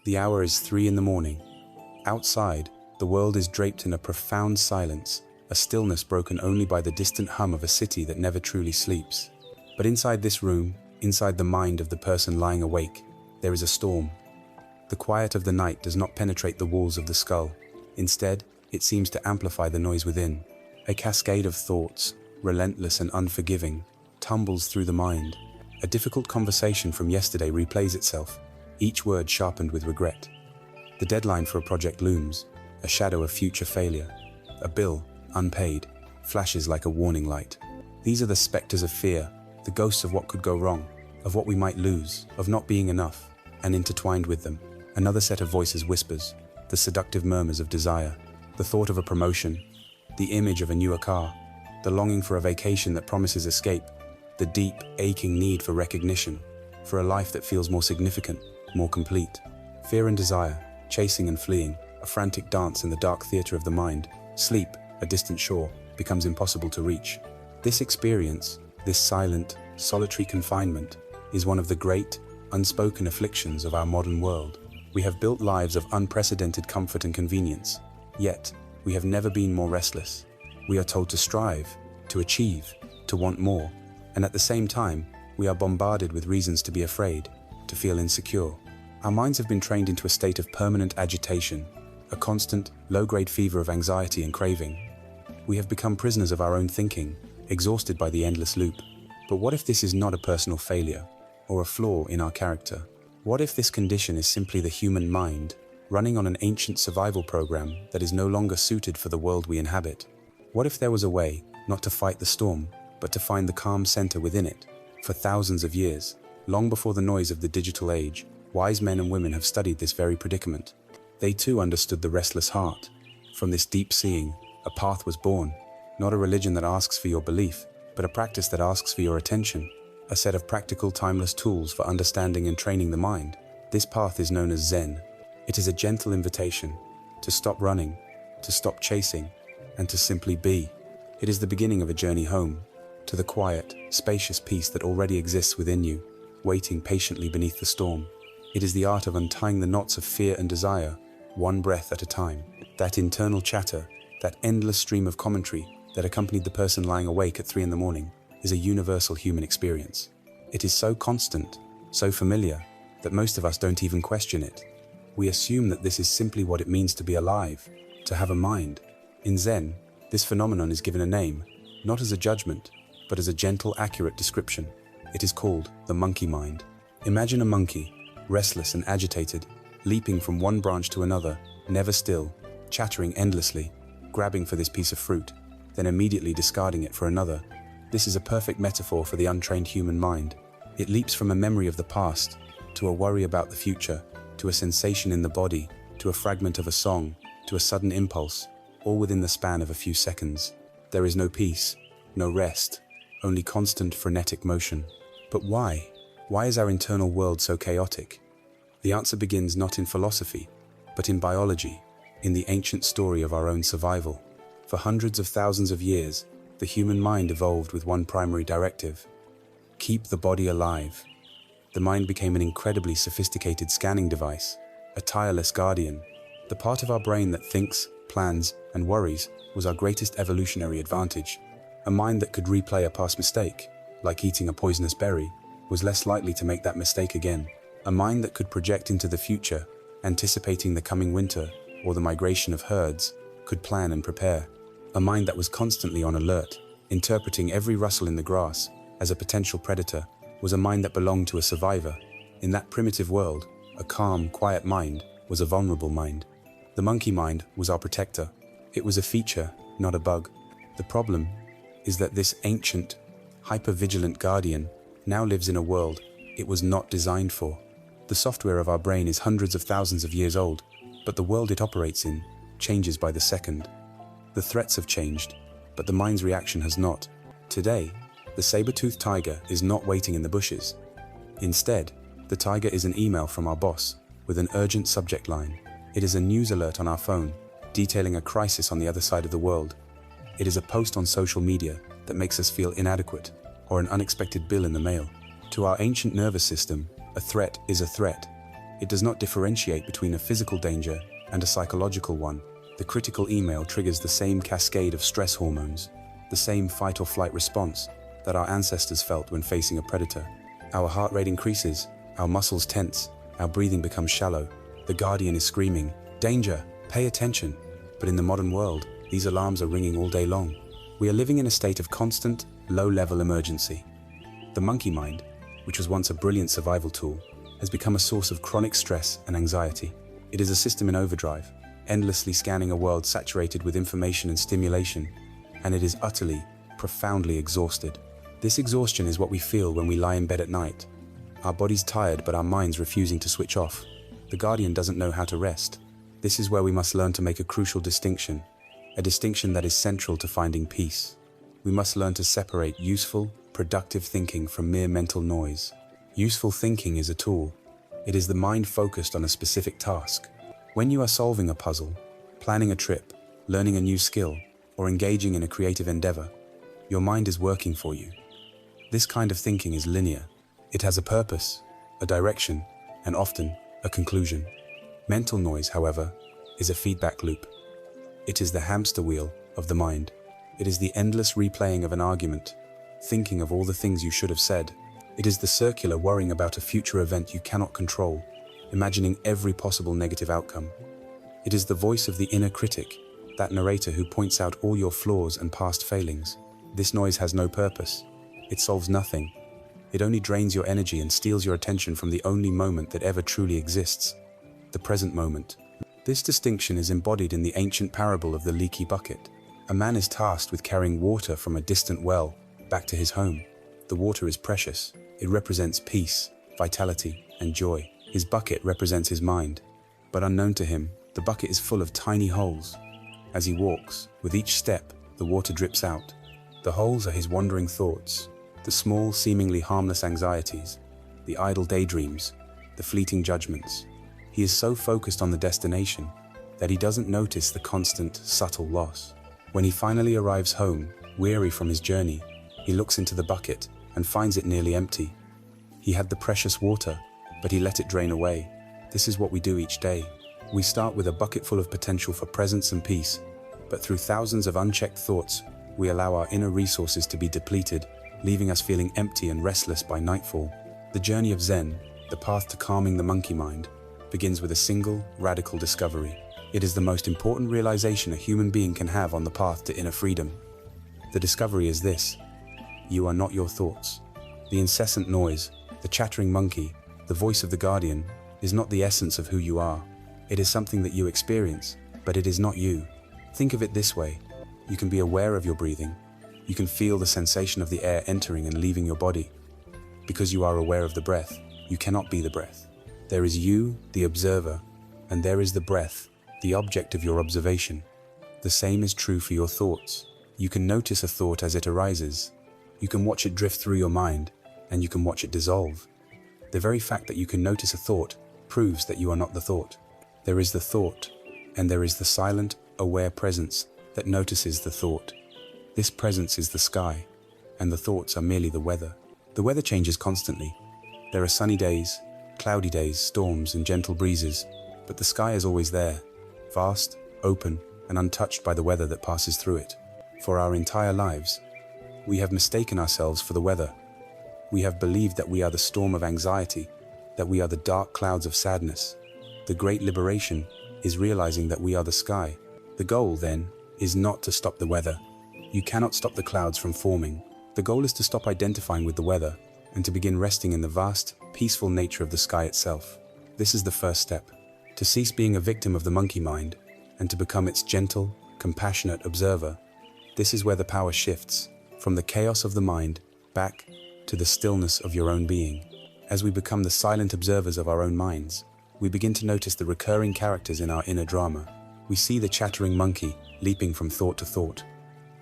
The hour is 3 in the morning. Outside, the world is draped in a profound silence, a stillness broken only by the distant hum of a city that never truly sleeps. But inside this room, inside the mind of the person lying awake, there is a storm. The quiet of the night does not penetrate the walls of the skull. Instead, it seems to amplify the noise within. A cascade of thoughts, relentless and unforgiving, tumbles through the mind. A difficult conversation from yesterday replays itself, each word sharpened with regret. The deadline for a project looms, a shadow of future failure. A bill, unpaid, flashes like a warning light. These are the specters of fear, the ghosts of what could go wrong, of what we might lose, of not being enough, and intertwined with them, another set of voices whispers, the seductive murmurs of desire, the thought of a promotion, the image of a newer car, the longing for a vacation that promises escape, the deep, aching need for recognition, for a life that feels more significant, more complete. Fear and desire, chasing and fleeing, a frantic dance in the dark theater of the mind. Sleep, a distant shore, becomes impossible to reach. This experience, this silent, solitary confinement, is one of the great, unspoken afflictions of our modern world. We have built lives of unprecedented comfort and convenience, yet we have never been more restless. We are told to strive, to achieve, to want more, and at the same time, we are bombarded with reasons to be afraid, to feel insecure. Our minds have been trained into a state of permanent agitation, a constant, low-grade fever of anxiety and craving. We have become prisoners of our own thinking, exhausted by the endless loop. But what if this is not a personal failure, or a flaw in our character? What if this condition is simply the human mind, running on an ancient survival program that is no longer suited for the world we inhabit? What if there was a way, not to fight the storm, but to find the calm center within it? For thousands of years, long before the noise of the digital age, wise men and women have studied this very predicament. They too understood the restless heart. From this deep seeing, a path was born, not a religion that asks for your belief, but a practice that asks for your attention, a set of practical, timeless tools for understanding and training the mind. This path is known as Zen. It is a gentle invitation to stop running, to stop chasing, and to simply be. It is the beginning of a journey home, to the quiet, spacious peace that already exists within you, waiting patiently beneath the storm. It is the art of untying the knots of fear and desire, one breath at a time. That internal chatter, that endless stream of commentary that accompanied the person lying awake at 3 in the morning, is a universal human experience. It is so constant, so familiar, that most of us don't even question it. We assume that this is simply what it means to be alive, to have a mind. In Zen, this phenomenon is given a name, not as a judgment, but as a gentle, accurate description. It is called the monkey mind. Imagine a monkey, restless and agitated, leaping from one branch to another, never still, chattering endlessly, grabbing for this piece of fruit, then immediately discarding it for another. This is a perfect metaphor for the untrained human mind. It leaps from a memory of the past, to a worry about the future, to a sensation in the body, to a fragment of a song, to a sudden impulse, all within the span of a few seconds. There is no peace, no rest, only constant frenetic motion. But why? Why is our internal world so chaotic? The answer begins not in philosophy, but in biology, in the ancient story of our own survival. For hundreds of thousands of years, the human mind evolved with one primary directive: keep the body alive. The mind became an incredibly sophisticated scanning device, a tireless guardian. The part of our brain that thinks, plans, and worries was our greatest evolutionary advantage. A mind that could replay a past mistake, like eating a poisonous berry, was less likely to make that mistake again. A mind that could project into the future, anticipating the coming winter or the migration of herds, could plan and prepare. A mind that was constantly on alert, interpreting every rustle in the grass as a potential predator, was a mind that belonged to a survivor. In that primitive world, a calm, quiet mind was a vulnerable mind. The monkey mind was our protector. It was a feature, not a bug. The problem is that this ancient, hyper-vigilant guardian now lives in a world it was not designed for. The software of our brain is hundreds of thousands of years old, but the world it operates in changes by the second. The threats have changed, but the mind's reaction has not. Today, the saber-toothed tiger is not waiting in the bushes. Instead, the tiger is an email from our boss with an urgent subject line. It is a news alert on our phone, detailing a crisis on the other side of the world. It is a post on social media that makes us feel inadequate, or an unexpected bill in the mail. To our ancient nervous system, a threat is a threat. It does not differentiate between a physical danger and a psychological one. The critical email triggers the same cascade of stress hormones, the same fight or flight response that our ancestors felt when facing a predator. Our heart rate increases, our muscles tense, our breathing becomes shallow. The guardian is screaming, "Danger! Pay attention!" But in the modern world, these alarms are ringing all day long. We are living in a state of constant, low-level emergency. The monkey mind, which was once a brilliant survival tool, has become a source of chronic stress and anxiety. It is a system in overdrive, endlessly scanning a world saturated with information and stimulation, and it is utterly, profoundly exhausted. This exhaustion is what we feel when we lie in bed at night. Our body's tired, but our mind's refusing to switch off. The guardian doesn't know how to rest. This is where we must learn to make a crucial distinction, a distinction that is central to finding peace. We must learn to separate useful, productive thinking from mere mental noise. Useful thinking is a tool. It is the mind focused on a specific task. When you are solving a puzzle, planning a trip, learning a new skill, or engaging in a creative endeavor, your mind is working for you. This kind of thinking is linear. It has a purpose, a direction, and often a conclusion. Mental noise, however, is a feedback loop. It is the hamster wheel of the mind. It is the endless replaying of an argument, thinking of all the things you should have said. It is the circular worrying about a future event you cannot control, imagining every possible negative outcome. It is the voice of the inner critic, that narrator who points out all your flaws and past failings. This noise has no purpose. It solves nothing. It only drains your energy and steals your attention from the only moment that ever truly exists, the present moment. This distinction is embodied in the ancient parable of the leaky bucket. A man is tasked with carrying water from a distant well back to his home. The water is precious. It represents peace, vitality, and joy. His bucket represents his mind. But unknown to him, the bucket is full of tiny holes. As he walks, with each step, the water drips out. The holes are his wandering thoughts, the small, seemingly harmless anxieties, the idle daydreams, the fleeting judgments. He is so focused on the destination that he doesn't notice the constant, subtle loss. When he finally arrives home, weary from his journey, he looks into the bucket and finds it nearly empty. He had the precious water, but he let it drain away. This is what we do each day. We start with a bucket full of potential for presence and peace, but through thousands of unchecked thoughts, we allow our inner resources to be depleted, leaving us feeling empty and restless by nightfall. The journey of Zen, the path to calming the monkey mind, begins with a single, radical discovery. It is the most important realization a human being can have on the path to inner freedom. The discovery is this: you are not your thoughts. The incessant noise, the chattering monkey, the voice of the guardian, is not the essence of who you are. It is something that you experience, but it is not you. Think of it this way: you can be aware of your breathing. You can feel the sensation of the air entering and leaving your body. Because you are aware of the breath, you cannot be the breath. There is you, the observer, and there is the breath, the object of your observation. The same is true for your thoughts. You can notice a thought as it arises. You can watch it drift through your mind, and you can watch it dissolve. The very fact that you can notice a thought proves that you are not the thought. There is the thought, and there is the silent, aware presence that notices the thought. This presence is the sky, and the thoughts are merely the weather. The weather changes constantly. There are sunny days, cloudy days, storms, and gentle breezes, but the sky is always there, vast, open, and untouched by the weather that passes through it. For our entire lives, we have mistaken ourselves for the weather. We have believed that we are the storm of anxiety, that we are the dark clouds of sadness. The great liberation is realizing that we are the sky. The goal, then, is not to stop the weather. You cannot stop the clouds from forming. The goal is to stop identifying with the weather and to begin resting in the vast, peaceful nature of the sky itself. This is the first step: to cease being a victim of the monkey mind and to become its gentle, compassionate observer. This is where the power shifts, from the chaos of the mind back to the stillness of your own being. As we become the silent observers of our own minds, we begin to notice the recurring characters in our inner drama. We see the chattering monkey leaping from thought to thought.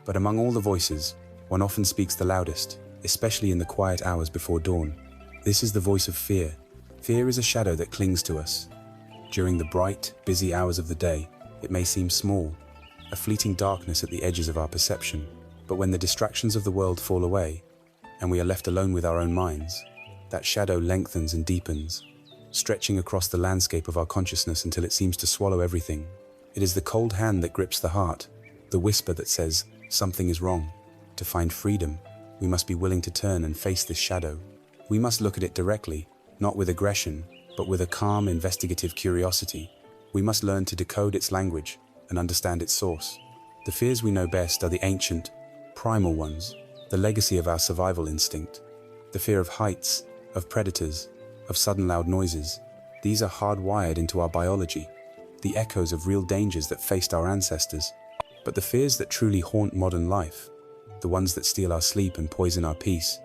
But among all the voices, one often speaks the loudest, especially in the quiet hours before dawn. This is the voice of fear. Fear is a shadow that clings to us. During the bright, busy hours of the day, it may seem small, a fleeting darkness at the edges of our perception. But when the distractions of the world fall away, and we are left alone with our own minds, that shadow lengthens and deepens. stretching across the landscape of our consciousness until it seems to swallow everything. It is the cold hand that grips the heart, the whisper that says, something is wrong. To find freedom, we must be willing to turn and face this shadow. We must look at it directly, not with aggression, but with a calm, investigative curiosity. We must learn to decode its language and understand its source. The fears we know best are the ancient, primal ones, the legacy of our survival instinct. The fear of heights, of predators, of sudden loud noises. These are hardwired into our biology, the echoes of real dangers that faced our ancestors. But the fears that truly haunt modern life, the ones that steal our sleep and poison our peace,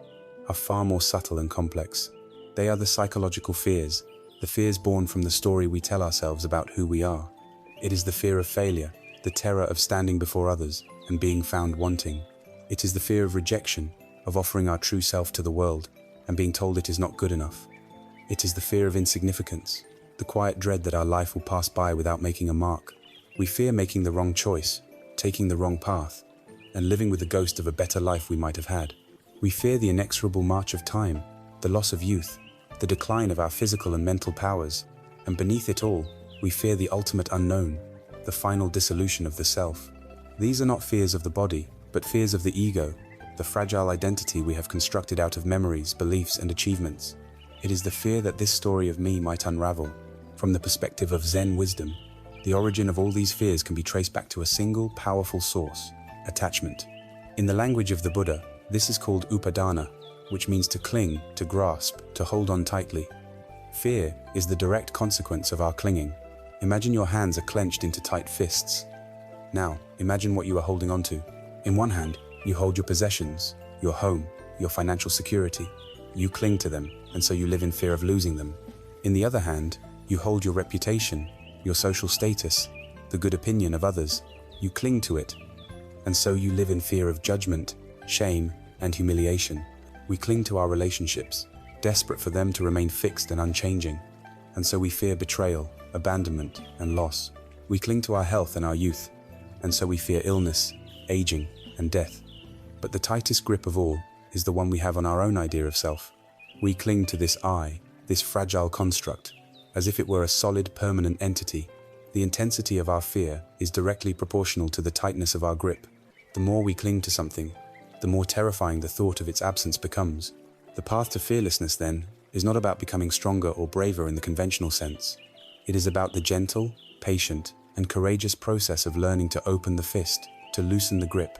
are far more subtle and complex. They are the psychological fears, the fears born from the story we tell ourselves about who we are. It is the fear of failure, the terror of standing before others and being found wanting. It is the fear of rejection, of offering our true self to the world and being told it is not good enough. It is the fear of insignificance, the quiet dread that our life will pass by without making a mark. We fear making the wrong choice, taking the wrong path, and living with the ghost of a better life we might have had. We fear the inexorable march of time, the loss of youth, the decline of our physical and mental powers, and beneath it all, we fear the ultimate unknown, the final dissolution of the self. These are not fears of the body, but fears of the ego, the fragile identity we have constructed out of memories, beliefs, and achievements. It is the fear that this story of me might unravel. From the perspective of Zen wisdom, the origin of all these fears can be traced back to a single, powerful source: attachment. In the language of the Buddha, this is called upadana, which means to cling, to grasp, to hold on tightly. Fear is the direct consequence of our clinging. Imagine your hands are clenched into tight fists. Now, imagine what you are holding on to. In one hand, you hold your possessions, your home, your financial security. You cling to them, and so you live in fear of losing them. In the other hand, you hold your reputation, your social status, the good opinion of others. You cling to it, and so you live in fear of judgment, shame, and humiliation. We cling to our relationships, desperate for them to remain fixed and unchanging, and so we fear betrayal, abandonment, and loss. We cling to our health and our youth, and so we fear illness, aging, and death. But the tightest grip of all is the one we have on our own idea of self. We cling to this I, this fragile construct, as if it were a solid, permanent entity. The intensity of our fear is directly proportional to the tightness of our grip. The more we cling to something, the more terrifying the thought of its absence becomes. The path to fearlessness, then, is not about becoming stronger or braver in the conventional sense. It is about the gentle, patient, and courageous process of learning to open the fist, to loosen the grip.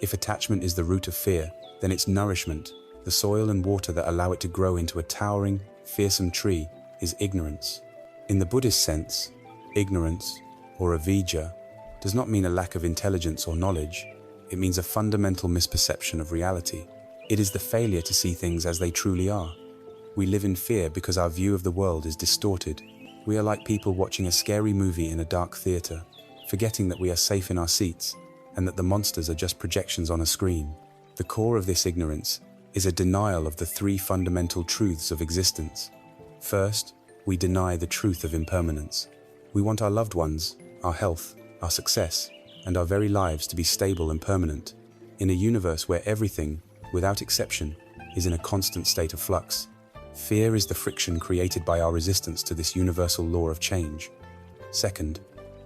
If attachment is the root of fear, then its nourishment, the soil and water that allow it to grow into a towering, fearsome tree, is ignorance. In the Buddhist sense, ignorance, or avijja, does not mean a lack of intelligence or knowledge. It means a fundamental misperception of reality. It is the failure to see things as they truly are. We live in fear because our view of the world is distorted. We are like people watching a scary movie in a dark theater, forgetting that we are safe in our seats and that the monsters are just projections on a screen. The core of this ignorance is a denial of the three fundamental truths of existence. First, we deny the truth of impermanence. We want our loved ones, our health, our success, and our very lives to be stable and permanent, in a universe where everything, without exception, is in a constant state of flux. Fear is the friction created by our resistance to this universal law of change. Second,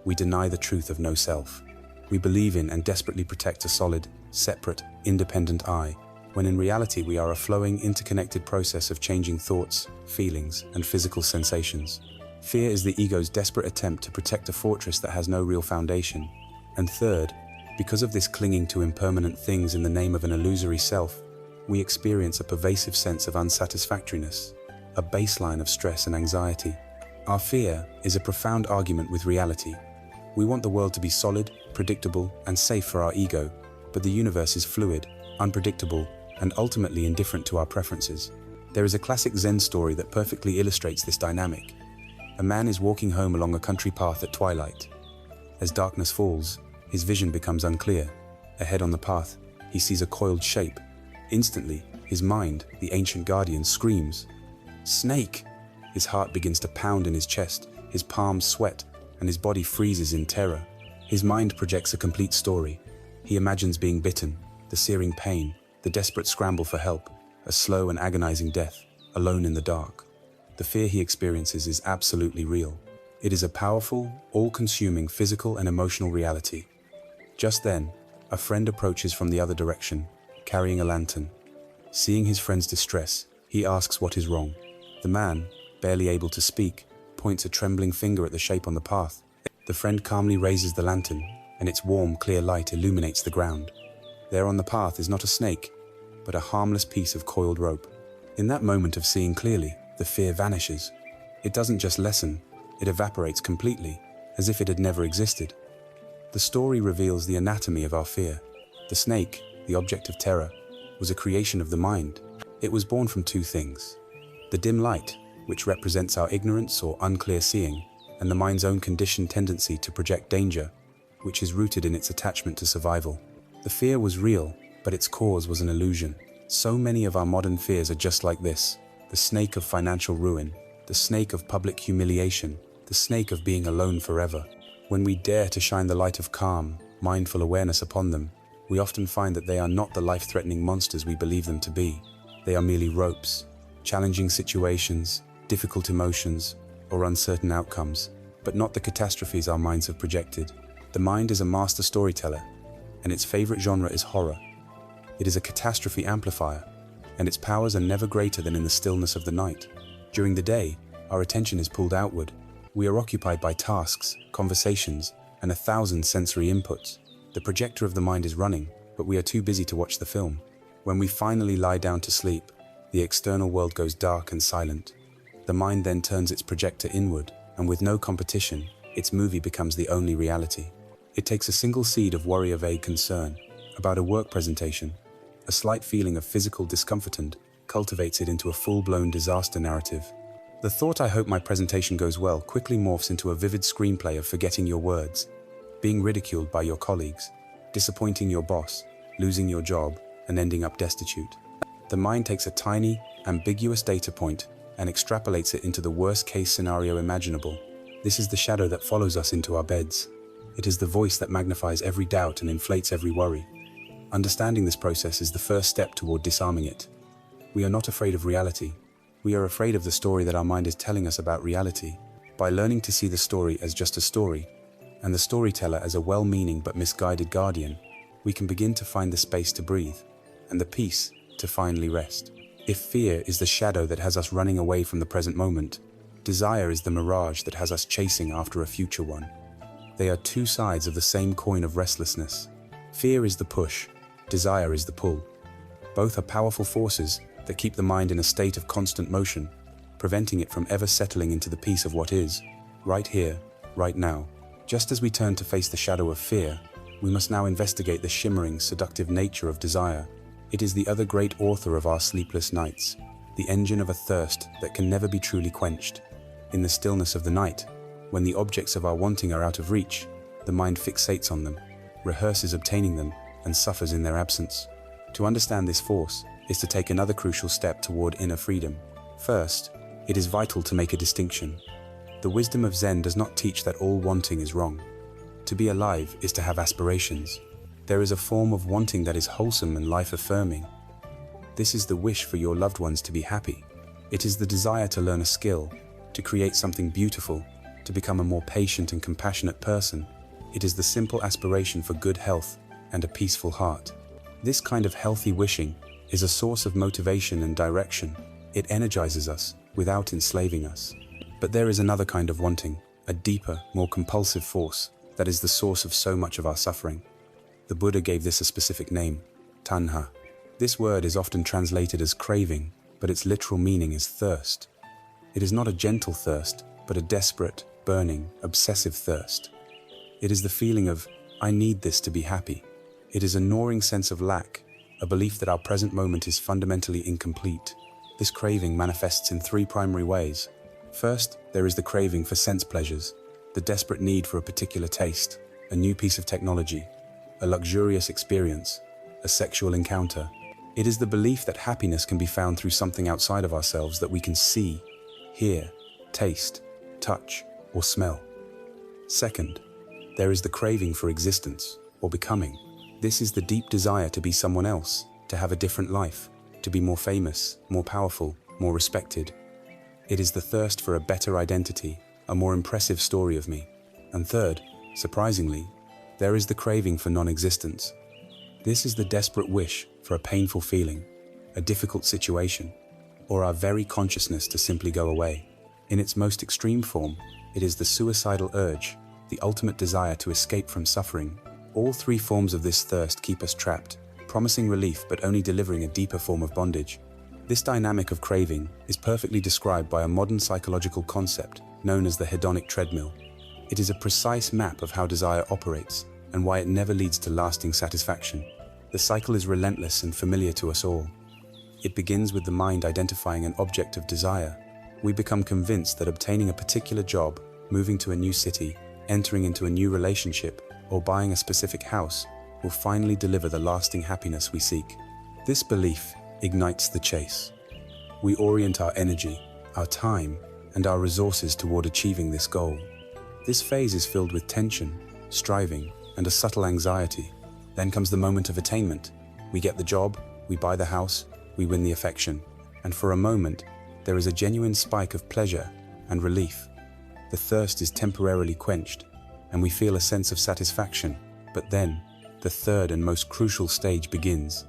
we deny the truth of no self. We believe in and desperately protect a solid, separate, independent I, when in reality we are a flowing, interconnected process of changing thoughts, feelings, and physical sensations. Fear is the ego's desperate attempt to protect a fortress that has no real foundation. And third, because of this clinging to impermanent things in the name of an illusory self, we experience a pervasive sense of unsatisfactoriness, a baseline of stress and anxiety. Our fear is a profound argument with reality. We want the world to be solid, predictable, and safe for our ego, but the universe is fluid, unpredictable, and ultimately indifferent to our preferences. There is a classic Zen story that perfectly illustrates this dynamic. A man is walking home along a country path at twilight. As darkness falls, his vision becomes unclear. Ahead on the path, he sees a coiled shape. Instantly, his mind, the ancient guardian, screams, "Snake!" His heart begins to pound in his chest, his palms sweat, and his body freezes in terror. His mind projects a complete story. He imagines being bitten, the searing pain, the desperate scramble for help, a slow and agonizing death, alone in the dark. the fear he experiences is absolutely real. It is a powerful, all-consuming physical and emotional reality. Just then, a friend approaches from the other direction, carrying a lantern. Seeing his friend's distress, he asks what is wrong. The man, barely able to speak, points a trembling finger at the shape on the path. The friend calmly raises the lantern, and its warm, clear light illuminates the ground. There on the path is not a snake, but a harmless piece of coiled rope. In that moment of seeing clearly, the fear vanishes. It doesn't just lessen, it evaporates completely, as if it had never existed. The story reveals the anatomy of our fear. The snake, the object of terror, was a creation of the mind. It was born from two things: the dim light, which represents our ignorance or unclear seeing, and the mind's own conditioned tendency to project danger, which is rooted in its attachment to survival. The fear was real, but its cause was an illusion. So many of our modern fears are just like this: the snake of financial ruin, the snake of public humiliation, the snake of being alone forever. When we dare to shine the light of calm, mindful awareness upon them, we often find that they are not the life-threatening monsters we believe them to be. They are merely ropes, challenging situations, difficult emotions, or uncertain outcomes, but not the catastrophes our minds have projected. The mind is a master storyteller, and its favorite genre is horror. It is a catastrophe amplifier, and its powers are never greater than in the stillness of the night. During the day, our attention is pulled outward. We are occupied by tasks, conversations, and 1,000 sensory inputs. The projector of the mind is running, but we are too busy to watch the film. When we finally lie down to sleep, the external world goes dark and silent. The mind then turns its projector inward, and with no competition, its movie becomes the only reality. It takes a single seed of worry or vague concern about a work presentation, a slight feeling of physical discomfort, and cultivates it into a full-blown disaster narrative. The thought "I hope my presentation goes well" quickly morphs into a vivid screenplay of forgetting your words, being ridiculed by your colleagues, disappointing your boss, losing your job, and ending up destitute. The mind takes a tiny, ambiguous data point and extrapolates it into the worst-case scenario imaginable. This is the shadow that follows us into our beds. It is the voice that magnifies every doubt and inflates every worry. Understanding this process is the first step toward disarming it. We are not afraid of reality. We are afraid of the story that our mind is telling us about reality. By learning to see the story as just a story, and the storyteller as a well-meaning but misguided guardian, we can begin to find the space to breathe, and the peace to finally rest. If fear is the shadow that has us running away from the present moment, desire is the mirage that has us chasing after a future one. They are two sides of the same coin of restlessness. Fear is the push, desire is the pull. Both are powerful forces that keep the mind in a state of constant motion, preventing it from ever settling into the peace of what is, right here, right now. Just as we turn to face the shadow of fear, we must now investigate the shimmering, seductive nature of desire. It is the other great author of our sleepless nights, the engine of a thirst that can never be truly quenched. In the stillness of the night, when the objects of our wanting are out of reach, the mind fixates on them, rehearses obtaining them, and suffers in their absence. To understand this force is to take another crucial step toward inner freedom. First, it is vital to make a distinction. The wisdom of Zen does not teach that all wanting is wrong. To be alive is to have aspirations. There is a form of wanting that is wholesome and life-affirming. This is the wish for your loved ones to be happy. It is the desire to learn a skill, to create something beautiful, to become a more patient and compassionate person. It is the simple aspiration for good health and a peaceful heart. This kind of healthy wishing is a source of motivation and direction. It energizes us without enslaving us. But there is another kind of wanting, a deeper, more compulsive force that is the source of so much of our suffering. The Buddha gave this a specific name, tanha. This word is often translated as craving, but its literal meaning is thirst. It is not a gentle thirst, but a desperate, burning, obsessive thirst. It is the feeling of, "I need this to be happy." It is a gnawing sense of lack, a belief that our present moment is fundamentally incomplete. This craving manifests in three primary ways. First, there is the craving for sense pleasures, the desperate need for a particular taste, a new piece of technology, a luxurious experience, a sexual encounter. It is the belief that happiness can be found through something outside of ourselves that we can see, hear, taste, touch, or smell. Second, there is the craving for existence, or becoming. This is the deep desire to be someone else, to have a different life, to be more famous, more powerful, more respected. It is the thirst for a better identity, a more impressive story of me. And third, surprisingly, there is the craving for non-existence. This is the desperate wish for a painful feeling, a difficult situation, or our very consciousness to simply go away. In its most extreme form, it is the suicidal urge, the ultimate desire to escape from suffering. All three forms of this thirst keep us trapped, promising relief but only delivering a deeper form of bondage. This dynamic of craving is perfectly described by a modern psychological concept known as the hedonic treadmill. It is a precise map of how desire operates and why it never leads to lasting satisfaction. The cycle is relentless and familiar to us all. It begins with the mind identifying an object of desire. We become convinced that obtaining a particular job, moving to a new city, entering into a new relationship, or buying a specific house will finally deliver the lasting happiness we seek. This belief ignites the chase. We orient our energy, our time, and our resources toward achieving this goal. This phase is filled with tension, striving, and a subtle anxiety. Then comes the moment of attainment. We get the job, we buy the house, we win the affection, and for a moment, there is a genuine spike of pleasure and relief. The thirst is temporarily quenched, and we feel a sense of satisfaction. But then, the third and most crucial stage begins: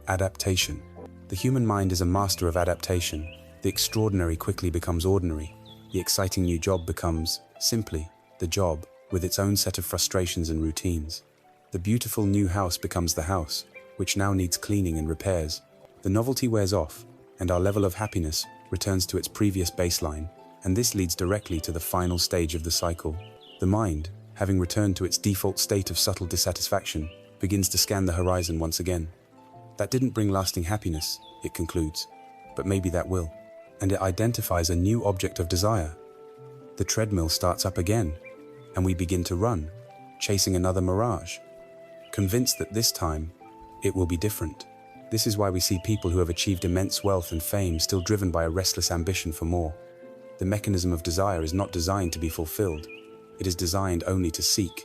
adaptation. The human mind is a master of adaptation. The extraordinary quickly becomes ordinary. The exciting new job becomes, simply, the job, with its own set of frustrations and routines. The beautiful new house becomes the house, which now needs cleaning and repairs. The novelty wears off, and our level of happiness returns to its previous baseline, and this leads directly to the final stage of the cycle. The mind, having returned to its default state of subtle dissatisfaction, begins to scan the horizon once again. That didn't bring lasting happiness, it concludes, but maybe that will. And it identifies a new object of desire. The treadmill starts up again, and we begin to run, chasing another mirage, convinced that this time, it will be different. This is why we see people who have achieved immense wealth and fame still driven by a restless ambition for more. The mechanism of desire is not designed to be fulfilled. It is designed only to seek.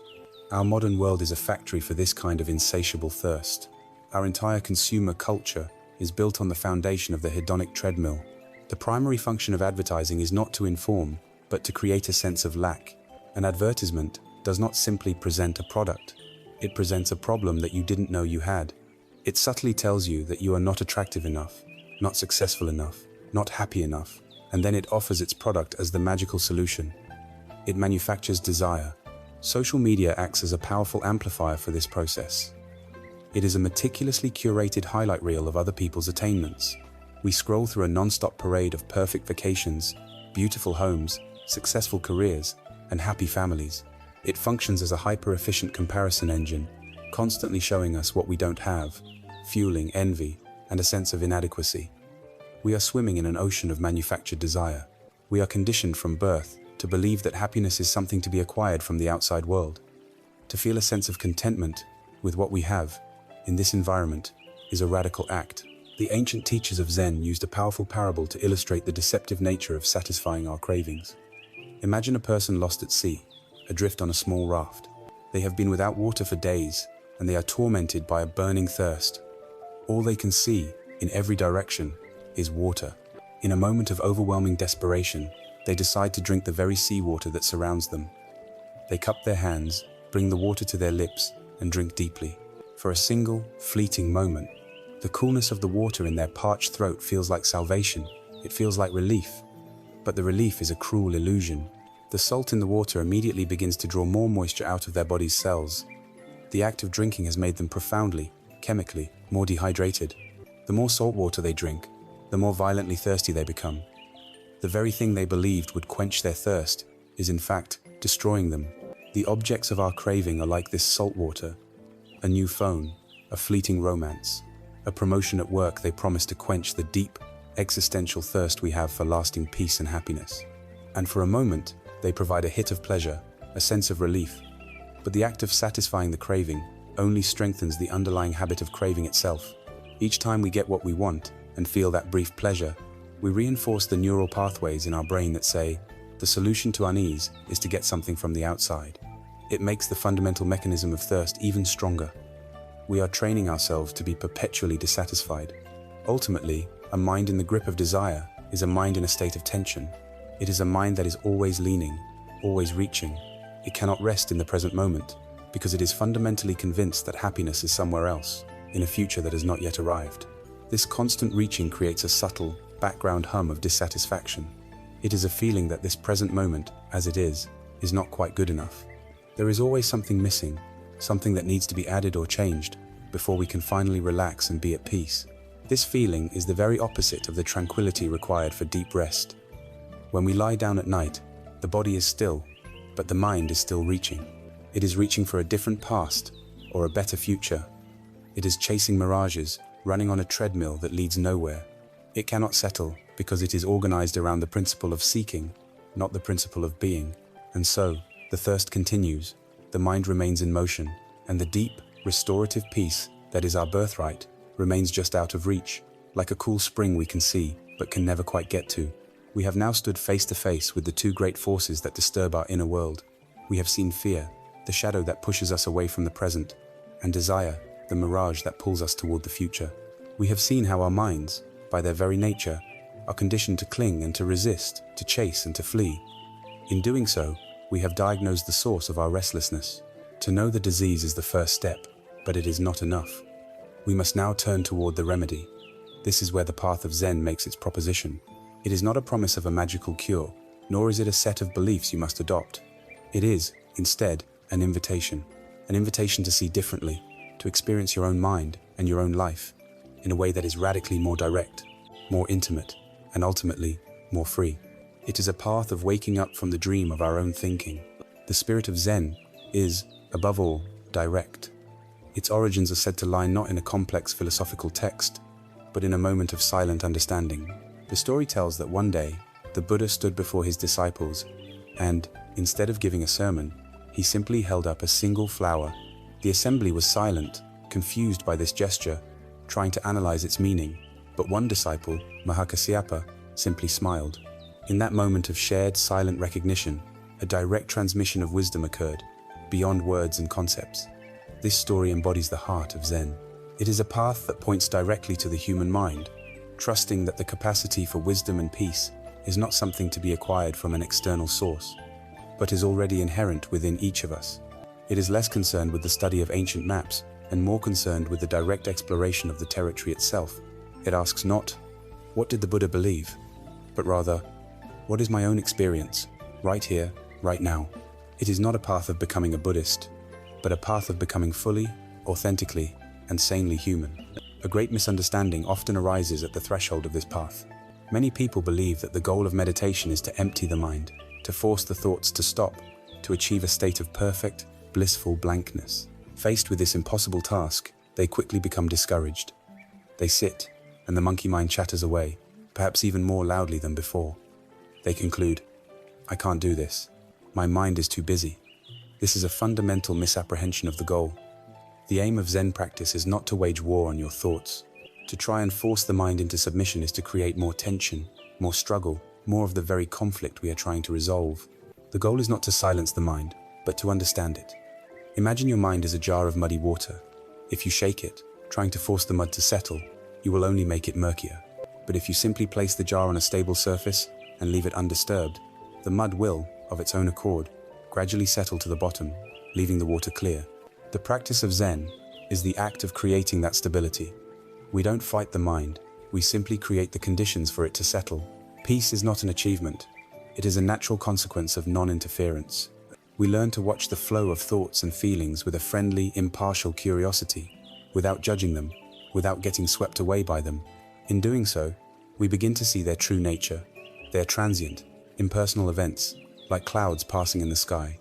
Our modern world is a factory for this kind of insatiable thirst. Our entire consumer culture is built on the foundation of the hedonic treadmill. The primary function of advertising is not to inform, but to create a sense of lack. An advertisement does not simply present a product. It presents a problem that you didn't know you had. It subtly tells you that you are not attractive enough, not successful enough, not happy enough, and then it offers its product as the magical solution. It manufactures desire. Social media acts as a powerful amplifier for this process. It is a meticulously curated highlight reel of other people's attainments. We scroll through a non-stop parade of perfect vacations, beautiful homes, successful careers, and happy families. It functions as a hyper-efficient comparison engine, constantly showing us what we don't have, fueling envy and a sense of inadequacy. We are swimming in an ocean of manufactured desire. We are conditioned from birth to believe that happiness is something to be acquired from the outside world. To feel a sense of contentment with what we have in this environment is a radical act. The ancient teachers of Zen used a powerful parable to illustrate the deceptive nature of satisfying our cravings. Imagine a person lost at sea, adrift on a small raft. They have been without water for days, and they are tormented by a burning thirst. All they can see, in every direction, is water. In a moment of overwhelming desperation, they decide to drink the very seawater that surrounds them. They cup their hands, bring the water to their lips, and drink deeply. For a single, fleeting moment, the coolness of the water in their parched throat feels like salvation. It feels like relief. But the relief is a cruel illusion. The salt in the water immediately begins to draw more moisture out of their body's cells. The act of drinking has made them profoundly, chemically, more dehydrated. The more salt water they drink, the more violently thirsty they become. The very thing they believed would quench their thirst is in fact destroying them. The objects of our craving are like this salt water. A new phone, a fleeting romance, a promotion at work they promise to quench the deep, existential thirst we have for lasting peace and happiness. And for a moment, they provide a hit of pleasure, a sense of relief. But the act of satisfying the craving only strengthens the underlying habit of craving itself. Each time we get what we want and feel that brief pleasure, we reinforce the neural pathways in our brain that say, the solution to unease is to get something from the outside. It makes the fundamental mechanism of thirst even stronger. We are training ourselves to be perpetually dissatisfied. Ultimately, a mind in the grip of desire is a mind in a state of tension. It is a mind that is always leaning, always reaching. It cannot rest in the present moment because it is fundamentally convinced that happiness is somewhere else, in a future that has not yet arrived. This constant reaching creates a subtle, background hum of dissatisfaction. It is a feeling that this present moment, as it is not quite good enough. There is always something missing, something that needs to be added or changed before we can finally relax and be at peace. This feeling is the very opposite of the tranquility required for deep rest. When we lie down at night, the body is still, but the mind is still reaching. It is reaching for a different past or a better future. It is chasing mirages, running on a treadmill that leads nowhere. It cannot settle because it is organized around the principle of seeking, not the principle of being. And so, the thirst continues, the mind remains in motion, and the deep, restorative peace that is our birthright remains just out of reach, like a cool spring we can see but can never quite get to. We have now stood face to face with the two great forces that disturb our inner world. We have seen fear, the shadow that pushes us away from the present, and desire, the mirage that pulls us toward the future. We have seen how our minds, by their very nature, are conditioned to cling and to resist, to chase and to flee. In doing so, we have diagnosed the source of our restlessness. To know the disease is the first step, but it is not enough. We must now turn toward the remedy. This is where the path of Zen makes its proposition. It is not a promise of a magical cure, nor is it a set of beliefs you must adopt. It is, instead, an invitation to see differently, to experience your own mind and your own life in a way that is radically more direct, more intimate, and ultimately, more free. It is a path of waking up from the dream of our own thinking. The spirit of Zen is, above all, direct. Its origins are said to lie not in a complex philosophical text, but in a moment of silent understanding. The story tells that one day, the Buddha stood before his disciples, and, instead of giving a sermon, he simply held up a single flower. The assembly was silent, confused by this gesture, trying to analyze its meaning, but one disciple, Mahakasyapa, simply smiled. In that moment of shared, silent recognition, a direct transmission of wisdom occurred, beyond words and concepts. This story embodies the heart of Zen. It is a path that points directly to the human mind, trusting that the capacity for wisdom and peace is not something to be acquired from an external source, but is already inherent within each of us. It is less concerned with the study of ancient maps and more concerned with the direct exploration of the territory itself. It asks not, what did the Buddha believe? But rather, what is my own experience, right here, right now? It is not a path of becoming a Buddhist, but a path of becoming fully, authentically, and sanely human. A great misunderstanding often arises at the threshold of this path. Many people believe that the goal of meditation is to empty the mind, to force the thoughts to stop, to achieve a state of perfect, blissful blankness. Faced with this impossible task, they quickly become discouraged. They sit, and the monkey mind chatters away, perhaps even more loudly than before. They conclude, I can't do this. My mind is too busy. This is a fundamental misapprehension of the goal. The aim of Zen practice is not to wage war on your thoughts. To try and force the mind into submission is to create more tension, more struggle, more of the very conflict we are trying to resolve. The goal is not to silence the mind, but to understand it. Imagine your mind as a jar of muddy water. If you shake it, trying to force the mud to settle, you will only make it murkier. But if you simply place the jar on a stable surface and leave it undisturbed, the mud will, of its own accord, gradually settle to the bottom, leaving the water clear. The practice of Zen is the act of creating that stability. We don't fight the mind, we simply create the conditions for it to settle. Peace is not an achievement, it is a natural consequence of non-interference. We learn to watch the flow of thoughts and feelings with a friendly, impartial curiosity, without judging them, without getting swept away by them. In doing so, we begin to see their true nature. They are transient, impersonal events, like clouds passing in the sky.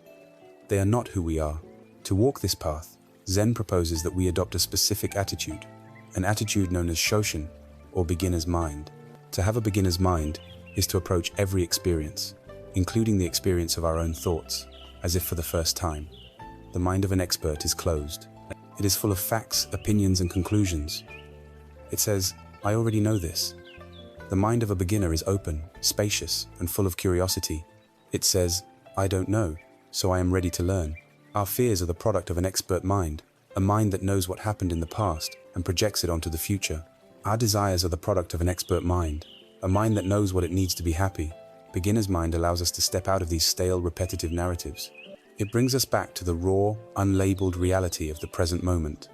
They are not who we are. To walk this path, Zen proposes that we adopt a specific attitude, an attitude known as Shoshin, or beginner's mind. To have a beginner's mind is to approach every experience, including the experience of our own thoughts, as if for the first time. The mind of an expert is closed. It is full of facts, opinions, and conclusions. It says, I already know this. The mind of a beginner is open, spacious, and full of curiosity. It says, I don't know, so I am ready to learn. Our fears are the product of an expert mind, a mind that knows what happened in the past and projects it onto the future. Our desires are the product of an expert mind, a mind that knows what it needs to be happy. Beginner's mind allows us to step out of these stale, repetitive narratives. It brings us back to the raw, unlabeled reality of the present moment.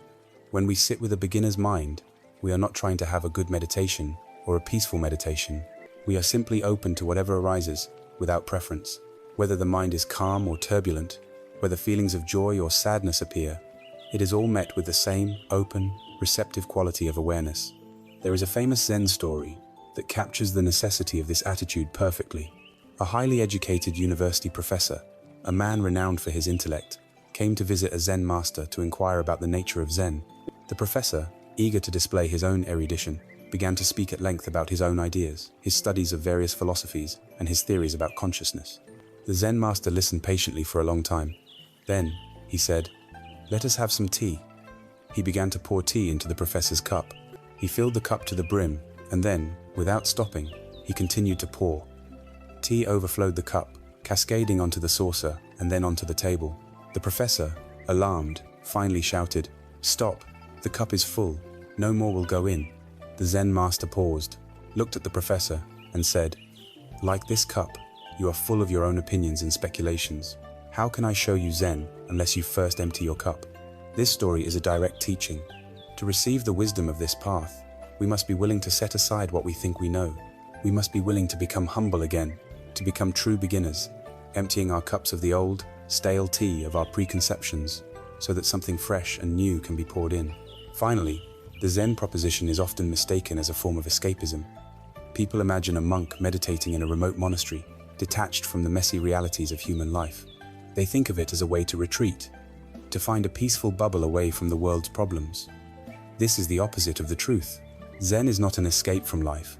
When we sit with a beginner's mind, we are not trying to have a good meditation or a peaceful meditation. We are simply open to whatever arises, without preference. Whether the mind is calm or turbulent, whether feelings of joy or sadness appear, it is all met with the same open, receptive quality of awareness. There is a famous Zen story that captures the necessity of this attitude perfectly. A highly educated university professor, a man renowned for his intellect, came to visit a Zen master to inquire about the nature of Zen. The professor, eager to display his own erudition, began to speak at length about his own ideas, his studies of various philosophies, and his theories about consciousness. The Zen master listened patiently for a long time. Then, he said, "Let us have some tea." He began to pour tea into the professor's cup. He filled the cup to the brim, and then, without stopping, he continued to pour. Tea overflowed the cup, cascading onto the saucer and then onto the table. The professor, alarmed, finally shouted, "Stop! The cup is full. No more will go in." The Zen master paused, looked at the professor, and said, "Like this cup, you are full of your own opinions and speculations. How can I show you Zen unless you first empty your cup?" This story is a direct teaching. To receive the wisdom of this path, we must be willing to set aside what we think we know. We must be willing to become humble again, to become true beginners, emptying our cups of the old, stale tea of our preconceptions, so that something fresh and new can be poured in. Finally, the Zen proposition is often mistaken as a form of escapism. People imagine a monk meditating in a remote monastery, detached from the messy realities of human life. They think of it as a way to retreat, to find a peaceful bubble away from the world's problems. This is the opposite of the truth. Zen is not an escape from life.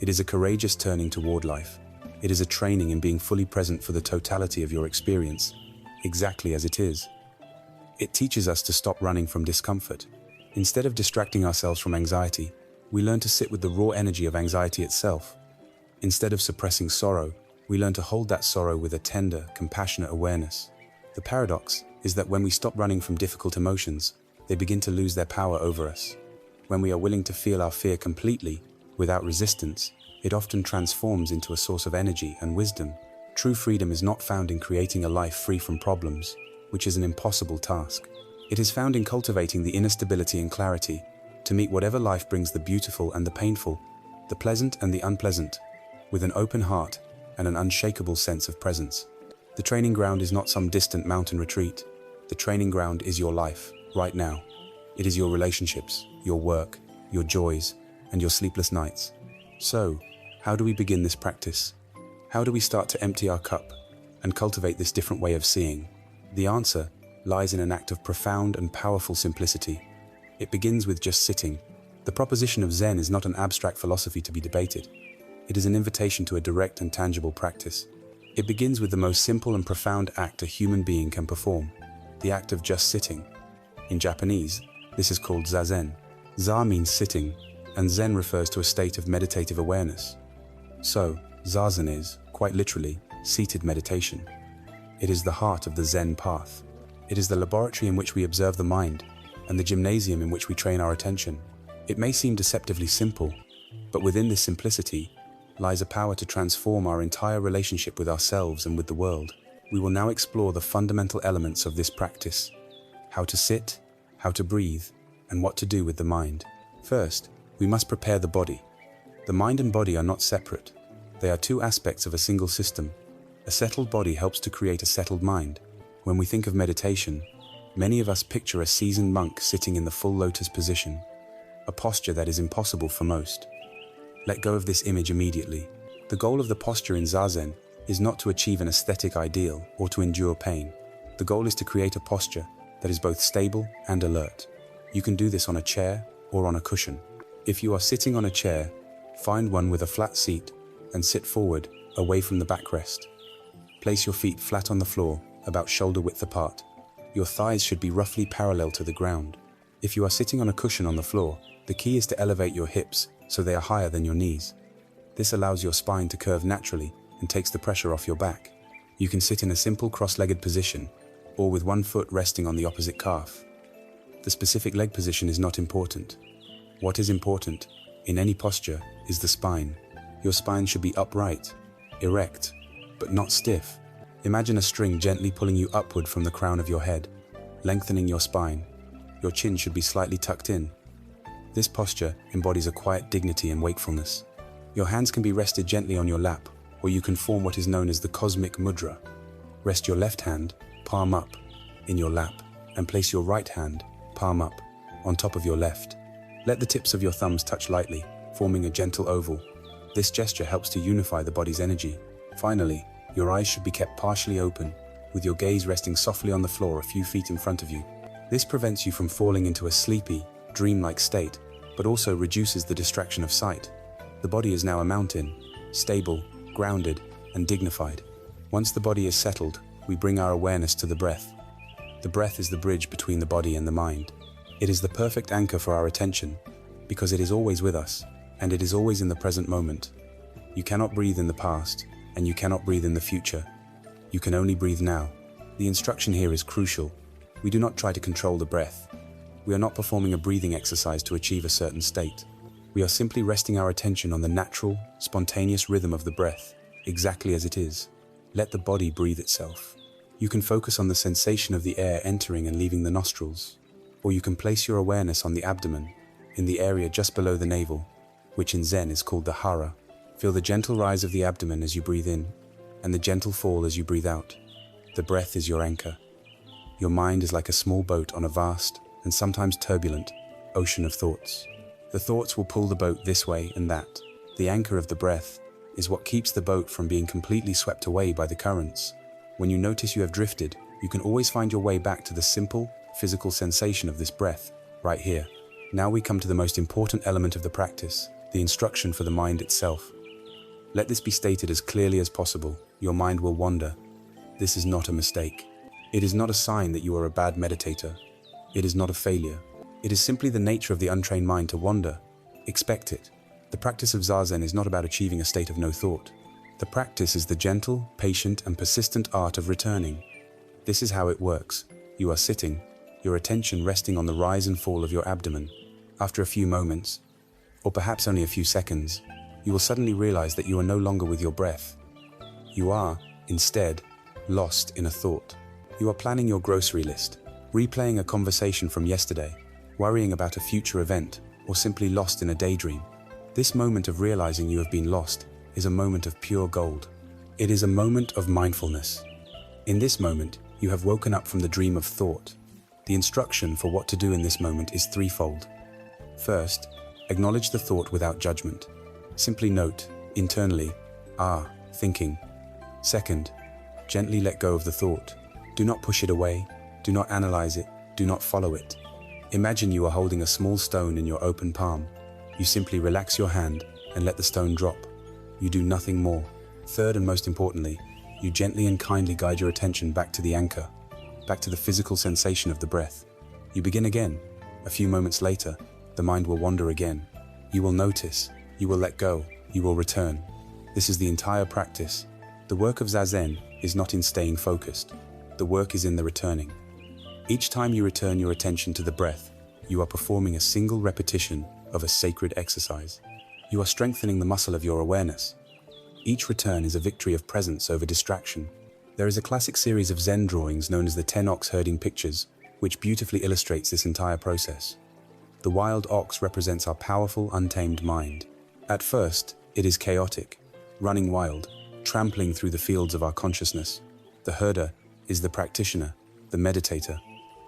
It is a courageous turning toward life. It is a training in being fully present for the totality of your experience, exactly as it is. It teaches us to stop running from discomfort. Instead of distracting ourselves from anxiety, we learn to sit with the raw energy of anxiety itself. Instead of suppressing sorrow, we learn to hold that sorrow with a tender, compassionate awareness. The paradox is that when we stop running from difficult emotions, they begin to lose their power over us. When we are willing to feel our fear completely, without resistance, it often transforms into a source of energy and wisdom. True freedom is not found in creating a life free from problems, which is an impossible task. It is found in cultivating the inner stability and clarity to meet whatever life brings, the beautiful and the painful, the pleasant and the unpleasant, with an open heart and an unshakable sense of presence. The training ground is not some distant mountain retreat. The training ground is your life, right now. It is your relationships, your work, your joys, and your sleepless nights. So, how do we begin this practice? How do we start to empty our cup and cultivate this different way of seeing? The answer lies in an act of profound and powerful simplicity. It begins with just sitting. The proposition of Zen is not an abstract philosophy to be debated. It is an invitation to a direct and tangible practice. It begins with the most simple and profound act a human being can perform, the act of just sitting. In Japanese, this is called Zazen. Za means sitting, and Zen refers to a state of meditative awareness. So, Zazen is, quite literally, seated meditation. It is the heart of the Zen path. It is the laboratory in which we observe the mind, and the gymnasium in which we train our attention. It may seem deceptively simple, but within this simplicity lies a power to transform our entire relationship with ourselves and with the world. We will now explore the fundamental elements of this practice: how to sit, how to breathe, and what to do with the mind. First, we must prepare the body. The mind and body are not separate. They are two aspects of a single system. A settled body helps to create a settled mind. When we think of meditation, many of us picture a seasoned monk sitting in the full lotus position, a posture that is impossible for most. Let go of this image immediately. The goal of the posture in Zazen is not to achieve an aesthetic ideal or to endure pain. The goal is to create a posture that is both stable and alert. You can do this on a chair or on a cushion. If you are sitting on a chair, find one with a flat seat and sit forward, away from the backrest. Place your feet flat on the floor, about shoulder width apart. Your thighs should be roughly parallel to the ground. If you are sitting on a cushion on the floor, the key is to elevate your hips so they are higher than your knees. This allows your spine to curve naturally and takes the pressure off your back. You can sit in a simple cross-legged position, or with one foot resting on the opposite calf. The specific leg position is not important. What is important, in any posture, is the spine. Your spine should be upright, erect, but not stiff. Imagine a string gently pulling you upward from the crown of your head, lengthening your spine. Your chin should be slightly tucked in. This posture embodies a quiet dignity and wakefulness. Your hands can be rested gently on your lap, or you can form what is known as the cosmic mudra. Rest your left hand, palm up, in your lap, and place your right hand, palm up, on top of your left. Let the tips of your thumbs touch lightly, forming a gentle oval. This gesture helps to unify the body's energy. Finally, your eyes should be kept partially open, with your gaze resting softly on the floor a few feet in front of you. This prevents you from falling into a sleepy, dreamlike state, but also reduces the distraction of sight. The body is now a mountain, stable, grounded, and dignified. Once the body is settled, we bring our awareness to the breath. The breath is the bridge between the body and the mind. It is the perfect anchor for our attention, because it is always with us, and it is always in the present moment. You cannot breathe in the past, and you cannot breathe in the future. You can only breathe now. The instruction here is crucial. We do not try to control the breath. We are not performing a breathing exercise to achieve a certain state. We are simply resting our attention on the natural, spontaneous rhythm of the breath, exactly as it is. Let the body breathe itself. You can focus on the sensation of the air entering and leaving the nostrils, or you can place your awareness on the abdomen, in the area just below the navel, which in Zen is called the hara. Feel the gentle rise of the abdomen as you breathe in, and the gentle fall as you breathe out. The breath is your anchor. Your mind is like a small boat on a vast, and sometimes turbulent, ocean of thoughts. The thoughts will pull the boat this way and that. The anchor of the breath is what keeps the boat from being completely swept away by the currents. When you notice you have drifted, you can always find your way back to the simple, physical sensation of this breath, right here. Now we come to the most important element of the practice, the instruction for the mind itself. Let this be stated as clearly as possible. Your mind will wander. This is not a mistake. It is not a sign that you are a bad meditator. It is not a failure. It is simply the nature of the untrained mind to wander. Expect it. The practice of Zazen is not about achieving a state of no thought. The practice is the gentle, patient, and persistent art of returning. This is how it works. You are sitting, your attention resting on the rise and fall of your abdomen. After a few moments, or perhaps only a few seconds, you will suddenly realize that you are no longer with your breath. You are, instead, lost in a thought. You are planning your grocery list, replaying a conversation from yesterday, worrying about a future event, or simply lost in a daydream. This moment of realizing you have been lost is a moment of pure gold. It is a moment of mindfulness. In this moment, you have woken up from the dream of thought. The instruction for what to do in this moment is threefold. First, acknowledge the thought without judgment. Simply note, internally, thinking. Second, gently let go of the thought. Do not push it away, do not analyze it, do not follow it. Imagine you are holding a small stone in your open palm. You simply relax your hand and let the stone drop. You do nothing more. Third, and most importantly, you gently and kindly guide your attention back to the anchor, back to the physical sensation of the breath. You begin again. A few moments later, the mind will wander again. You will notice, you will let go, you will return. This is the entire practice. The work of Zazen is not in staying focused. The work is in the returning. Each time you return your attention to the breath, you are performing a single repetition of a sacred exercise. You are strengthening the muscle of your awareness. Each return is a victory of presence over distraction. There is a classic series of Zen drawings known as the 10 ox herding pictures, which beautifully illustrates this entire process. The wild ox represents our powerful, untamed mind. At first, it is chaotic, running wild, trampling through the fields of our consciousness. The herder is the practitioner, the meditator.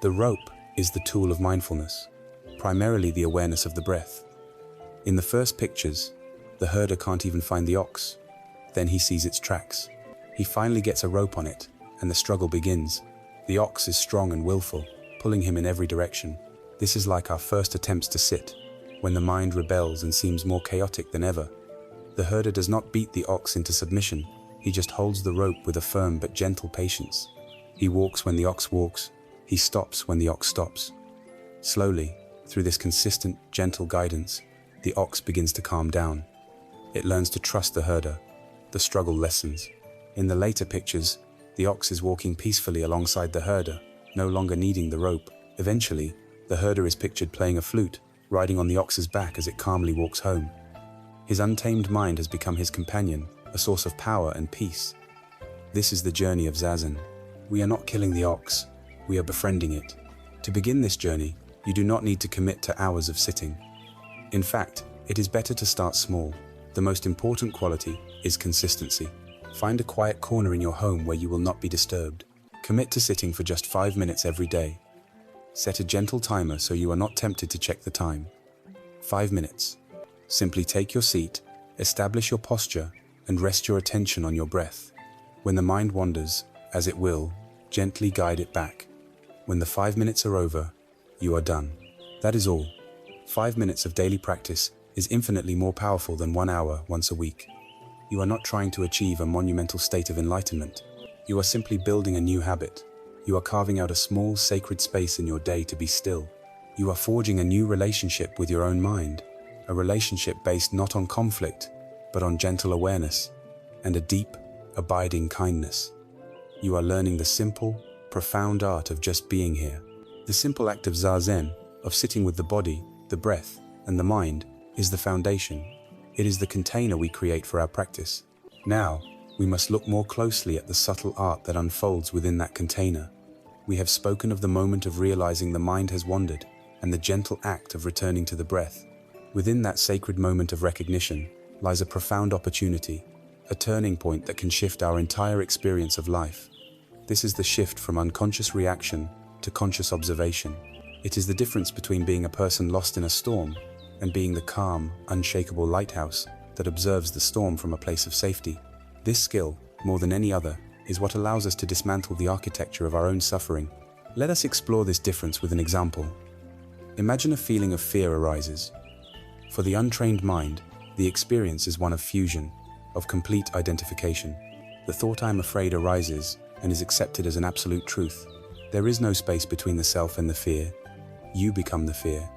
The rope is the tool of mindfulness, primarily the awareness of the breath. In the first pictures, the herder can't even find the ox. Then he sees its tracks. He finally gets a rope on it, and the struggle begins. The ox is strong and willful, pulling him in every direction. This is like our first attempts to sit, when the mind rebels and seems more chaotic than ever. The herder does not beat the ox into submission. He just holds the rope with a firm but gentle patience. He walks when the ox walks. He stops when the ox stops. Slowly, through this consistent, gentle guidance, the ox begins to calm down. It learns to trust the herder. The struggle lessens. In the later pictures, the ox is walking peacefully alongside the herder, no longer needing the rope. Eventually, the herder is pictured playing a flute, riding on the ox's back as it calmly walks home. His untamed mind has become his companion, a source of power and peace. This is the journey of Zazen. We are not killing the ox, we are befriending it. To begin this journey, you do not need to commit to hours of sitting. In fact, it is better to start small. The most important quality is consistency. Find a quiet corner in your home where you will not be disturbed. Commit to sitting for just 5 minutes every day. Set a gentle timer so you are not tempted to check the time. 5 minutes. Simply take your seat, establish your posture, and rest your attention on your breath. When the mind wanders, as it will, gently guide it back. When the 5 minutes are over, you are done. That is all. 5 minutes of daily practice is infinitely more powerful than 1 hour once a week. You are not trying to achieve a monumental state of enlightenment. You are simply building a new habit. You are carving out a small, sacred space in your day to be still. You are forging a new relationship with your own mind, a relationship based not on conflict, but on gentle awareness and a deep, abiding kindness. You are learning the simple, profound art of just being here. The simple act of Zazen, of sitting with the body, the breath, and the mind, is the foundation. It is the container we create for our practice. Now, we must look more closely at the subtle art that unfolds within that container. We have spoken of the moment of realizing the mind has wandered, and the gentle act of returning to the breath. Within that sacred moment of recognition lies a profound opportunity, a turning point that can shift our entire experience of life. This is the shift from unconscious reaction to conscious observation. It is the difference between being a person lost in a storm and being the calm, unshakable lighthouse that observes the storm from a place of safety. This skill, more than any other, is what allows us to dismantle the architecture of our own suffering. Let us explore this difference with an example. Imagine a feeling of fear arises. For the untrained mind, the experience is one of fusion, of complete identification. The thought "I am afraid" arises and is accepted as an absolute truth. There is no space between the self and the fear. You become the fear.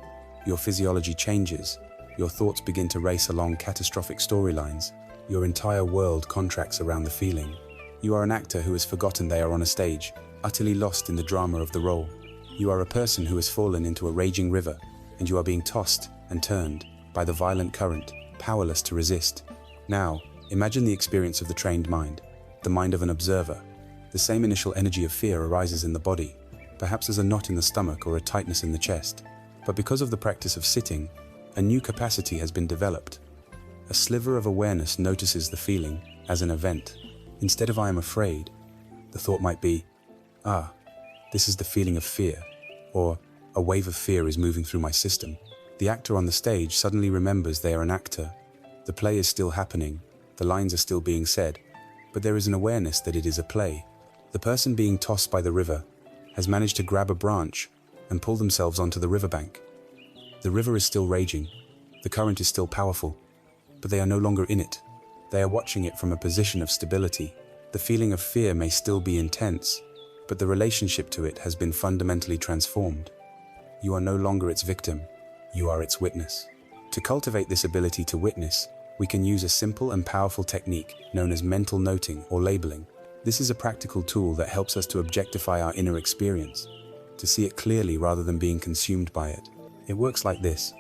Your physiology changes. Your thoughts begin to race along catastrophic storylines. Your entire world contracts around the feeling. You are an actor who has forgotten they are on a stage, utterly lost in the drama of the role. You are a person who has fallen into a raging river, and you are being tossed and turned by the violent current, powerless to resist. Now, imagine the experience of the trained mind, the mind of an observer. The same initial energy of fear arises in the body, perhaps as a knot in the stomach or a tightness in the chest. But because of the practice of sitting, a new capacity has been developed. A sliver of awareness notices the feeling as an event. Instead of "I am afraid," the thought might be, this is the feeling of fear, or "a wave of fear is moving through my system." The actor on the stage suddenly remembers they are an actor. The play is still happening, the lines are still being said, but there is an awareness that it is a play. The person being tossed by the river has managed to grab a branch and pull themselves onto the riverbank. The river is still raging, the current is still powerful, but they are no longer in it. They are watching it from a position of stability. The feeling of fear may still be intense, but the relationship to it has been fundamentally transformed. You are no longer its victim, you are its witness. To cultivate this ability to witness, we can use a simple and powerful technique known as mental noting or labeling. This is a practical tool that helps us to objectify our inner experience, to see it clearly rather than being consumed by it. It works like this.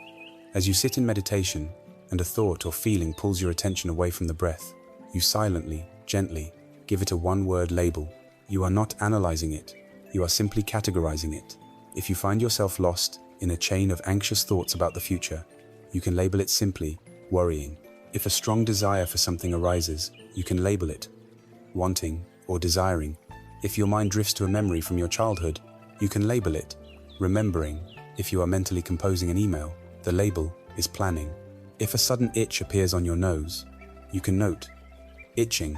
As you sit in meditation and a thought or feeling pulls your attention away from the breath, you silently, gently, give it a one-word label. You are not analyzing it, you are simply categorizing it. If you find yourself lost in a chain of anxious thoughts about the future, you can label it simply worrying. If a strong desire for something arises, you can label it wanting or desiring. If your mind drifts to a memory from your childhood, you can label it remembering. If you are mentally composing an email, the label is planning. If a sudden itch appears on your nose, you can note itching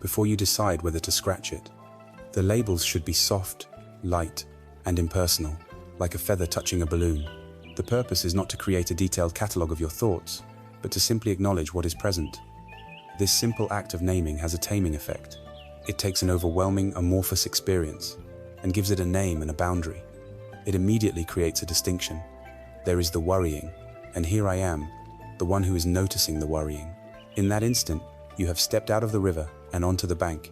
before you decide whether to scratch it. The labels should be soft, light, and impersonal, like a feather touching a balloon. The purpose is not to create a detailed catalogue of your thoughts, but to simply acknowledge what is present. This simple act of naming has a taming effect. It takes an overwhelming, amorphous experience and gives it a name and a boundary. It immediately creates a distinction. There is the worrying, and here I am, the one who is noticing the worrying. In that instant, you have stepped out of the river and onto the bank.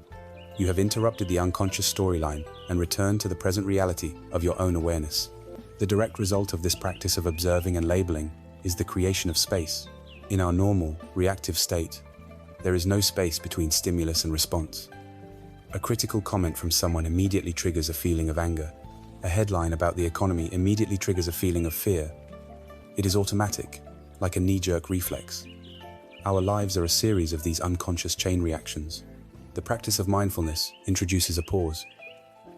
You have interrupted the unconscious storyline and returned to the present reality of your own awareness. The direct result of this practice of observing and labeling is the creation of space. In our normal, reactive state, there is no space between stimulus and response. A critical comment from someone immediately triggers a feeling of anger. A headline about the economy immediately triggers a feeling of fear. It is automatic, like a knee-jerk reflex. Our lives are a series of these unconscious chain reactions. The practice of mindfulness introduces a pause.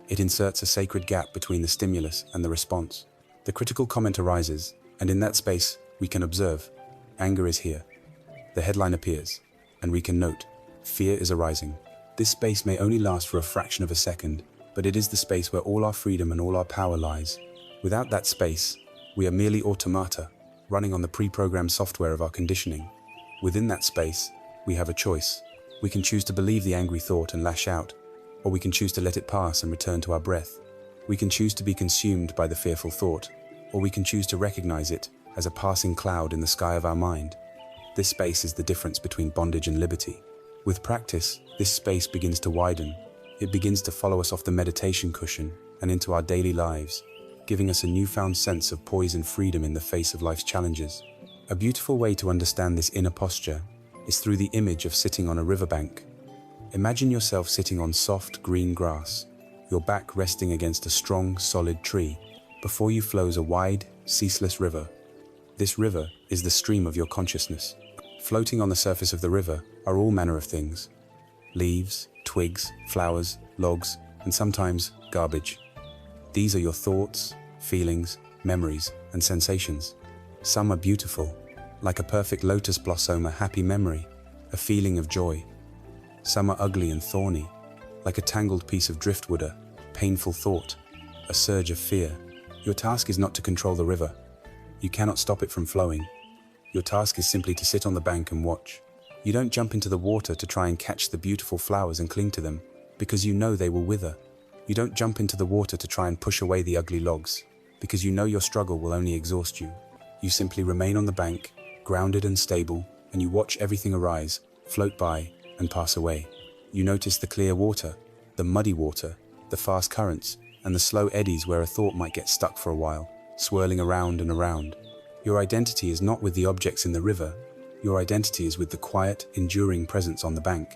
It inserts a sacred gap between the stimulus and the response. The critical comment arises, and in that space, we can observe. Anger is here. The headline appears, and we can note, fear is arising. This space may only last for a fraction of a second, but it is the space where all our freedom and all our power lies. Without that space, we are merely automata, running on the pre-programmed software of our conditioning. Within that space, we have a choice. We can choose to believe the angry thought and lash out, or we can choose to let it pass and return to our breath. We can choose to be consumed by the fearful thought, or we can choose to recognize it as a passing cloud in the sky of our mind. This space is the difference between bondage and liberty. With practice, this space begins to widen. It begins to follow us off the meditation cushion and into our daily lives, giving us a newfound sense of poise and freedom in the face of life's challenges. A beautiful way to understand this inner posture is through the image of sitting on a riverbank. Imagine yourself sitting on soft green grass, your back resting against a strong, solid tree. Before you flows a wide, ceaseless river. This river is the stream of your consciousness. Floating on the surface of the river are all manner of things. Leaves, twigs, flowers, logs, and sometimes garbage. These are your thoughts, feelings, memories, and sensations. Some are beautiful, like a perfect lotus blossom, a happy memory, a feeling of joy. Some are ugly and thorny, like a tangled piece of driftwood, a painful thought, a surge of fear. Your task is not to control the river. You cannot stop it from flowing. Your task is simply to sit on the bank and watch. You don't jump into the water to try and catch the beautiful flowers and cling to them, because you know they will wither. You don't jump into the water to try and push away the ugly logs, because you know your struggle will only exhaust you. You simply remain on the bank, grounded and stable, and you watch everything arise, float by, and pass away. You notice the clear water, the muddy water, the fast currents, and the slow eddies where a thought might get stuck for a while, swirling around and around. Your identity is not with the objects in the river. Your identity is with the quiet, enduring presence on the bank.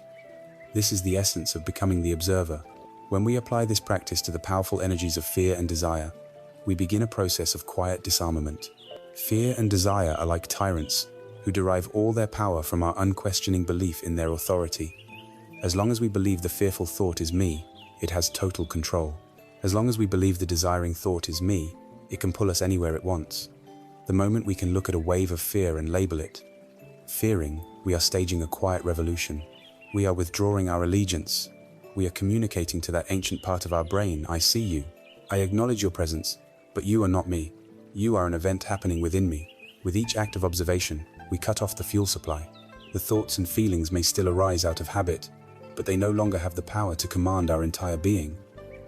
This is the essence of becoming the observer. When we apply this practice to the powerful energies of fear and desire, we begin a process of quiet disarmament. Fear and desire are like tyrants who derive all their power from our unquestioning belief in their authority. As long as we believe the fearful thought is me, it has total control. As long as we believe the desiring thought is me, it can pull us anywhere it wants. The moment we can look at a wave of fear and label it fearing, we are staging a quiet revolution. We are withdrawing our allegiance. We are communicating to that ancient part of our brain, I see you. I acknowledge your presence, but you are not me. You are an event happening within me. With each act of observation, we cut off the fuel supply. The thoughts and feelings may still arise out of habit, but they no longer have the power to command our entire being.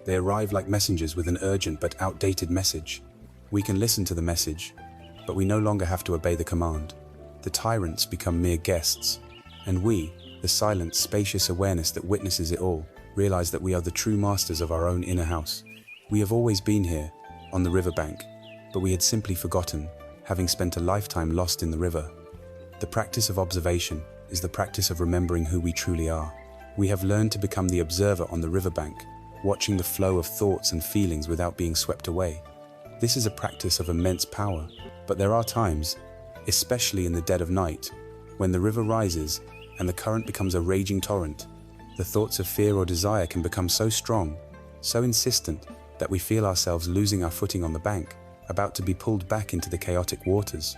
They arrive like messengers with an urgent but outdated message. We can listen to the message, but we no longer have to obey the command. The tyrants become mere guests, and we, the silent, spacious awareness that witnesses it all, realize that we are the true masters of our own inner house. We have always been here, on the riverbank, but we had simply forgotten, having spent a lifetime lost in the river. The practice of observation is the practice of remembering who we truly are. We have learned to become the observer on the riverbank, watching the flow of thoughts and feelings without being swept away. This is a practice of immense power, but there are times, especially in the dead of night, when the river rises and the current becomes a raging torrent. The thoughts of fear or desire can become so strong, so insistent, that we feel ourselves losing our footing on the bank, about to be pulled back into the chaotic waters.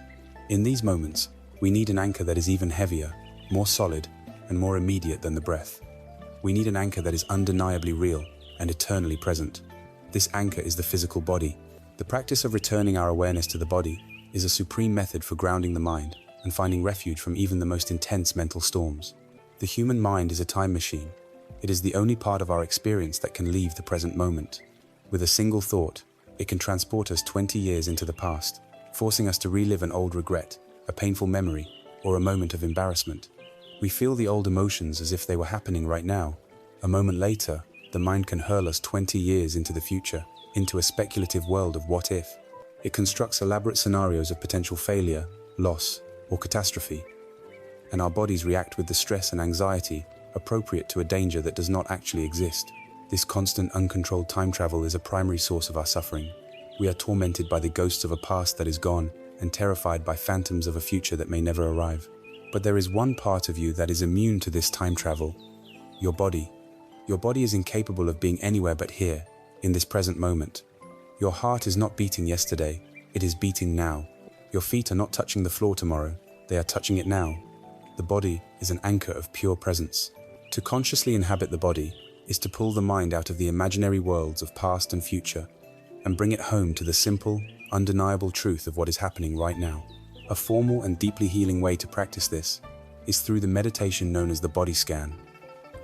In these moments, we need an anchor that is even heavier, more solid, and more immediate than the breath. We need an anchor that is undeniably real and eternally present. This anchor is the physical body. The practice of returning our awareness to the body is a supreme method for grounding the mind and finding refuge from even the most intense mental storms. The human mind is a time machine. It is the only part of our experience that can leave the present moment. With a single thought, it can transport us 20 years into the past, forcing us to relive an old regret, a painful memory, or a moment of embarrassment. We feel the old emotions as if they were happening right now. A moment later, the mind can hurl us 20 years into the future, into a speculative world of what if. It constructs elaborate scenarios of potential failure, loss, or catastrophe, and our bodies react with the stress and anxiety appropriate to a danger that does not actually exist. This constant, uncontrolled time travel is a primary source of our suffering. We are tormented by the ghosts of a past that is gone and terrified by phantoms of a future that may never arrive. But there is one part of you that is immune to this time travel: your body. Your body is incapable of being anywhere but here, in this present moment. Your heart is not beating yesterday, it is beating now. Your feet are not touching the floor tomorrow, they are touching it now. The body is an anchor of pure presence. To consciously inhabit the body is to pull the mind out of the imaginary worlds of past and future and bring it home to the simple, undeniable truth of what is happening right now. A formal and deeply healing way to practice this is through the meditation known as the body scan.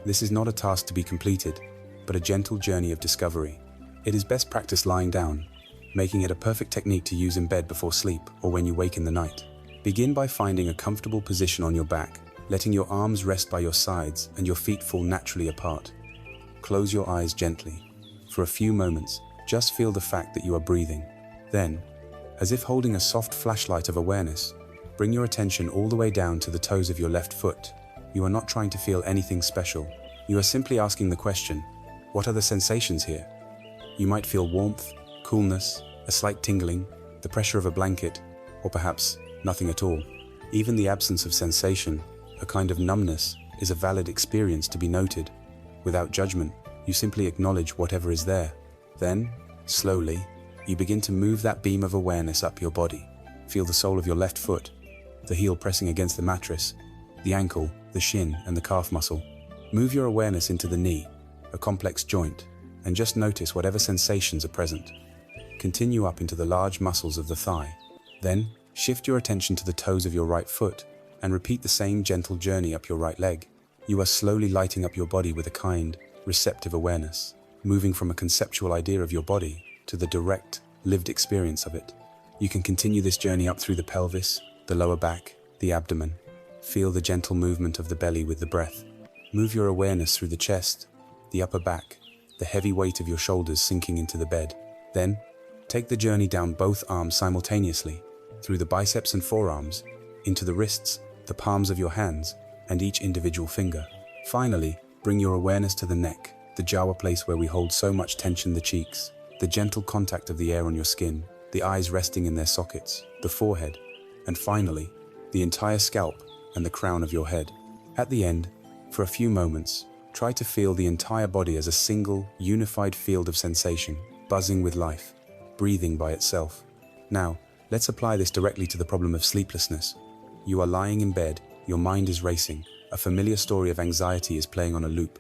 This is not a task to be completed, but a gentle journey of discovery. It is best practiced lying down, making it a perfect technique to use in bed before sleep or when you wake in the night. Begin by finding a comfortable position on your back, letting your arms rest by your sides and your feet fall naturally apart. Close your eyes gently. For a few moments, just feel the fact that you are breathing. Then, as if holding a soft flashlight of awareness, bring your attention all the way down to the toes of your left foot. You are not trying to feel anything special. You are simply asking the question, what are the sensations here? You might feel warmth, coolness, a slight tingling, the pressure of a blanket, or perhaps nothing at all. Even the absence of sensation, a kind of numbness, is a valid experience to be noted. Without judgment, you simply acknowledge whatever is there. Then, slowly, you begin to move that beam of awareness up your body. Feel the sole of your left foot, the heel pressing against the mattress, the ankle, the shin, and the calf muscle. Move your awareness into the knee, a complex joint, and just notice whatever sensations are present. Continue up into the large muscles of the thigh. Then, shift your attention to the toes of your right foot, and repeat the same gentle journey up your right leg. You are slowly lighting up your body with a kind, receptive awareness, moving from a conceptual idea of your body to the direct, lived experience of it. You can continue this journey up through the pelvis, the lower back, the abdomen. Feel the gentle movement of the belly with the breath. Move your awareness through the chest, the upper back, the heavy weight of your shoulders sinking into the bed. Then, take the journey down both arms simultaneously, through the biceps and forearms, into the wrists, the palms of your hands, and each individual finger. Finally, bring your awareness to the neck, the jawa place where we hold so much tension, the cheeks, the gentle contact of the air on your skin, the eyes resting in their sockets, the forehead, and finally, the entire scalp and the crown of your head. At the end, for a few moments, try to feel the entire body as a single, unified field of sensation, buzzing with life, breathing by itself. Now, let's apply this directly to the problem of sleeplessness. You are lying in bed, your mind is racing, a familiar story of anxiety is playing on a loop.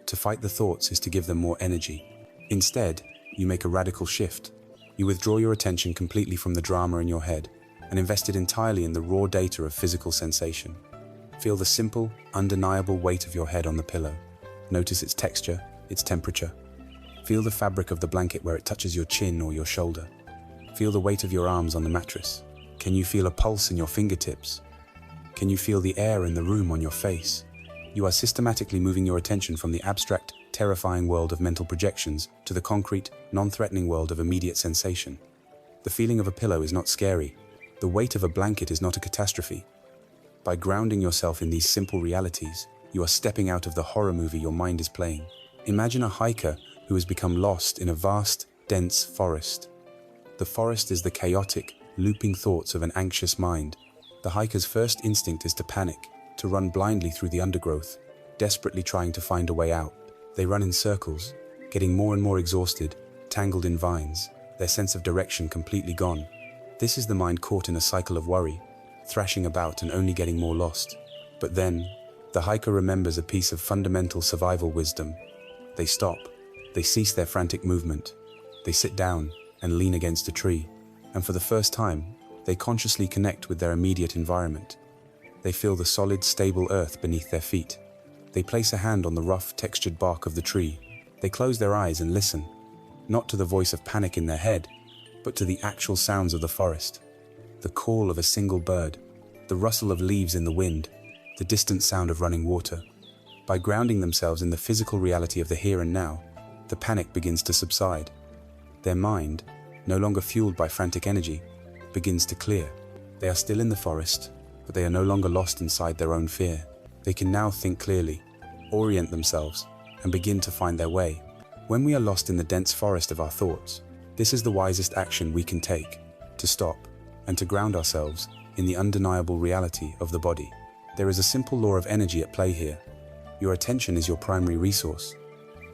To fight the thoughts is to give them more energy. Instead, you make a radical shift. You withdraw your attention completely from the drama in your head and invest it entirely in the raw data of physical sensation. Feel the simple, undeniable weight of your head on the pillow. Notice its texture, its temperature. Feel the fabric of the blanket where it touches your chin or your shoulder. Feel the weight of your arms on the mattress. Can you feel a pulse in your fingertips? Can you feel the air in the room on your face? You are systematically moving your attention from the abstract, terrifying world of mental projections to the concrete, non-threatening world of immediate sensation. The feeling of a pillow is not scary. The weight of a blanket is not a catastrophe. By grounding yourself in these simple realities, you are stepping out of the horror movie your mind is playing. Imagine a hiker who has become lost in a vast, dense forest. The forest is the chaotic, looping thoughts of an anxious mind. The hiker's first instinct is to panic, to run blindly through the undergrowth, desperately trying to find a way out. They run in circles, getting more and more exhausted, tangled in vines, their sense of direction completely gone. This is the mind caught in a cycle of worry, thrashing about and only getting more lost. But then, the hiker remembers a piece of fundamental survival wisdom. They stop, they cease their frantic movement, they sit down and lean against a tree, and for the first time, they consciously connect with their immediate environment. They feel the solid, stable earth beneath their feet. They place a hand on the rough, textured bark of the tree. They close their eyes and listen, not to the voice of panic in their head, but to the actual sounds of the forest. The call of a single bird, the rustle of leaves in the wind, the distant sound of running water. By grounding themselves in the physical reality of the here and now, the panic begins to subside. Their mind, no longer fueled by frantic energy, begins to clear. They are still in the forest, but they are no longer lost inside their own fear. They can now think clearly, orient themselves, and begin to find their way. When we are lost in the dense forest of our thoughts, this is the wisest action we can take, to stop and to ground ourselves in the undeniable reality of the body. There is a simple law of energy at play here. Your attention is your primary resource.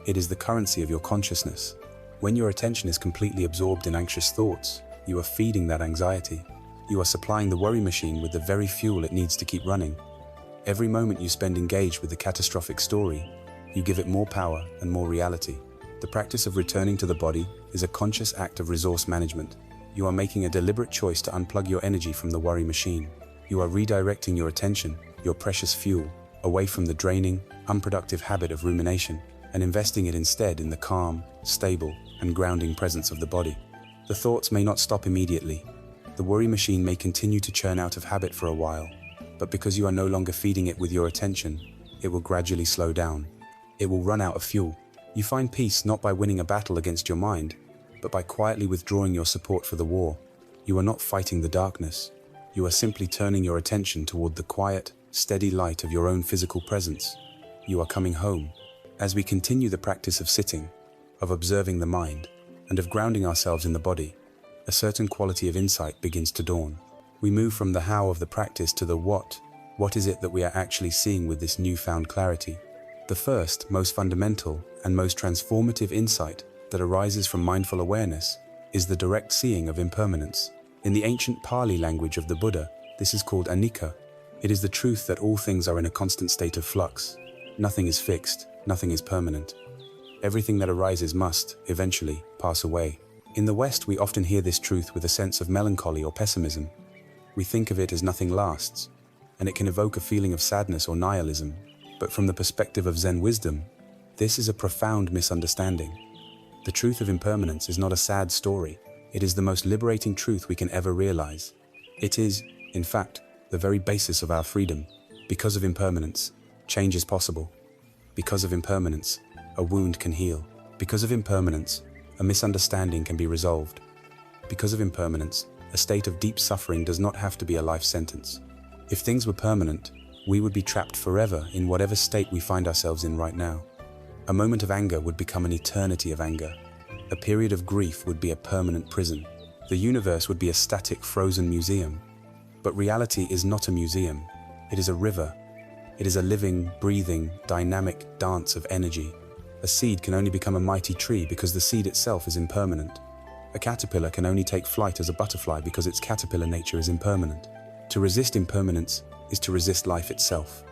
It is the currency of your consciousness. When your attention is completely absorbed in anxious thoughts, you are feeding that anxiety. You are supplying the worry machine with the very fuel it needs to keep running. Every moment you spend engaged with the catastrophic story, you give it more power and more reality. The practice of returning to the body is a conscious act of resource management. You are making a deliberate choice to unplug your energy from the worry machine. You are redirecting your attention, your precious fuel, away from the draining, unproductive habit of rumination, and investing it instead in the calm, stable, and grounding presence of the body. The thoughts may not stop immediately. The worry machine may continue to churn out of habit for a while, but because you are no longer feeding it with your attention, it will gradually slow down. It will run out of fuel. You find peace not by winning a battle against your mind, but by quietly withdrawing your support for the war. You are not fighting the darkness. You are simply turning your attention toward the quiet, steady light of your own physical presence. You are coming home. As we continue the practice of sitting, of observing the mind, and of grounding ourselves in the body, a certain quality of insight begins to dawn. We move from the how of the practice to the what. What is it that we are actually seeing with this newfound clarity? The first, most fundamental, and most transformative insight that arises from mindful awareness is the direct seeing of impermanence. In the ancient Pali language of the Buddha, this is called anicca. It is the truth that all things are in a constant state of flux. Nothing is fixed, nothing is permanent. Everything that arises must, eventually, pass away. In the West, we often hear this truth with a sense of melancholy or pessimism. We think of it as nothing lasts, and it can evoke a feeling of sadness or nihilism. But from the perspective of Zen wisdom, this is a profound misunderstanding. The truth of impermanence is not a sad story. It is the most liberating truth we can ever realize. It is, in fact, the very basis of our freedom. Because of impermanence, change is possible. Because of impermanence, a wound can heal. Because of impermanence, a misunderstanding can be resolved. Because of impermanence, a state of deep suffering does not have to be a life sentence. If things were permanent, we would be trapped forever in whatever state we find ourselves in right now. A moment of anger would become an eternity of anger. A period of grief would be a permanent prison. The universe would be a static, frozen museum. But reality is not a museum. It is a river. It is a living, breathing, dynamic dance of energy. A seed can only become a mighty tree because the seed itself is impermanent. A caterpillar can only take flight as a butterfly because its caterpillar nature is impermanent. To resist impermanence is to resist life itself.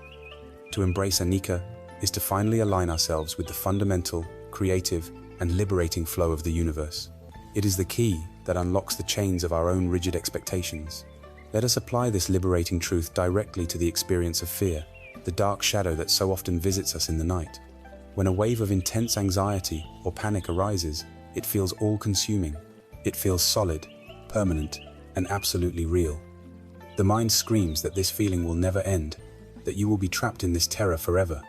To embrace anicca is to finally align ourselves with the fundamental, creative, and liberating flow of the universe. It is the key that unlocks the chains of our own rigid expectations. Let us apply this liberating truth directly to the experience of fear, the dark shadow that so often visits us in the night. When a wave of intense anxiety or panic arises, it feels all-consuming. It feels solid, permanent, and absolutely real. The mind screams that this feeling will never end, that you will be trapped in this terror forever.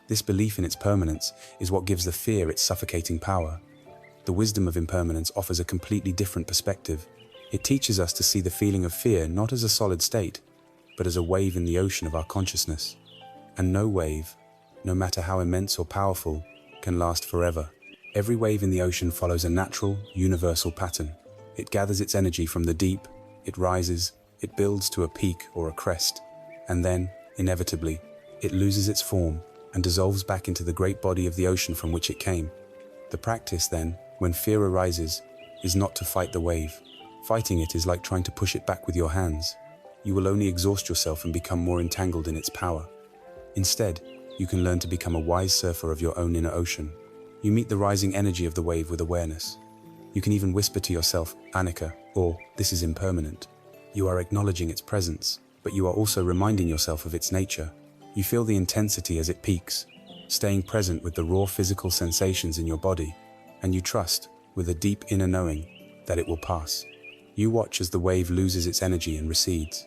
This belief in its permanence is what gives the fear its suffocating power. The wisdom of impermanence offers a completely different perspective. It teaches us to see the feeling of fear not as a solid state, but as a wave in the ocean of our consciousness. And no wave, no matter how immense or powerful, can last forever. Every wave in the ocean follows a natural, universal pattern. It gathers its energy from the deep, it rises, it builds to a peak or a crest, and then, inevitably, it loses its form and dissolves back into the great body of the ocean from which it came. The practice, then, when fear arises, is not to fight the wave. Fighting it is like trying to push it back with your hands. You will only exhaust yourself and become more entangled in its power. Instead, you can learn to become a wise surfer of your own inner ocean. You meet the rising energy of the wave with awareness. You can even whisper to yourself, anicca, or this is impermanent. You are acknowledging its presence, but you are also reminding yourself of its nature. You feel the intensity as it peaks, staying present with the raw physical sensations in your body, and you trust, with a deep inner knowing, that it will pass. You watch as the wave loses its energy and recedes.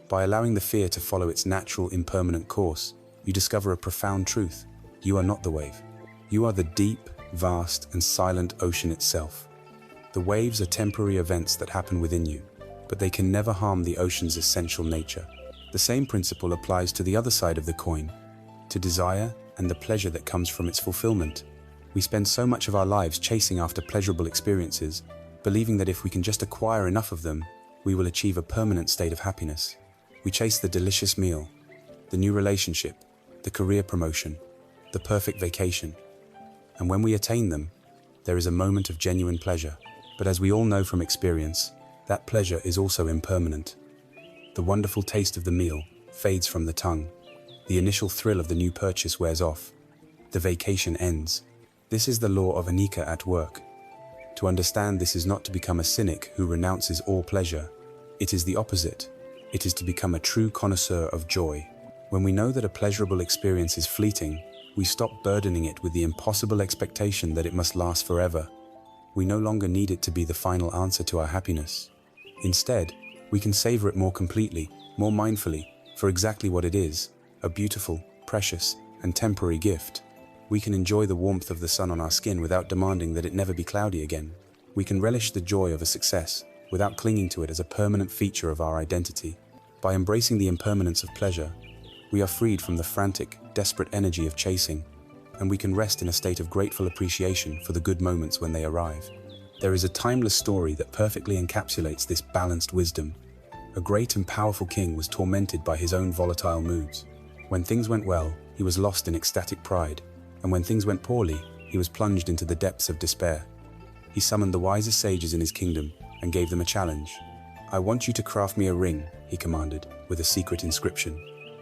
By allowing the fear to follow its natural, impermanent course, you discover a profound truth. You are not the wave. You are the deep, vast, and silent ocean itself. The waves are temporary events that happen within you, but they can never harm the ocean's essential nature. The same principle applies to the other side of the coin, to desire and the pleasure that comes from its fulfillment. We spend so much of our lives chasing after pleasurable experiences, believing that if we can just acquire enough of them, we will achieve a permanent state of happiness. We chase the delicious meal, the new relationship, the career promotion, the perfect vacation. And when we attain them, there is a moment of genuine pleasure. But as we all know from experience, that pleasure is also impermanent. The wonderful taste of the meal fades from the tongue. The initial thrill of the new purchase wears off. The vacation ends. This is the law of anicca at work. To understand this is not to become a cynic who renounces all pleasure. It is the opposite. It is to become a true connoisseur of joy. When we know that a pleasurable experience is fleeting, we stop burdening it with the impossible expectation that it must last forever. We no longer need it to be the final answer to our happiness. Instead, we can savor it more completely, more mindfully, for exactly what it is, a beautiful, precious, and temporary gift. We can enjoy the warmth of the sun on our skin without demanding that it never be cloudy again. We can relish the joy of a success without clinging to it as a permanent feature of our identity. By embracing the impermanence of pleasure, we are freed from the frantic, desperate energy of chasing, and we can rest in a state of grateful appreciation for the good moments when they arrive. There is a timeless story that perfectly encapsulates this balanced wisdom. A great and powerful king was tormented by his own volatile moods. When things went well, he was lost in ecstatic pride, and when things went poorly, he was plunged into the depths of despair. He summoned the wisest sages in his kingdom and gave them a challenge. "I want you to craft me a ring," he commanded, with a secret inscription.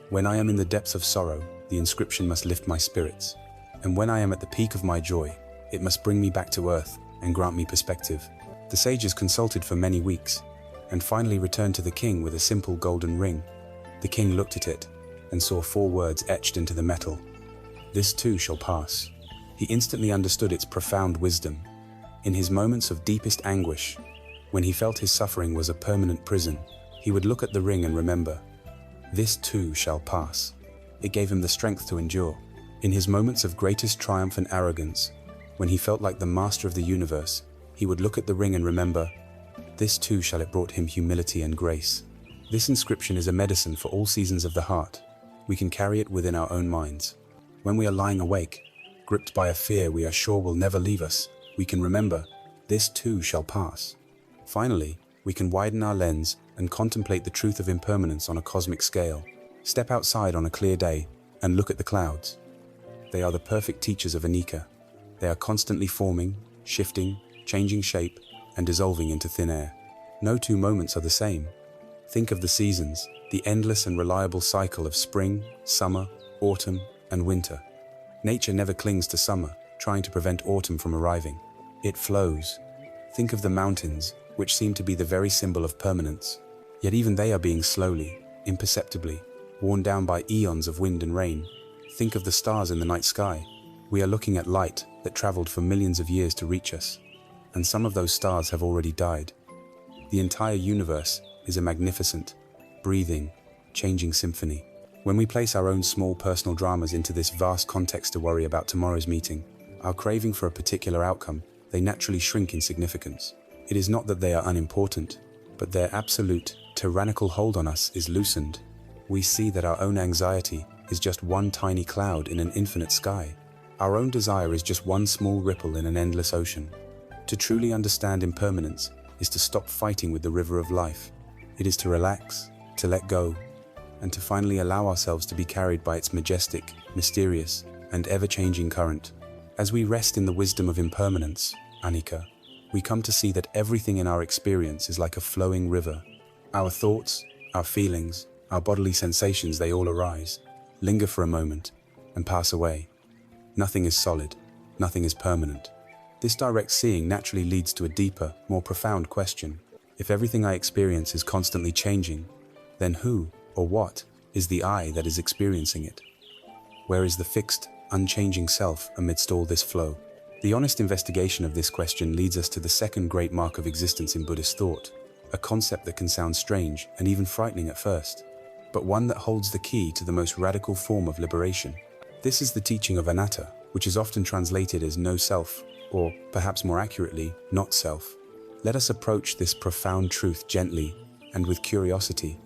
"When I am in the depths of sorrow, the inscription must lift my spirits. And when I am at the peak of my joy, it must bring me back to earth and grant me perspective." The sages consulted for many weeks, and finally returned to the king with a simple golden ring. The king looked at it and saw 4 words etched into the metal: "This too shall pass." He instantly understood its profound wisdom. In his moments of deepest anguish, when he felt his suffering was a permanent prison, he would look at the ring and remember, "This too shall pass." It gave him the strength to endure. In his moments of greatest triumph and arrogance, when he felt like the master of the universe, he would look at the ring and remember, "This too shall." It brought him humility and grace. This inscription is a medicine for all seasons of the heart. We can carry it within our own minds. When we are lying awake, gripped by a fear we are sure will never leave us, we can remember, "This too shall pass." Finally, we can widen our lens and contemplate the truth of impermanence on a cosmic scale. Step outside on a clear day and look at the clouds. They are the perfect teachers of anicca. They are constantly forming, shifting, changing shape, and dissolving into thin air. No 2 moments are the same. Think of the seasons, the endless and reliable cycle of spring, summer, autumn, and winter. Nature never clings to summer, trying to prevent autumn from arriving. It flows. Think of the mountains, which seem to be the very symbol of permanence. Yet even they are being slowly, imperceptibly, worn down by eons of wind and rain. Think of the stars in the night sky. We are looking at light that traveled for millions of years to reach us, and some of those stars have already died. The entire universe is a magnificent, breathing, changing symphony. When we place our own small personal dramas into this vast context to worry about tomorrow's meeting, our craving for a particular outcome, they naturally shrink in significance. It is not that they are unimportant, but their absolute, tyrannical hold on us is loosened. We see that our own anxiety is just one tiny cloud in an infinite sky. Our own desire is just one small ripple in an endless ocean. To truly understand impermanence is to stop fighting with the river of life. It is to relax, to let go, and to finally allow ourselves to be carried by its majestic, mysterious, and ever-changing current. As we rest in the wisdom of impermanence, anicca, we come to see that everything in our experience is like a flowing river. Our thoughts, our feelings, our bodily sensations, they all arise, linger for a moment, and pass away. Nothing is solid, nothing is permanent. This direct seeing naturally leads to a deeper, more profound question. If everything I experience is constantly changing, then who, or what, is the I that is experiencing it? Where is the fixed, unchanging self amidst all this flow? The honest investigation of this question leads us to the second great mark of existence in Buddhist thought, a concept that can sound strange and even frightening at first, but one that holds the key to the most radical form of liberation. This is the teaching of anatta, which is often translated as no self, or perhaps more accurately, not self. Let us approach this profound truth gently and with curiosity,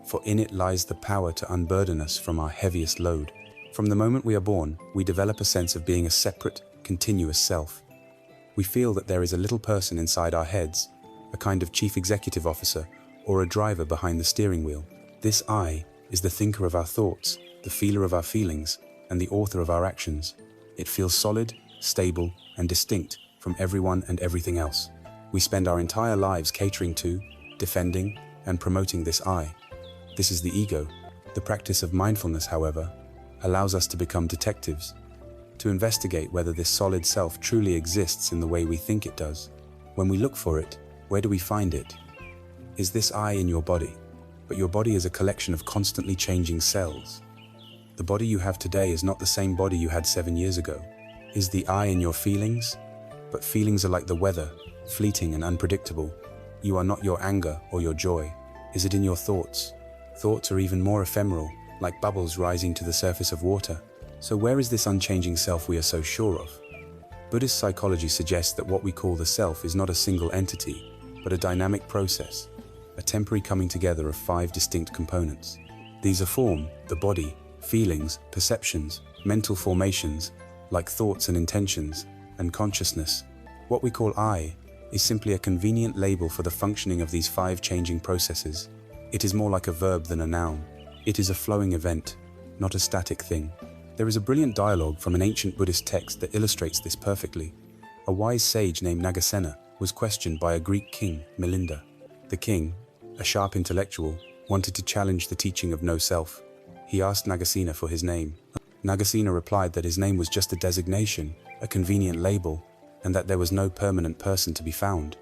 for in it lies the power to unburden us from our heaviest load. From the moment we are born, we develop a sense of being a separate, continuous self. We feel that there is a little person inside our heads, a kind of chief executive officer, or a driver behind the steering wheel. This I is the thinker of our thoughts, the feeler of our feelings, and the author of our actions. It feels solid, stable, and distinct from everyone and everything else. We spend our entire lives catering to, defending, and promoting this I. This is the ego. The practice of mindfulness, however, allows us to become detectives, to investigate whether this solid self truly exists in the way we think it does. When we look for it, where do we find it? Is this I in your body? But your body is a collection of constantly changing cells. The body you have today is not the same body you had 7 years ago. Is the I in your feelings? But feelings are like the weather, fleeting and unpredictable. You are not your anger or your joy. Is it in your thoughts? Thoughts are even more ephemeral, like bubbles rising to the surface of water. So where is this unchanging self we are so sure of? Buddhist psychology suggests that what we call the self is not a single entity, but a dynamic process, a temporary coming together of 5 distinct components. These are form, the body, feelings, perceptions, mental formations, like thoughts and intentions, and consciousness. What we call I is simply a convenient label for the functioning of these 5 changing processes. It is more like a verb than a noun. It is a flowing event, not a static thing. There is a brilliant dialogue from an ancient Buddhist text that illustrates this perfectly. A wise sage named Nagasena was questioned by a Greek king, Melinda. The king, a sharp intellectual, wanted to challenge the teaching of no self. He asked Nagasena for his name. Nagasena replied that his name was just a designation, a convenient label, and that there was no permanent person to be found.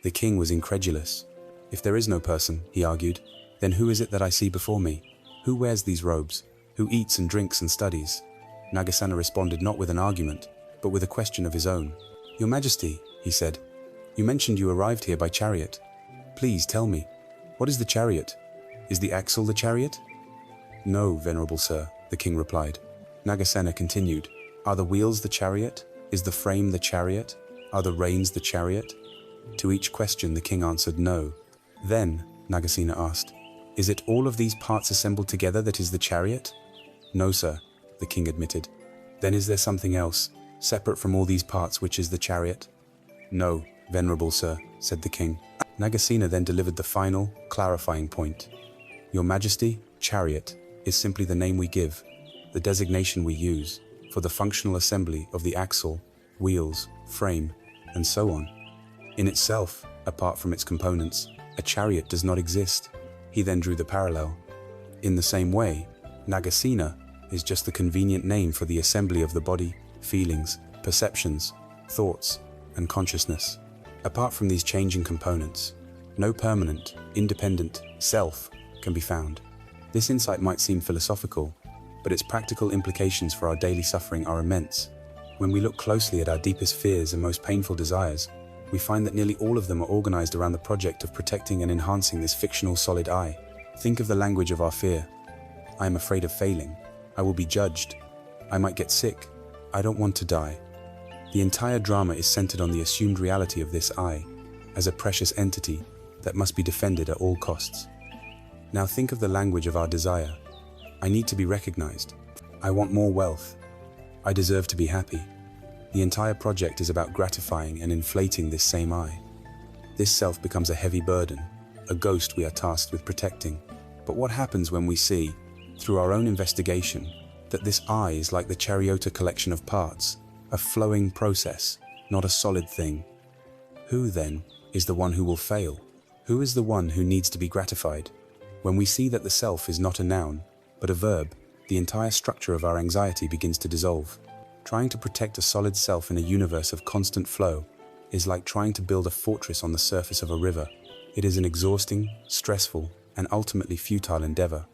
The king was incredulous. If there is no person, he argued, then who is it that I see before me? Who wears these robes? Who eats and drinks and studies? Nagasena responded not with an argument, but with a question of his own. Your Majesty, he said, you mentioned you arrived here by chariot. Please tell me, what is the chariot? Is the axle the chariot? No, venerable sir, the king replied. Nagasena continued, are the wheels the chariot? Is the frame the chariot? Are the reins the chariot? To each question the king answered no. Then, Nagasena asked, is it all of these parts assembled together that is the chariot? No, sir, the king admitted. Then is there something else, separate from all these parts, which is the chariot? No, venerable sir, said the king. Nagasena then delivered the final, clarifying point. Your Majesty, chariot is simply the name we give, the designation we use, for the functional assembly of the axle, wheels, frame, and so on. In itself, apart from its components, a chariot does not exist. He then drew the parallel. In the same way, Nagasena is just the convenient name for the assembly of the body, feelings, perceptions, thoughts, and consciousness. Apart from these changing components, no permanent, independent self can be found. This insight might seem philosophical, but its practical implications for our daily suffering are immense. When we look closely at our deepest fears and most painful desires, we find that nearly all of them are organized around the project of protecting and enhancing this fictional solid I. Think of the language of our fear. I am afraid of failing. I will be judged. I might get sick. I don't want to die. The entire drama is centered on the assumed reality of this I, as a precious entity that must be defended at all costs. Now think of the language of our desire. I need to be recognized. I want more wealth. I deserve to be happy. The entire project is about gratifying and inflating this same I. This self becomes a heavy burden, a ghost we are tasked with protecting. But what happens when we see, through our own investigation, that this I is like the chariota collection of parts, a flowing process, not a solid thing? Who, then, is the one who will fail? Who is the one who needs to be gratified? When we see that the self is not a noun, but a verb, the entire structure of our anxiety begins to dissolve. Trying to protect a solid self in a universe of constant flow is like trying to build a fortress on the surface of a river. It is an exhausting, stressful, and ultimately futile endeavor.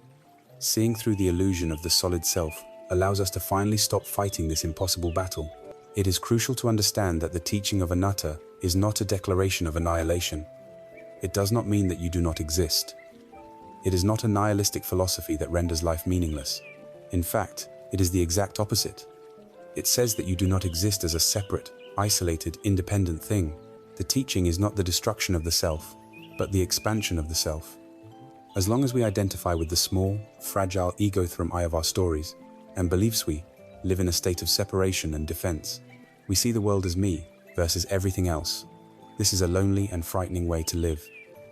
Seeing through the illusion of the solid self allows us to finally stop fighting this impossible battle. It is crucial to understand that the teaching of anatta is not a declaration of annihilation. It does not mean that you do not exist. It is not a nihilistic philosophy that renders life meaningless. In fact, it is the exact opposite. It says that you do not exist as a separate, isolated, independent thing. The teaching is not the destruction of the self, but the expansion of the self. As long as we identify with the small, fragile ego-thrust of our stories and beliefs, we live in a state of separation and defense. We see the world as me versus everything else. This is a lonely and frightening way to live.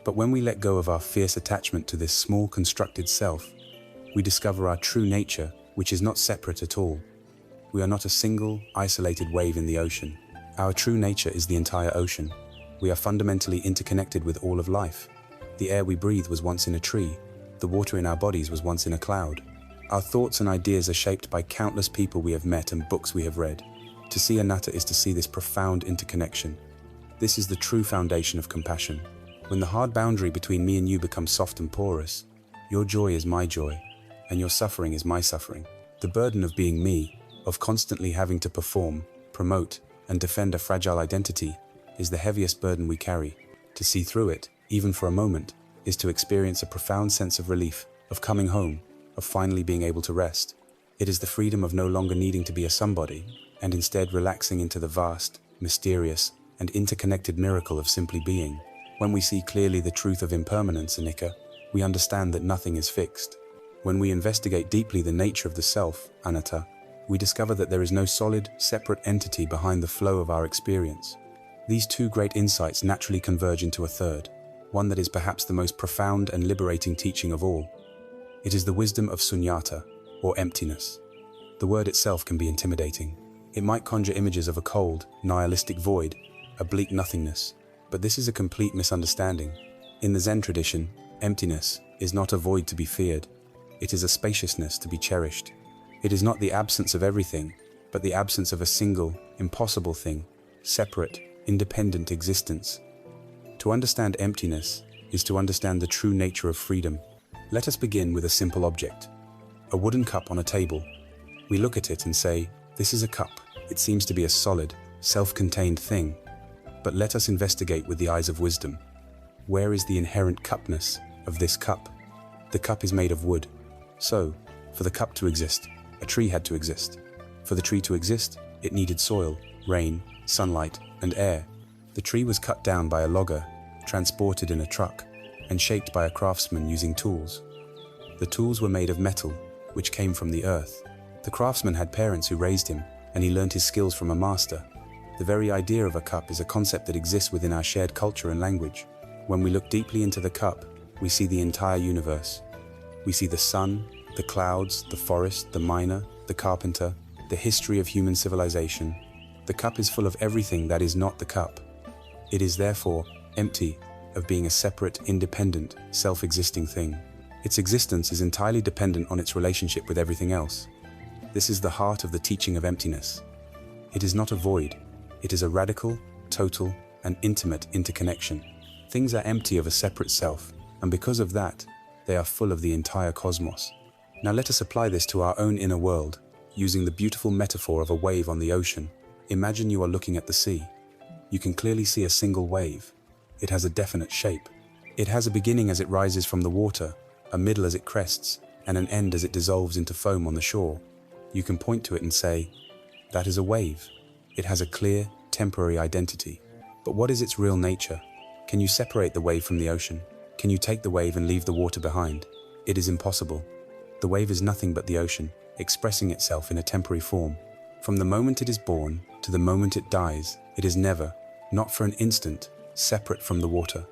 But when we let go of our fierce attachment to this small constructed self, we discover our true nature, which is not separate at all. We are not a single, isolated wave in the ocean. Our true nature is the entire ocean. We are fundamentally interconnected with all of life. The air we breathe was once in a tree. The water in our bodies was once in a cloud. Our thoughts and ideas are shaped by countless people we have met and books we have read. To see anatta is to see this profound interconnection. This is the true foundation of compassion. When the hard boundary between me and you becomes soft and porous, your joy is my joy, and your suffering is my suffering. The burden of being me, of constantly having to perform, promote, and defend a fragile identity, is the heaviest burden we carry. To see through it, even for a moment, is to experience a profound sense of relief, of coming home, of finally being able to rest. It is the freedom of no longer needing to be a somebody, and instead relaxing into the vast, mysterious, and interconnected miracle of simply being. When we see clearly the truth of impermanence, anicca, we understand that nothing is fixed. When we investigate deeply the nature of the self, anatta, we discover that there is no solid, separate entity behind the flow of our experience. These two great insights naturally converge into a third, one that is perhaps the most profound and liberating teaching of all. It is the wisdom of sunyata, or emptiness. The word itself can be intimidating. It might conjure images of a cold, nihilistic void, a bleak nothingness, but this is a complete misunderstanding. In the Zen tradition, emptiness is not a void to be feared. It is a spaciousness to be cherished. It is not the absence of everything, but the absence of a single, impossible thing, separate, independent existence. To understand emptiness is to understand the true nature of freedom. Let us begin with a simple object, a wooden cup on a table. We look at it and say, this is a cup. It seems to be a solid, self-contained thing. But let us investigate with the eyes of wisdom. Where is the inherent cupness of this cup? The cup is made of wood. So, for the cup to exist, a tree had to exist. For the tree to exist, it needed soil, rain, sunlight, and air. The tree was cut down by a logger, transported in a truck, and shaped by a craftsman using tools. The tools were made of metal, which came from the earth. The craftsman had parents who raised him, and he learned his skills from a master. The very idea of a cup is a concept that exists within our shared culture and language. When we look deeply into the cup, we see the entire universe. We see the sun, the clouds, the forest, the miner, the carpenter, the history of human civilization. The cup is full of everything that is not the cup. It is therefore empty of being a separate, independent, self-existing thing. Its existence is entirely dependent on its relationship with everything else. This is the heart of the teaching of emptiness. It is not a void. It is a radical, total, and intimate interconnection. Things are empty of a separate self, and because of that, they are full of the entire cosmos. Now let us apply this to our own inner world, using the beautiful metaphor of a wave on the ocean. Imagine you are looking at the sea. You can clearly see a single wave. It has a definite shape. It has a beginning as it rises from the water, a middle as it crests, and an end as it dissolves into foam on the shore. You can point to it and say, that is a wave. It has a clear, temporary identity. But what is its real nature? Can you separate the wave from the ocean? Can you take the wave and leave the water behind? It is impossible. The wave is nothing but the ocean, expressing itself in a temporary form. From the moment it is born to the moment it dies, it is never, not for an instant, separate from the water.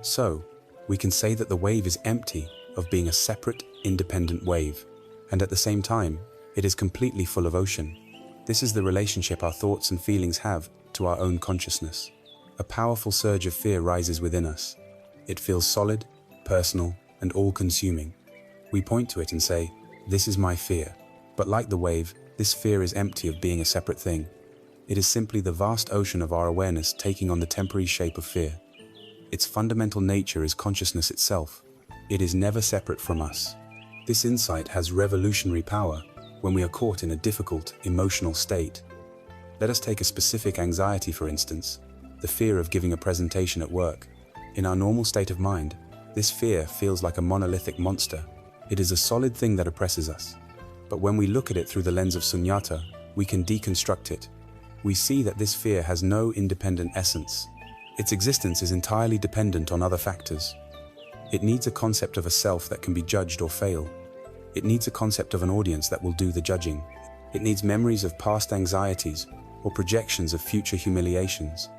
So, we can say that the wave is empty of being a separate, independent wave, and at the same time, it is completely full of ocean. This is the relationship our thoughts and feelings have to our own consciousness. A powerful surge of fear rises within us. It feels solid, personal, and all-consuming. We point to it and say, this is my fear. But like the wave, this fear is empty of being a separate thing. It is simply the vast ocean of our awareness taking on the temporary shape of fear. Its fundamental nature is consciousness itself. It is never separate from us. This insight has revolutionary power when we are caught in a difficult, emotional state. Let us take a specific anxiety, for instance, the fear of giving a presentation at work. In our normal state of mind, this fear feels like a monolithic monster. It is a solid thing that oppresses us. But when we look at it through the lens of sunyata, we can deconstruct it. We see that this fear has no independent essence. Its existence is entirely dependent on other factors. It needs a concept of a self that can be judged or fail. It needs a concept of an audience that will do the judging. It needs memories of past anxieties or projections of future humiliations.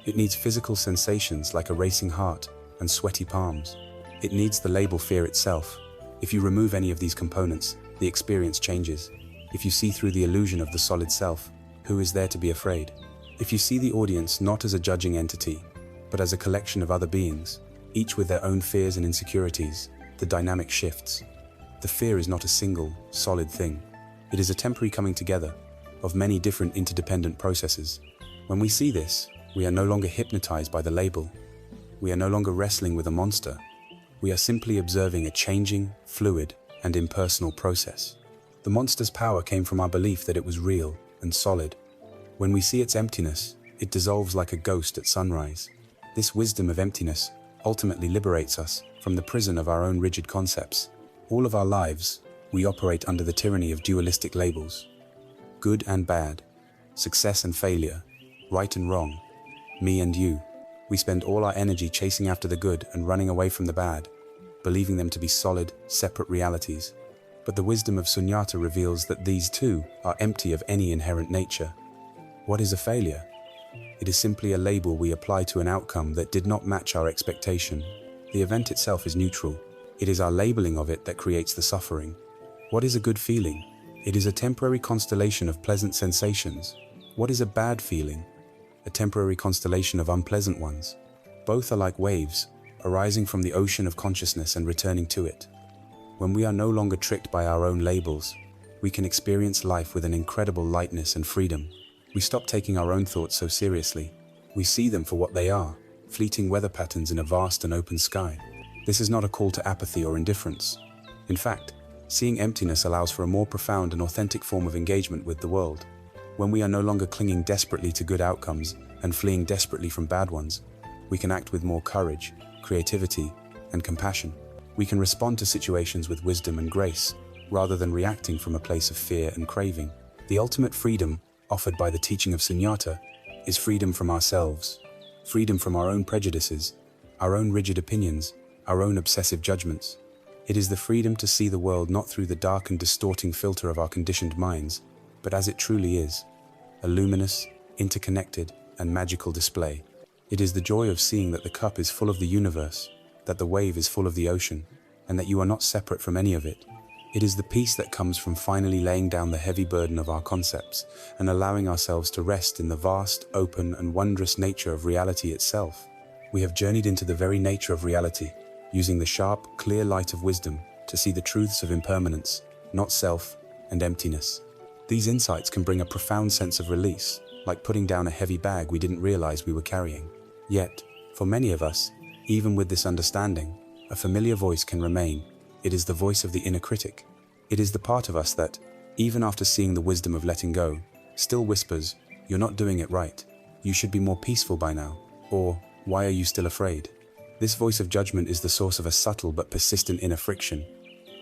It needs physical sensations like a racing heart and sweaty palms. It needs the label fear itself. If you remove any of these components, the experience changes. If you see through the illusion of the solid self, who is there to be afraid? If you see the audience not as a judging entity, but as a collection of other beings, each with their own fears and insecurities, the dynamic shifts. The fear is not a single, solid thing. It is a temporary coming together of many different interdependent processes. When we see this, we are no longer hypnotized by the label. We are no longer wrestling with a monster. We are simply observing a changing, fluid, and impersonal process. The monster's power came from our belief that it was real and solid. When we see its emptiness, it dissolves like a ghost at sunrise. This wisdom of emptiness ultimately liberates us from the prison of our own rigid concepts. All of our lives, we operate under the tyranny of dualistic labels. Good and bad, success and failure, right and wrong, me and you. We spend all our energy chasing after the good and running away from the bad, believing them to be solid, separate realities. But the wisdom of Sunyata reveals that these too are empty of any inherent nature. What is a failure? It is simply a label we apply to an outcome that did not match our expectation. The event itself is neutral. It is our labeling of it that creates the suffering. What is a good feeling? It is a temporary constellation of pleasant sensations. What is a bad feeling? A temporary constellation of unpleasant ones. Both are like waves, arising from the ocean of consciousness and returning to it. When we are no longer tricked by our own labels, we can experience life with an incredible lightness and freedom. We stop taking our own thoughts so seriously. We see them for what they are, fleeting weather patterns in a vast and open sky. This is not a call to apathy or indifference. In fact, seeing emptiness allows for a more profound and authentic form of engagement with the world. When we are no longer clinging desperately to good outcomes and fleeing desperately from bad ones, we can act with more courage, creativity, and compassion. We can respond to situations with wisdom and grace, rather than reacting from a place of fear and craving. The ultimate freedom offered by the teaching of Sunyata is freedom from ourselves, freedom from our own prejudices, our own rigid opinions, our own obsessive judgments. It is the freedom to see the world not through the dark and distorting filter of our conditioned minds, but as it truly is, a luminous, interconnected, and magical display. It is the joy of seeing that the cup is full of the universe, that the wave is full of the ocean, and that you are not separate from any of it. It is the peace that comes from finally laying down the heavy burden of our concepts and allowing ourselves to rest in the vast, open, and wondrous nature of reality itself. We have journeyed into the very nature of reality, using the sharp, clear light of wisdom to see the truths of impermanence, not self, and emptiness. These insights can bring a profound sense of release, like putting down a heavy bag we didn't realize we were carrying. Yet, for many of us, even with this understanding, a familiar voice can remain. It is the voice of the inner critic. It is the part of us that, even after seeing the wisdom of letting go, still whispers, "You're not doing it right. You should be more peaceful by now." Or, "Why are you still afraid?" This voice of judgment is the source of a subtle but persistent inner friction.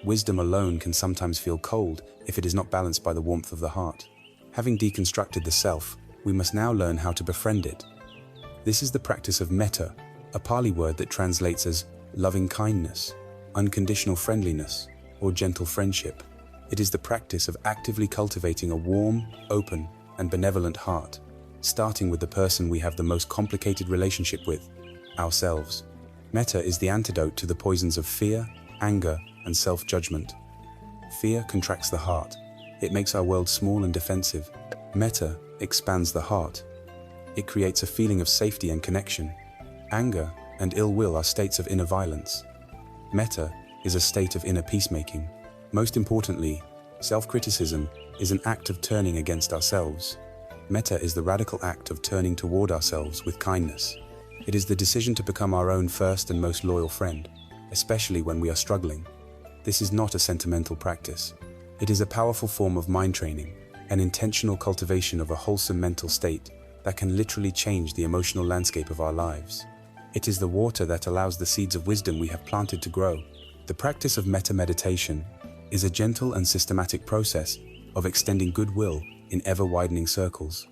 Wisdom alone can sometimes feel cold if it is not balanced by the warmth of the heart. Having deconstructed the self, we must now learn how to befriend it. This is the practice of metta, a Pali word that translates as loving kindness, unconditional friendliness, or gentle friendship. It is the practice of actively cultivating a warm, open, and benevolent heart, starting with the person we have the most complicated relationship with, ourselves. Metta is the antidote to the poisons of fear, anger, and self-judgment. Fear contracts the heart. It makes our world small and defensive. Metta expands the heart. It creates a feeling of safety and connection. Anger and ill will are states of inner violence. Metta is a state of inner peacemaking. Most importantly, self-criticism is an act of turning against ourselves. Metta is the radical act of turning toward ourselves with kindness. It is the decision to become our own first and most loyal friend, especially when we are struggling. This is not a sentimental practice. It is a powerful form of mind training, an intentional cultivation of a wholesome mental state that can literally change the emotional landscape of our lives. It is the water that allows the seeds of wisdom we have planted to grow. The practice of metta meditation is a gentle and systematic process of extending goodwill in ever-widening circles.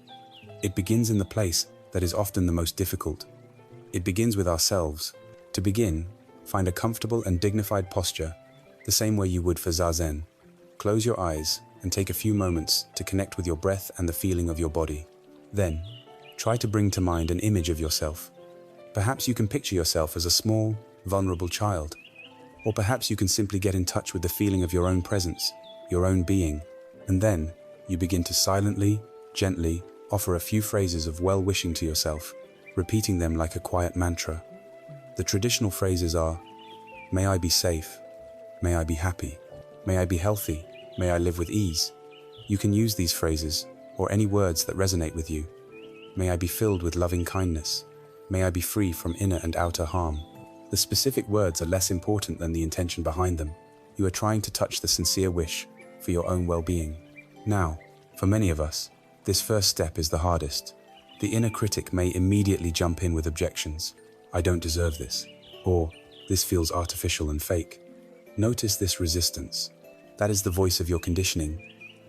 It begins in the place that is often the most difficult. It begins with ourselves. To begin, Find a comfortable and dignified posture, the same way you would for Zazen. Close your eyes and take a few moments to connect with your breath and the feeling of your body. Then, try to bring to mind an image of yourself. Perhaps you can picture yourself as a small, vulnerable child. Or perhaps you can simply get in touch with the feeling of your own presence, your own being, and then you begin to silently, gently offer a few phrases of well-wishing to yourself, repeating them like a quiet mantra. The traditional phrases are, "May I be safe, may I be happy, may I be healthy, may I live with ease." You can use these phrases, or any words that resonate with you. "May I be filled with loving kindness, may I be free from inner and outer harm." The specific words are less important than the intention behind them. You are trying to touch the sincere wish for your own well-being. Now, for many of us, this first step is the hardest. The inner critic may immediately jump in with objections. "I don't deserve this," or "This feels artificial and fake." Notice this resistance. That is the voice of your conditioning.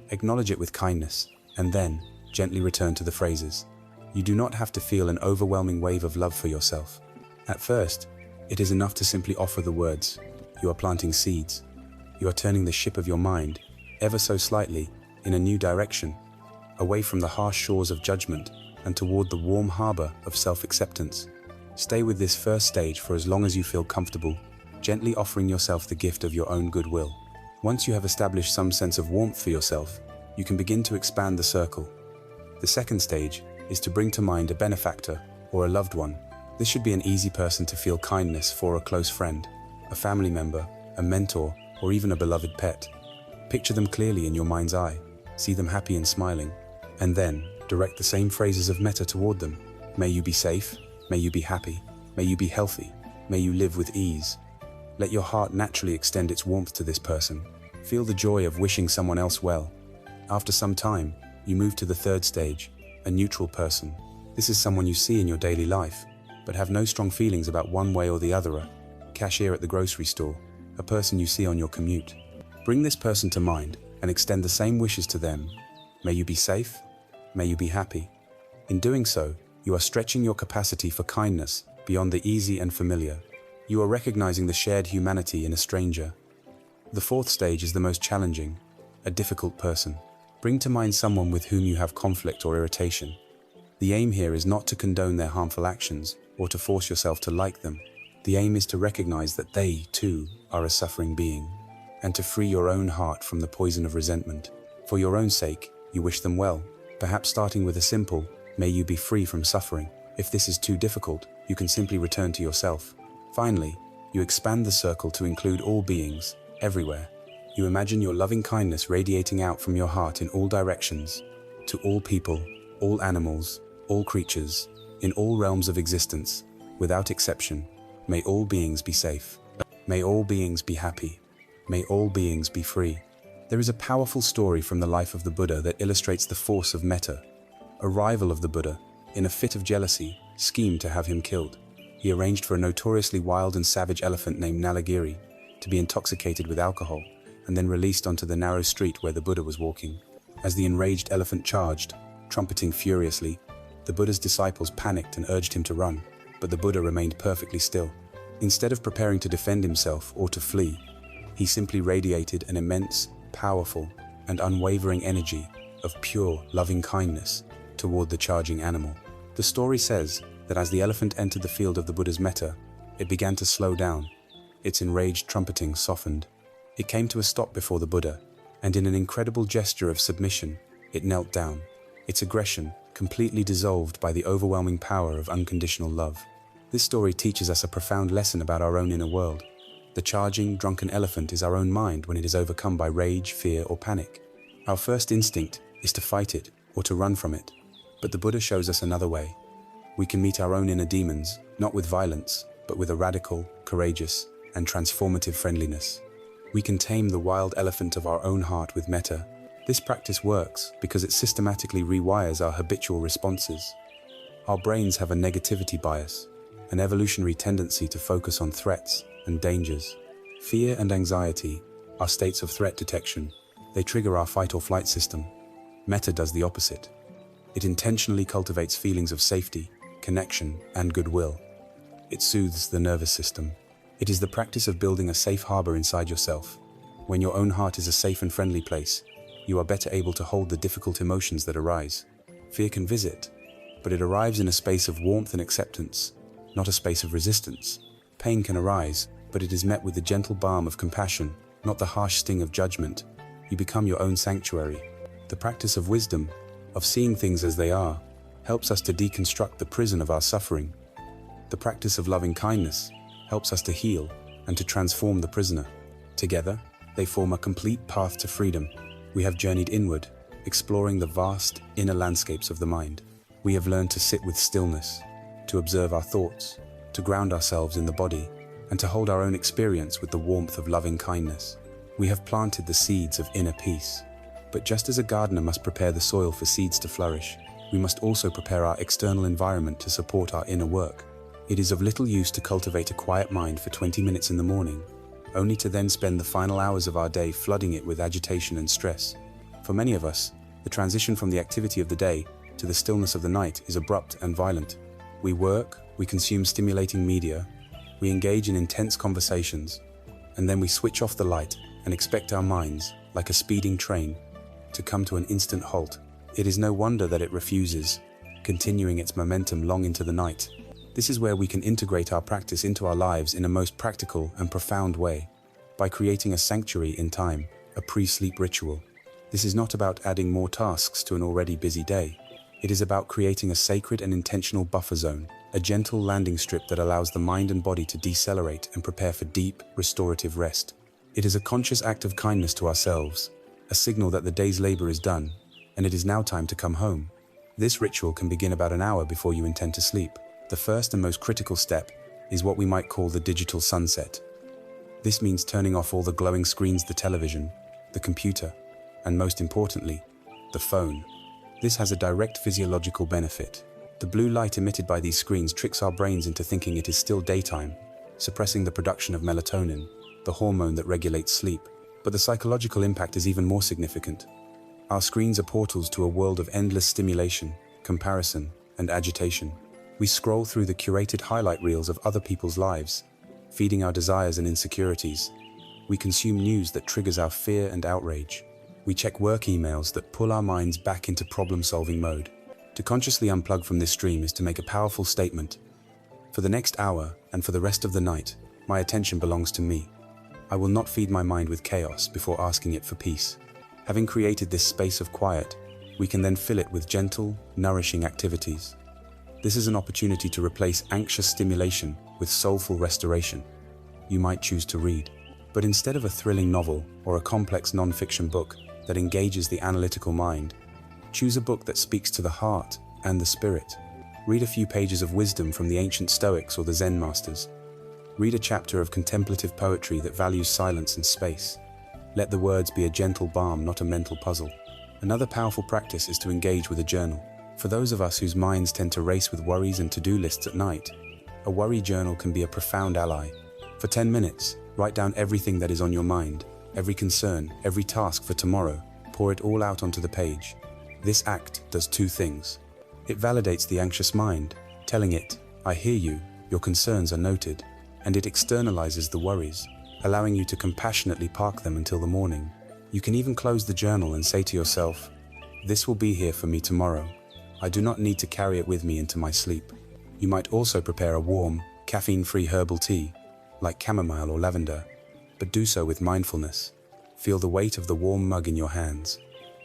Acknowledge it with kindness, and then gently return to the phrases. You do not have to feel an overwhelming wave of love for yourself. At first, it is enough to simply offer the words. You are planting seeds. You are turning the ship of your mind, ever so slightly, in a new direction, away from the harsh shores of judgment and toward the warm harbor of self-acceptance. Stay with this first stage for as long as you feel comfortable, gently offering yourself the gift of your own goodwill. Once you have established some sense of warmth for yourself, you can begin to expand the circle. The second stage is to bring to mind a benefactor or a loved one. This should be an easy person to feel kindness for: a close friend, a family member, a mentor, or even a beloved pet. Picture them clearly in your mind's eye, see them happy and smiling, and then direct the same phrases of metta toward them. May you be safe, may you be happy, may you be healthy, may you live with ease. Let your heart naturally extend its warmth to this person. Feel the joy of wishing someone else well. After some time, you move to the third stage, a neutral person. This is someone you see in your daily life, but have no strong feelings about one way or the other: a cashier at the grocery store, a person you see on your commute. Bring this person to mind and extend the same wishes to them. May you be safe, may you be happy. In doing so, you are stretching your capacity for kindness beyond the easy and familiar. You are recognizing the shared humanity in a stranger. The fourth stage is the most challenging, a difficult person. Bring to mind someone with whom you have conflict or irritation. The aim here is not to condone their harmful actions or to force yourself to like them. The aim is to recognize that they, too, are a suffering being, and to free your own heart from the poison of resentment. For your own sake, you wish them well, perhaps starting with a simple, "May you be free from suffering." If this is too difficult, you can simply return to yourself. Finally, you expand the circle to include all beings, everywhere. You imagine your loving kindness radiating out from your heart in all directions, to all people, all animals, all creatures, in all realms of existence, without exception. May all beings be safe. May all beings be happy. May all beings be free. There is a powerful story from the life of the Buddha that illustrates the force of metta. A rival of the Buddha, in a fit of jealousy, schemed to have him killed. He arranged for a notoriously wild and savage elephant named Nalagiri to be intoxicated with alcohol and then released onto the narrow street where the Buddha was walking. As the enraged elephant charged, trumpeting furiously, the Buddha's disciples panicked and urged him to run, but the Buddha remained perfectly still. Instead of preparing to defend himself or to flee, he simply radiated an immense, powerful, and unwavering energy of pure, loving kindness toward the charging animal. The story says that as the elephant entered the field of the Buddha's metta, it began to slow down. Its enraged trumpeting softened. It came to a stop before the Buddha, and in an incredible gesture of submission, it knelt down, its aggression completely dissolved by the overwhelming power of unconditional love. This story teaches us a profound lesson about our own inner world. The charging, drunken elephant is our own mind when it is overcome by rage, fear, or panic. Our first instinct is to fight it or to run from it, but the Buddha shows us another way. We can meet our own inner demons, not with violence, but with a radical, courageous, and transformative friendliness. We can tame the wild elephant of our own heart with metta. This practice works because it systematically rewires our habitual responses. Our brains have a negativity bias, an evolutionary tendency to focus on threats and dangers. Fear and anxiety are states of threat detection. They trigger our fight or flight system. Metta does the opposite. It intentionally cultivates feelings of safety, connection, and goodwill. It soothes the nervous system. It is the practice of building a safe harbor inside yourself. When your own heart is a safe and friendly place, you are better able to hold the difficult emotions that arise. Fear can visit, but it arrives in a space of warmth and acceptance, not a space of resistance. Pain can arise, but it is met with the gentle balm of compassion, not the harsh sting of judgment. You become your own sanctuary. The practice of wisdom, of seeing things as they are, helps us to deconstruct the prison of our suffering. The practice of loving kindness helps us to heal and to transform the prisoner. Together, they form a complete path to freedom. We have journeyed inward, exploring the vast inner landscapes of the mind. We have learned to sit with stillness, to observe our thoughts, to ground ourselves in the body, and to hold our own experience with the warmth of loving kindness. We have planted the seeds of inner peace. But just as a gardener must prepare the soil for seeds to flourish, we must also prepare our external environment to support our inner work. It is of little use to cultivate a quiet mind for 20 minutes in the morning, only to then spend the final hours of our day flooding it with agitation and stress. For many of us, the transition from the activity of the day to the stillness of the night is abrupt and violent. We work, we consume stimulating media, we engage in intense conversations, and then we switch off the light and expect our minds, like a speeding train, to come to an instant halt. It is no wonder that it refuses, continuing its momentum long into the night. This is where we can integrate our practice into our lives in a most practical and profound way, by creating a sanctuary in time, a pre-sleep ritual. This is not about adding more tasks to an already busy day. It is about creating a sacred and intentional buffer zone, a gentle landing strip that allows the mind and body to decelerate and prepare for deep, restorative rest. It is a conscious act of kindness to ourselves, a signal that the day's labor is done, and it is now time to come home. This ritual can begin about an hour before you intend to sleep. The first and most critical step is what we might call the digital sunset. This means turning off all the glowing screens, the television, the computer, and most importantly, the phone. This has a direct physiological benefit. The blue light emitted by these screens tricks our brains into thinking it is still daytime, suppressing the production of melatonin, the hormone that regulates sleep. But the psychological impact is even more significant. Our screens are portals to a world of endless stimulation, comparison, and agitation. We scroll through the curated highlight reels of other people's lives, feeding our desires and insecurities. We consume news that triggers our fear and outrage. We check work emails that pull our minds back into problem-solving mode. To consciously unplug from this stream is to make a powerful statement. For the next hour, and for the rest of the night, my attention belongs to me. I will not feed my mind with chaos before asking it for peace. Having created this space of quiet, we can then fill it with gentle, nourishing activities. This is an opportunity to replace anxious stimulation with soulful restoration. You might choose to read, but instead of a thrilling novel or a complex non-fiction book that engages the analytical mind, choose a book that speaks to the heart and the spirit. Read a few pages of wisdom from the ancient Stoics or the Zen masters. Read a chapter of contemplative poetry that values silence and space. Let the words be a gentle balm, not a mental puzzle. Another powerful practice is to engage with a journal. For those of us whose minds tend to race with worries and to-do lists at night, a worry journal can be a profound ally. For 10 minutes, write down everything that is on your mind, every concern, every task for tomorrow. Pour it all out onto the page. This act does two things. It validates the anxious mind, telling it, "I hear you, your concerns are noted," and it externalizes the worries, allowing you to compassionately park them until the morning. You can even close the journal and say to yourself, "This will be here for me tomorrow. I do not need to carry it with me into my sleep." You might also prepare a warm, caffeine-free herbal tea, like chamomile or lavender, but do so with mindfulness. Feel the weight of the warm mug in your hands.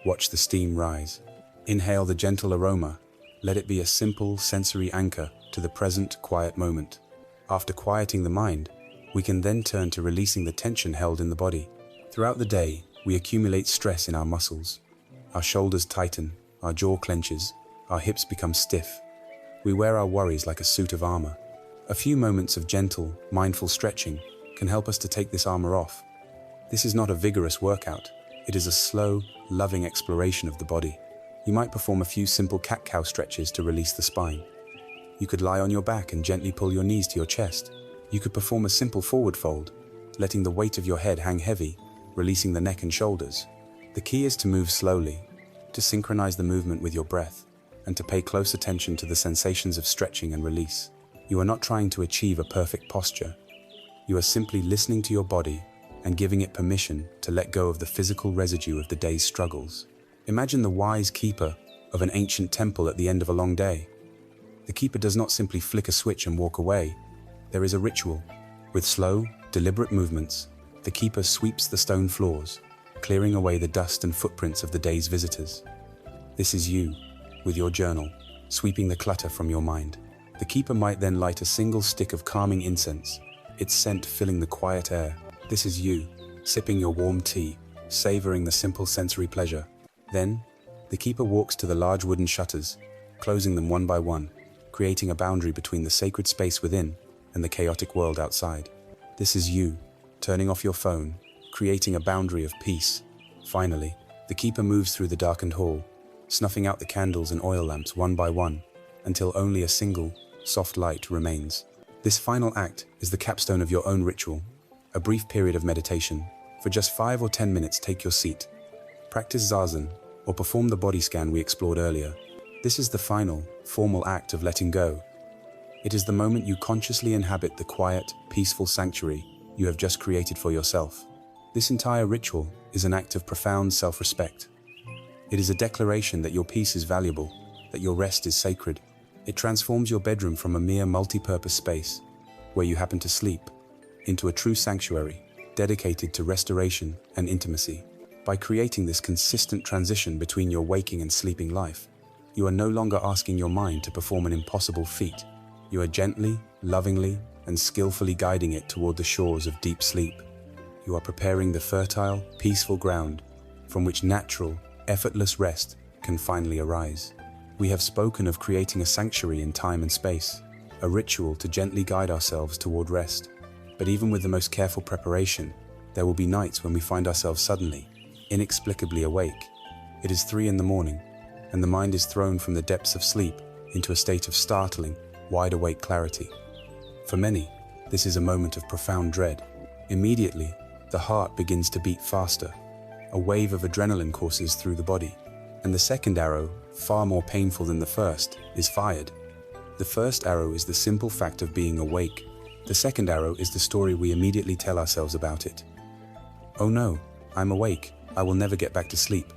Watch the steam rise. Inhale the gentle aroma. Let it be a simple sensory anchor to the present quiet moment. After quieting the mind, we can then turn to releasing the tension held in the body. Throughout the day, we accumulate stress in our muscles. Our shoulders tighten, our jaw clenches, our hips become stiff. We wear our worries like a suit of armor. A few moments of gentle, mindful stretching can help us to take this armor off. This is not a vigorous workout. It is a slow, loving exploration of the body. You might perform a few simple cat-cow stretches to release the spine. You could lie on your back and gently pull your knees to your chest. You could perform a simple forward fold, letting the weight of your head hang heavy, releasing the neck and shoulders. The key is to move slowly, to synchronize the movement with your breath, and to pay close attention to the sensations of stretching and release. You are not trying to achieve a perfect posture. You are simply listening to your body and giving it permission to let go of the physical residue of the day's struggles. Imagine the wise keeper of an ancient temple at the end of a long day. The keeper does not simply flick a switch and walk away. There is a ritual. With slow, deliberate movements, the keeper sweeps the stone floors, clearing away the dust and footprints of the day's visitors. This is you, with your journal, sweeping the clutter from your mind. The keeper might then light a single stick of calming incense, its scent filling the quiet air. This is you, sipping your warm tea, savoring the simple sensory pleasure. Then, the keeper walks to the large wooden shutters, closing them one by one, creating a boundary between the sacred space within and the chaotic world outside. This is you, turning off your phone, creating a boundary of peace. Finally, the keeper moves through the darkened hall, snuffing out the candles and oil lamps one by one, until only a single, soft light remains. This final act is the capstone of your own ritual, a brief period of meditation. For just 5 or 10 minutes, take your seat. Practice Zazen, or perform the body scan we explored earlier. This is the final, formal act of letting go. It is the moment you consciously inhabit the quiet, peaceful sanctuary you have just created for yourself. This entire ritual is an act of profound self-respect. It is a declaration that your peace is valuable, that your rest is sacred. It transforms your bedroom from a mere multi-purpose space, where you happen to sleep, into a true sanctuary, dedicated to restoration and intimacy. By creating this consistent transition between your waking and sleeping life, you are no longer asking your mind to perform an impossible feat. You are gently, lovingly, and skillfully guiding it toward the shores of deep sleep. You are preparing the fertile, peaceful ground from which natural, effortless rest can finally arise. We have spoken of creating a sanctuary in time and space, a ritual to gently guide ourselves toward rest. But even with the most careful preparation, there will be nights when we find ourselves suddenly, inexplicably awake. It is 3 a.m, and the mind is thrown from the depths of sleep into a state of startling, wide-awake clarity. For many, this is a moment of profound dread. Immediately, the heart begins to beat faster. A wave of adrenaline courses through the body, and the second arrow, far more painful than the first, is fired. The first arrow is the simple fact of being awake. The second arrow is the story we immediately tell ourselves about it. Oh no, I'm awake. I will never get back to sleep.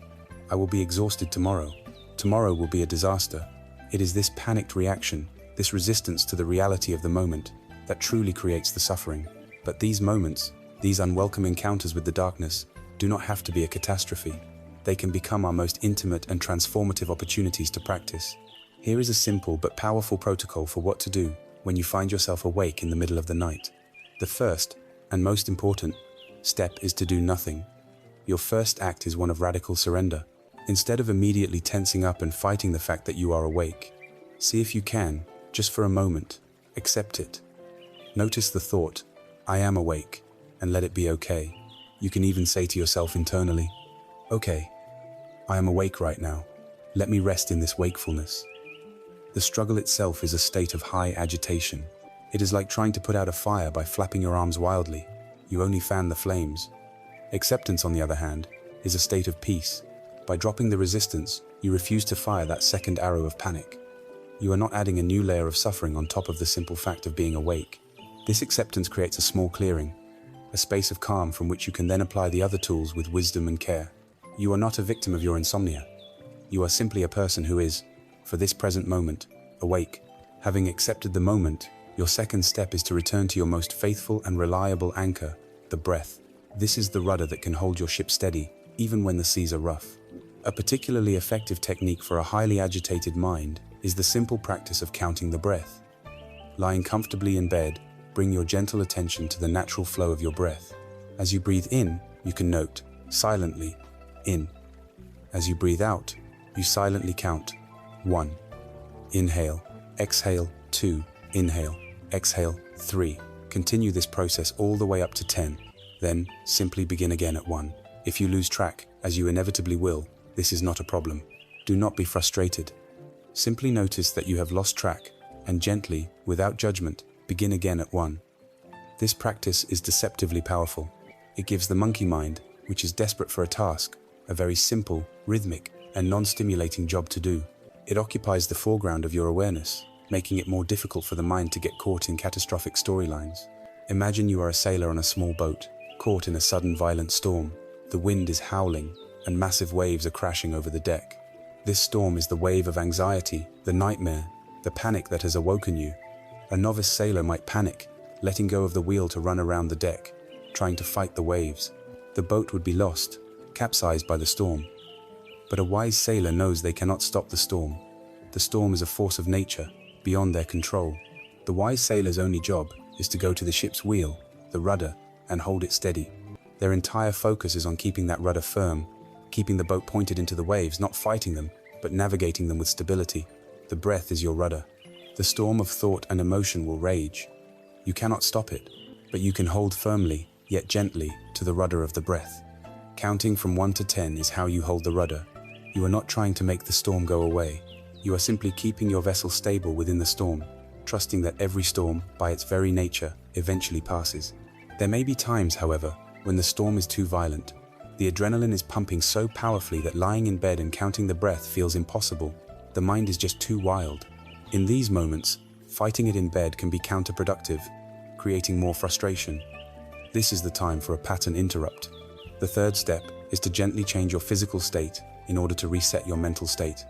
I will be exhausted tomorrow. Tomorrow will be a disaster. It is this panicked reaction, this resistance to the reality of the moment, that truly creates the suffering. But these moments, these unwelcome encounters with the darkness, do not have to be a catastrophe. They can become our most intimate and transformative opportunities to practice. Here is a simple but powerful protocol for what to do when you find yourself awake in the middle of the night. The first, and most important, step is to do nothing. Your first act is one of radical surrender. Instead of immediately tensing up and fighting the fact that you are awake, see if you can, just for a moment, accept it. Notice the thought, I am awake, and let it be okay. You can even say to yourself internally, okay, I am awake right now. Let me rest in this wakefulness. The struggle itself is a state of high agitation. It is like trying to put out a fire by flapping your arms wildly. You only fan the flames. Acceptance, on the other hand, is a state of peace. By dropping the resistance, you refuse to fire that second arrow of panic. You are not adding a new layer of suffering on top of the simple fact of being awake. This acceptance creates a small clearing, a space of calm from which you can then apply the other tools with wisdom and care. You are not a victim of your insomnia. You are simply a person who is, for this present moment, awake. Having accepted the moment, your second step is to return to your most faithful and reliable anchor, the breath. This is the rudder that can hold your ship steady, even when the seas are rough. A particularly effective technique for a highly agitated mind is the simple practice of counting the breath. Lying comfortably in bed, bring your gentle attention to the natural flow of your breath. As you breathe in, you can note, silently, in. As you breathe out, you silently count. 1. Inhale, exhale. 2. Inhale, exhale. 3. Continue this process all the way up to 10. Then, simply begin again at 1. If you lose track, as you inevitably will, this is not a problem. Do not be frustrated. Simply notice that you have lost track, and gently, without judgment, begin again at 1. This practice is deceptively powerful. It gives the monkey mind, which is desperate for a task, a very simple, rhythmic, and non-stimulating job to do. It occupies the foreground of your awareness, making it more difficult for the mind to get caught in catastrophic storylines. Imagine you are a sailor on a small boat, caught in a sudden violent storm. The wind is howling, and massive waves are crashing over the deck. This storm is the wave of anxiety, the nightmare, the panic that has awoken you. A novice sailor might panic, letting go of the wheel to run around the deck, trying to fight the waves. The boat would be lost, capsized by the storm. But a wise sailor knows they cannot stop the storm. The storm is a force of nature, beyond their control. The wise sailor's only job is to go to the ship's wheel, the rudder, and hold it steady. Their entire focus is on keeping that rudder firm, keeping the boat pointed into the waves, not fighting them, but navigating them with stability. The breath is your rudder. The storm of thought and emotion will rage. You cannot stop it, but you can hold firmly, yet gently, to the rudder of the breath. Counting from 1 to 10 is how you hold the rudder. You are not trying to make the storm go away. You are simply keeping your vessel stable within the storm, trusting that every storm, by its very nature, eventually passes. There may be times, however, when the storm is too violent. The adrenaline is pumping so powerfully that lying in bed and counting the breath feels impossible. The mind is just too wild. In these moments, fighting it in bed can be counterproductive, creating more frustration. This is the time for a pattern interrupt. The third step is to gently change your physical state in order to reset your mental state.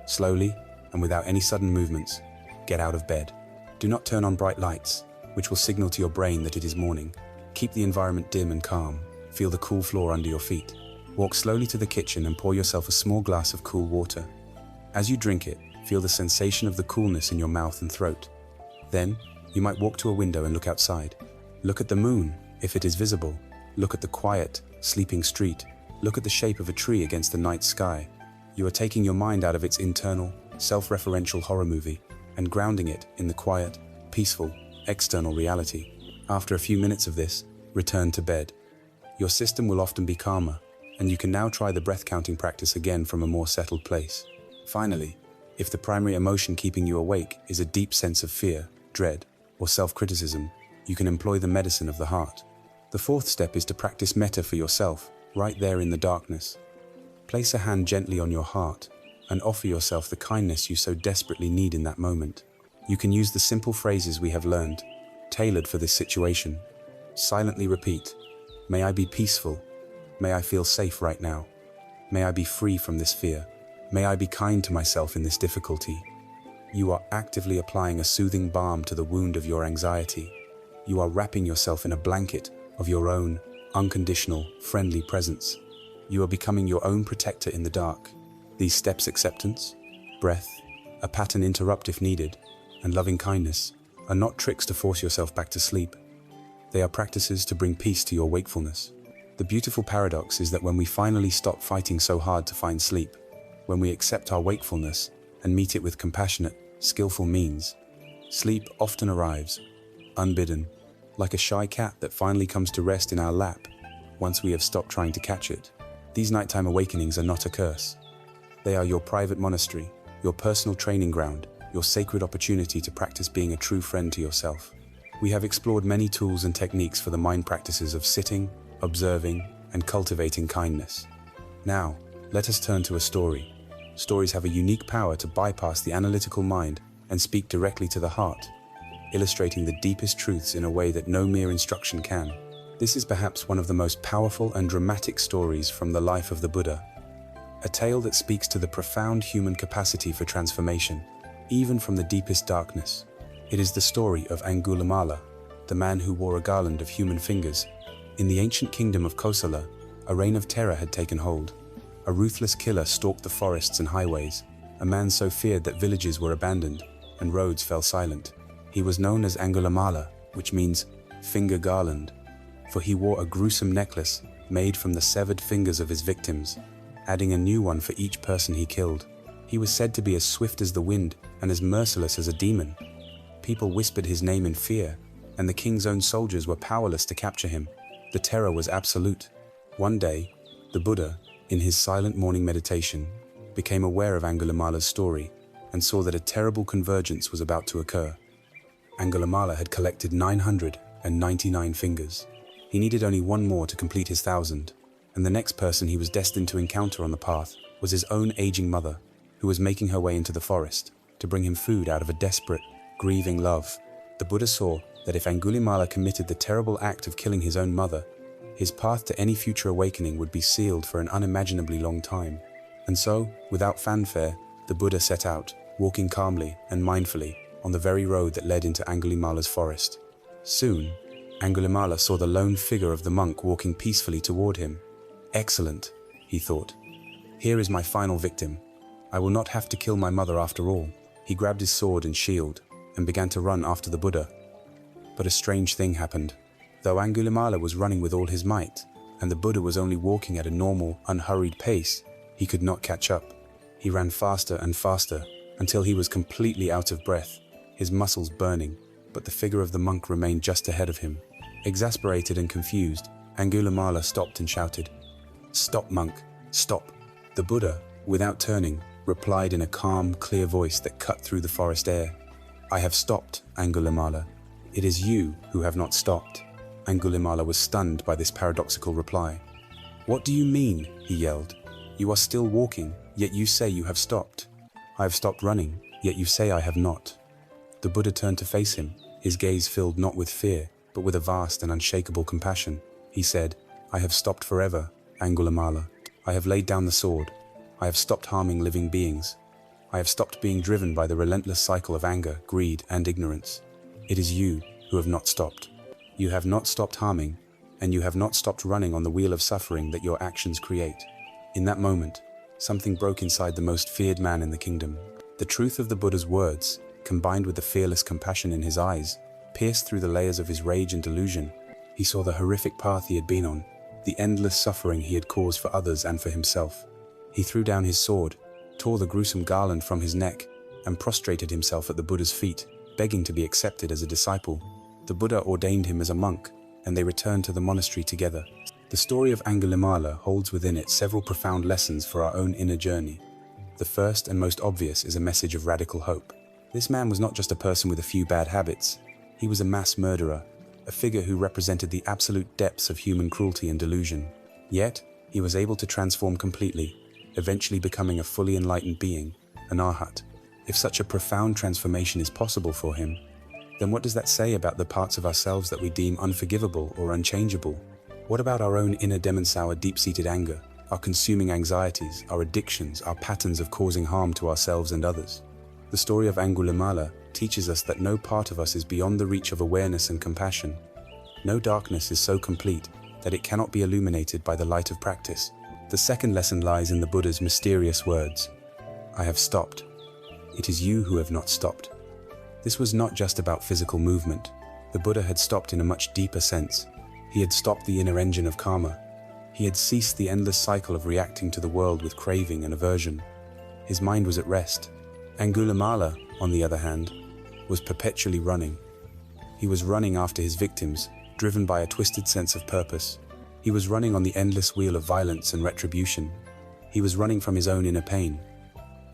Slowly, and without any sudden movements, get out of bed. Do not turn on bright lights, which will signal to your brain that it is morning. Keep the environment dim and calm. Feel the cool floor under your feet. Walk slowly to the kitchen and pour yourself a small glass of cool water. As you drink it, feel the sensation of the coolness in your mouth and throat. Then, you might walk to a window and look outside. Look at the moon, if it is visible. Look at the quiet, sleeping street. Look at the shape of a tree against the night sky. You are taking your mind out of its internal, self-referential horror movie and grounding it in the quiet, peaceful, external reality. After a few minutes of this, return to bed. Your system will often be calmer, and you can now try the breath counting practice again from a more settled place. Finally, if the primary emotion keeping you awake is a deep sense of fear, dread, or self-criticism, you can employ the medicine of the heart. The fourth step is to practice metta for yourself, right there in the darkness. Place a hand gently on your heart and offer yourself the kindness you so desperately need in that moment. You can use the simple phrases we have learned, tailored for this situation. Silently repeat, "May I be peaceful. May I feel safe right now. May I be free from this fear. May I be kind to myself in this difficulty." You are actively applying a soothing balm to the wound of your anxiety. You are wrapping yourself in a blanket of your own, unconditional, friendly presence. You are becoming your own protector in the dark. These steps: acceptance, breath, a pattern interrupt if needed, and loving kindness, are not tricks to force yourself back to sleep. They are practices to bring peace to your wakefulness. The beautiful paradox is that when we finally stop fighting so hard to find sleep, when we accept our wakefulness and meet it with compassionate, skillful means, sleep often arrives, unbidden, like a shy cat that finally comes to rest in our lap once we have stopped trying to catch it. These nighttime awakenings are not a curse. They are your private monastery, your personal training ground, your sacred opportunity to practice being a true friend to yourself. We have explored many tools and techniques for the mind practices of sitting, observing, and cultivating kindness. Now, let us turn to a story. Stories have a unique power to bypass the analytical mind and speak directly to the heart, illustrating the deepest truths in a way that no mere instruction can. This is perhaps one of the most powerful and dramatic stories from the life of the Buddha. A tale that speaks to the profound human capacity for transformation, even from the deepest darkness. It is the story of Angulimala, the man who wore a garland of human fingers. In the ancient kingdom of Kosala, a reign of terror had taken hold. A ruthless killer stalked the forests and highways, a man so feared that villages were abandoned and roads fell silent. He was known as Angulimala, which means finger garland, for he wore a gruesome necklace made from the severed fingers of his victims, adding a new one for each person he killed. He was said to be as swift as the wind and as merciless as a demon. People whispered his name in fear, and the king's own soldiers were powerless to capture him. The terror was absolute. One day, the Buddha, in his silent morning meditation, became aware of Angulimala's story and saw that a terrible convergence was about to occur. Angulimala had collected 999 fingers. He needed only one more to complete his 1,000, and the next person he was destined to encounter on the path was his own aging mother, who was making her way into the forest to bring him food out of a desperate, grieving love. The Buddha saw that if Angulimala committed the terrible act of killing his own mother, his path to any future awakening would be sealed for an unimaginably long time. And so, without fanfare, the Buddha set out, walking calmly and mindfully on the very road that led into Angulimala's forest. Soon, Angulimala saw the lone figure of the monk walking peacefully toward him. Excellent, he thought. Here is my final victim. I will not have to kill my mother after all. He grabbed his sword and shield and began to run after the Buddha. But a strange thing happened. Though Angulimala was running with all his might, and the Buddha was only walking at a normal, unhurried pace, he could not catch up. He ran faster and faster, until he was completely out of breath, his muscles burning, but the figure of the monk remained just ahead of him. Exasperated and confused, Angulimala stopped and shouted, "Stop, monk, stop!" The Buddha, without turning, replied in a calm, clear voice that cut through the forest air. "I have stopped, Angulimala. It is you who have not stopped." Angulimala was stunned by this paradoxical reply. "What do you mean?" he yelled. "You are still walking, yet you say you have stopped. I have stopped running, yet you say I have not." The Buddha turned to face him, his gaze filled not with fear, but with a vast and unshakable compassion. He said, "I have stopped forever, Angulimala. I have laid down the sword. I have stopped harming living beings. I have stopped being driven by the relentless cycle of anger, greed, and ignorance. It is you who have not stopped. You have not stopped harming, and you have not stopped running on the wheel of suffering that your actions create." In that moment, something broke inside the most feared man in the kingdom. The truth of the Buddha's words, combined with the fearless compassion in his eyes, pierced through the layers of his rage and delusion. He saw the horrific path he had been on, the endless suffering he had caused for others and for himself. He threw down his sword, tore the gruesome garland from his neck, and prostrated himself at the Buddha's feet, begging to be accepted as a disciple. The Buddha ordained him as a monk, and they returned to the monastery together. The story of Angulimala holds within it several profound lessons for our own inner journey. The first and most obvious is a message of radical hope. This man was not just a person with a few bad habits. He was a mass murderer, a figure who represented the absolute depths of human cruelty and delusion. Yet, he was able to transform completely, eventually becoming a fully enlightened being, an arhat. If such a profound transformation is possible for him, then what does that say about the parts of ourselves that we deem unforgivable or unchangeable? What about our own inner demons, our deep-seated anger, our consuming anxieties, our addictions, our patterns of causing harm to ourselves and others? The story of Angulimala teaches us that no part of us is beyond the reach of awareness and compassion. No darkness is so complete that it cannot be illuminated by the light of practice. The second lesson lies in the Buddha's mysterious words, "I have stopped. It is you who have not stopped." This was not just about physical movement. The Buddha had stopped in a much deeper sense. He had stopped the inner engine of karma. He had ceased the endless cycle of reacting to the world with craving and aversion. His mind was at rest. Angulimala, on the other hand, was perpetually running. He was running after his victims, driven by a twisted sense of purpose. He was running on the endless wheel of violence and retribution. He was running from his own inner pain.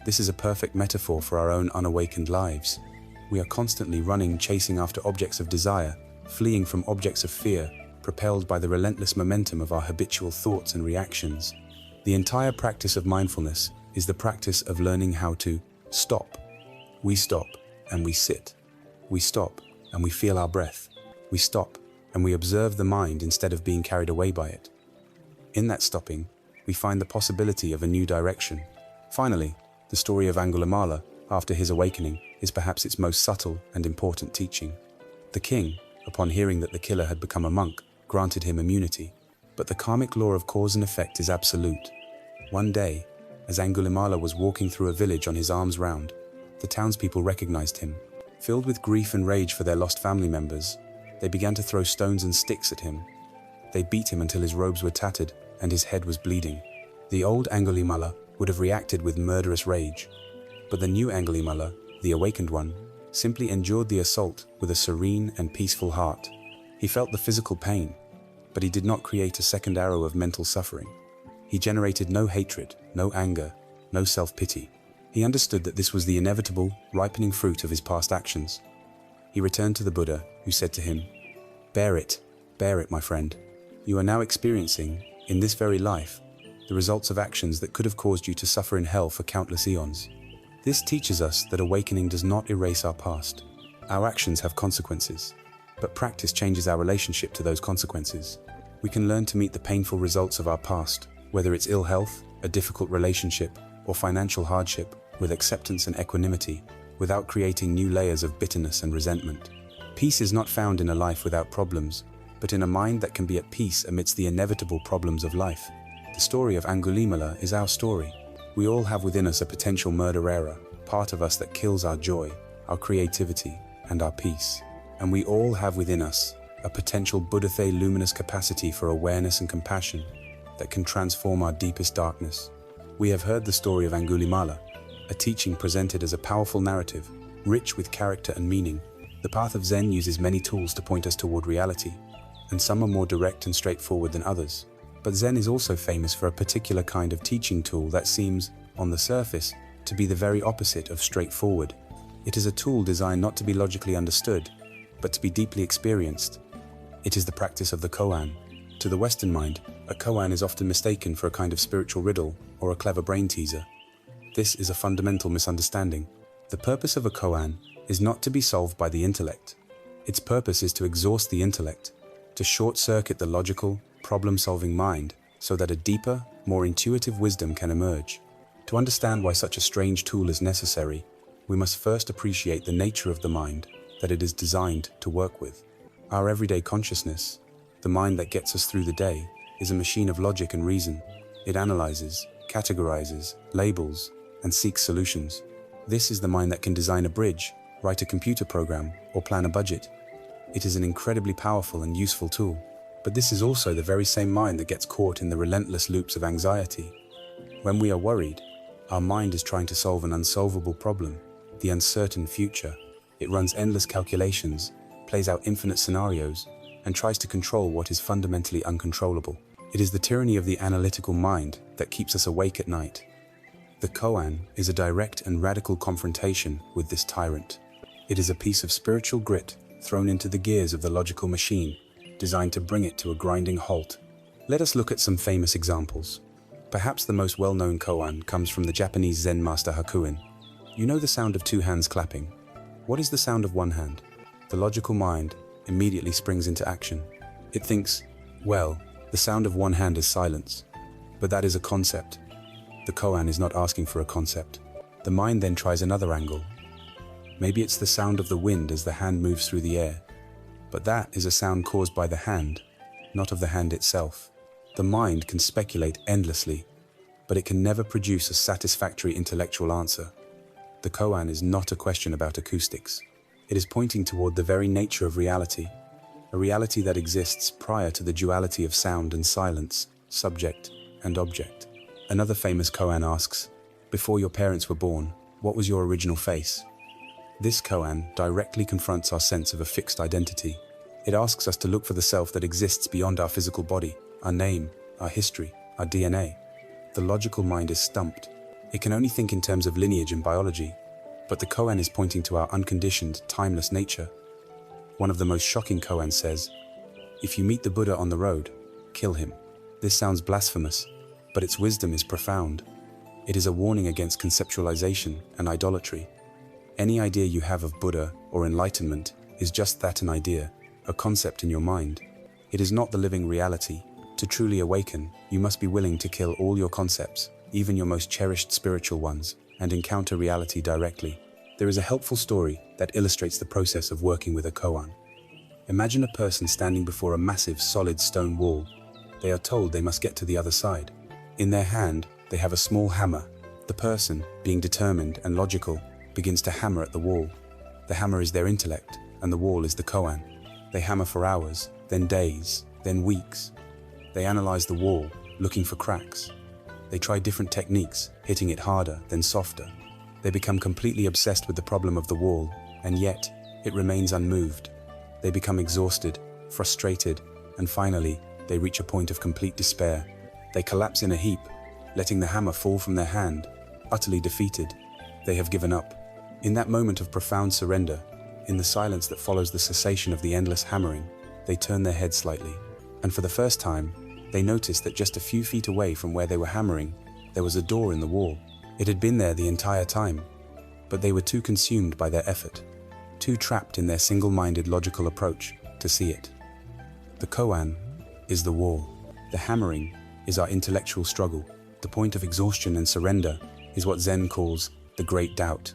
This is a perfect metaphor for our own unawakened lives. We are constantly running, chasing after objects of desire, fleeing from objects of fear, propelled by the relentless momentum of our habitual thoughts and reactions. The entire practice of mindfulness is the practice of learning how to stop. We stop and we sit. We stop and we feel our breath. We stop and we observe the mind instead of being carried away by it. In that stopping, we find the possibility of a new direction. Finally, the story of Angulimala, after his awakening, is perhaps its most subtle and important teaching. The king, upon hearing that the killer had become a monk, granted him immunity. But the karmic law of cause and effect is absolute. One day, as Angulimala was walking through a village on his arms round, the townspeople recognized him. Filled with grief and rage for their lost family members, they began to throw stones and sticks at him. They beat him until his robes were tattered and his head was bleeding. The old Angulimala would have reacted with murderous rage, but the new Angulimala, the awakened one, simply endured the assault with a serene and peaceful heart. He felt the physical pain, but he did not create a second arrow of mental suffering. He generated no hatred, no anger, no self-pity. He understood that this was the inevitable, ripening fruit of his past actions. He returned to the Buddha, who said to him, bear it, my friend. You are now experiencing, in this very life, the results of actions that could have caused you to suffer in hell for countless eons. This teaches us that awakening does not erase our past. Our actions have consequences. but practice changes our relationship to those consequences. We can learn to meet the painful results of our past, whether it's ill health, a difficult relationship, or financial hardship, with acceptance and equanimity, without creating new layers of bitterness and resentment. Peace is not found in a life without problems, but in a mind that can be at peace amidst the inevitable problems of life. The story of Angulimala is our story. We all have within us a potential murderera, part of us that kills our joy, our creativity, and our peace. And we all have within us a potential Buddhathe luminous capacity for awareness and compassion that can transform our deepest darkness. We have heard the story of Angulimala, a teaching presented as a powerful narrative, rich with character and meaning. The path of Zen uses many tools to point us toward reality, and some are more direct and straightforward than others. But Zen is also famous for a particular kind of teaching tool that seems, on the surface, to be the very opposite of straightforward. It is a tool designed not to be logically understood, but to be deeply experienced. It is the practice of the koan. To the Western mind, a koan is often mistaken for a kind of spiritual riddle or a clever brain teaser. This is a fundamental misunderstanding. The purpose of a koan is not to be solved by the intellect. Its purpose is to exhaust the intellect, to short-circuit the logical, problem-solving mind so that a deeper, more intuitive wisdom can emerge. To understand why such a strange tool is necessary, we must first appreciate the nature of the mind that it is designed to work with. Our everyday consciousness, the mind that gets us through the day, is a machine of logic and reason. It analyzes, categorizes, labels, and seeks solutions. This is the mind that can design a bridge, write a computer program, or plan a budget. It is an incredibly powerful and useful tool. But this is also the very same mind that gets caught in the relentless loops of anxiety. When we are worried, our mind is trying to solve an unsolvable problem, the uncertain future. It runs endless calculations, plays out infinite scenarios, and tries to control what is fundamentally uncontrollable. It is the tyranny of the analytical mind that keeps us awake at night. The koan is a direct and radical confrontation with this tyrant. It is a piece of spiritual grit thrown into the gears of the logical machine, designed to bring it to a grinding halt. Let us look at some famous examples. Perhaps the most well-known koan comes from the Japanese Zen master Hakuin. You know the sound of two hands clapping. What is the sound of one hand? The logical mind immediately springs into action. It thinks, well, the sound of one hand is silence. But that is a concept. The koan is not asking for a concept. The mind then tries another angle. Maybe it's the sound of the wind as the hand moves through the air. But that is a sound caused by the hand, not of the hand itself. The mind can speculate endlessly, but it can never produce a satisfactory intellectual answer. The koan is not a question about acoustics. It is pointing toward the very nature of reality, a reality that exists prior to the duality of sound and silence, subject and object. Another famous koan asks, before your parents were born, what was your original face? This koan directly confronts our sense of a fixed identity. It asks us to look for the self that exists beyond our physical body, our name, our history, our DNA. The logical mind is stumped. It can only think in terms of lineage and biology, but the koan is pointing to our unconditioned, timeless nature. One of the most shocking koans says, if you meet the Buddha on the road, kill him. This sounds blasphemous, but its wisdom is profound. It is a warning against conceptualization and idolatry. Any idea you have of Buddha or enlightenment is just that, an idea, a concept in your mind. It is not the living reality. To truly awaken, you must be willing to kill all your concepts, even your most cherished spiritual ones, and encounter reality directly. There is a helpful story that illustrates the process of working with a koan. Imagine a person standing before a massive, solid stone wall. They are told they must get to the other side. In their hand, they have a small hammer. The person, being determined and logical, begins to hammer at the wall. The hammer is their intellect, and the wall is the koan. They hammer for hours, then days, then weeks. They analyze the wall, looking for cracks. They try different techniques, hitting it harder, then softer. They become completely obsessed with the problem of the wall, and yet, it remains unmoved. They become exhausted, frustrated, and finally, they reach a point of complete despair. They collapse in a heap, letting the hammer fall from their hand, utterly defeated. They have given up. In that moment of profound surrender, in the silence that follows the cessation of the endless hammering, they turn their head slightly, and for the first time, they notice that just a few feet away from where they were hammering, there was a door in the wall. It had been there the entire time, but they were too consumed by their effort, too trapped in their single-minded logical approach, to see it. The koan is the wall. The hammering is our intellectual struggle. The point of exhaustion and surrender is what Zen calls the great doubt.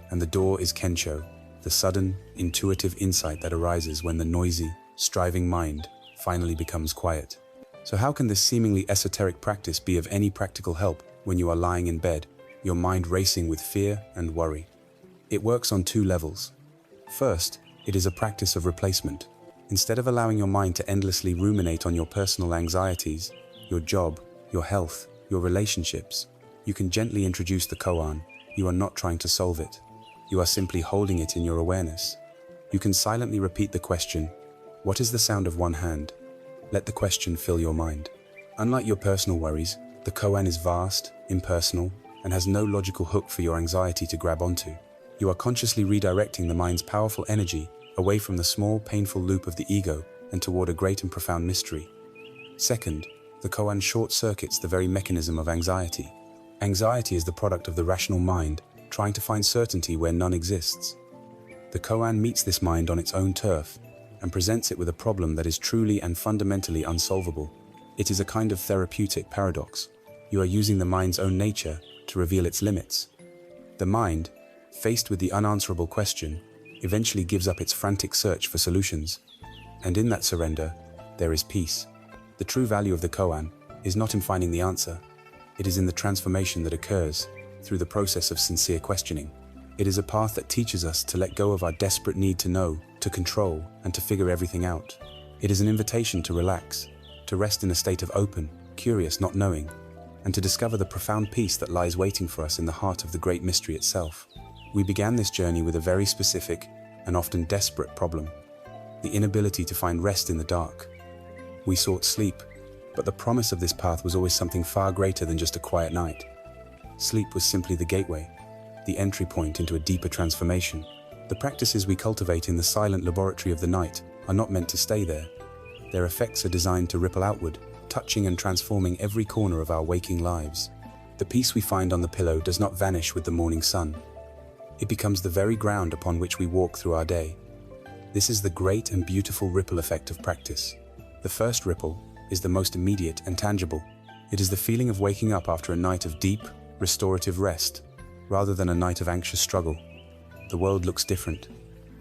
And the door is kensho, the sudden, intuitive insight that arises when the noisy, striving mind finally becomes quiet. So how can this seemingly esoteric practice be of any practical help when you are lying in bed, your mind racing with fear and worry? It works on two levels. First, it is a practice of replacement. Instead of allowing your mind to endlessly ruminate on your personal anxieties, your job, your health, your relationships, you can gently introduce the koan. You are not trying to solve it. You are simply holding it in your awareness. You can silently repeat the question, "What is the sound of one hand?" Let the question fill your mind. Unlike your personal worries, the koan is vast, impersonal, and has no logical hook for your anxiety to grab onto. You are consciously redirecting the mind's powerful energy away from the small, painful loop of the ego and toward a great and profound mystery. Second, the koan short-circuits the very mechanism of anxiety. Anxiety is the product of the rational mind trying to find certainty where none exists. The koan meets this mind on its own turf and presents it with a problem that is truly and fundamentally unsolvable. It is a kind of therapeutic paradox. You are using the mind's own nature to reveal its limits. The mind, faced with the unanswerable question, eventually gives up its frantic search for solutions. And in that surrender, there is peace. The true value of the koan is not in finding the answer. It is in the transformation that occurs through the process of sincere questioning. It is a path that teaches us to let go of our desperate need to know, to control, and to figure everything out. It is an invitation to relax, to rest in a state of open, curious not knowing, and to discover the profound peace that lies waiting for us in the heart of the great mystery itself. We began this journey with a very specific and often desperate problem: the inability to find rest in the dark. We sought sleep, but the promise of this path was always something far greater than just a quiet night. Sleep was simply the gateway, the entry point into a deeper transformation. The practices we cultivate in the silent laboratory of the night are not meant to stay there. Their effects are designed to ripple outward, touching and transforming every corner of our waking lives. The peace we find on the pillow does not vanish with the morning sun. It becomes the very ground upon which we walk through our day. This is the great and beautiful ripple effect of practice. The first ripple is the most immediate and tangible. It is the feeling of waking up after a night of deep, restorative rest, rather than a night of anxious struggle. The world looks different.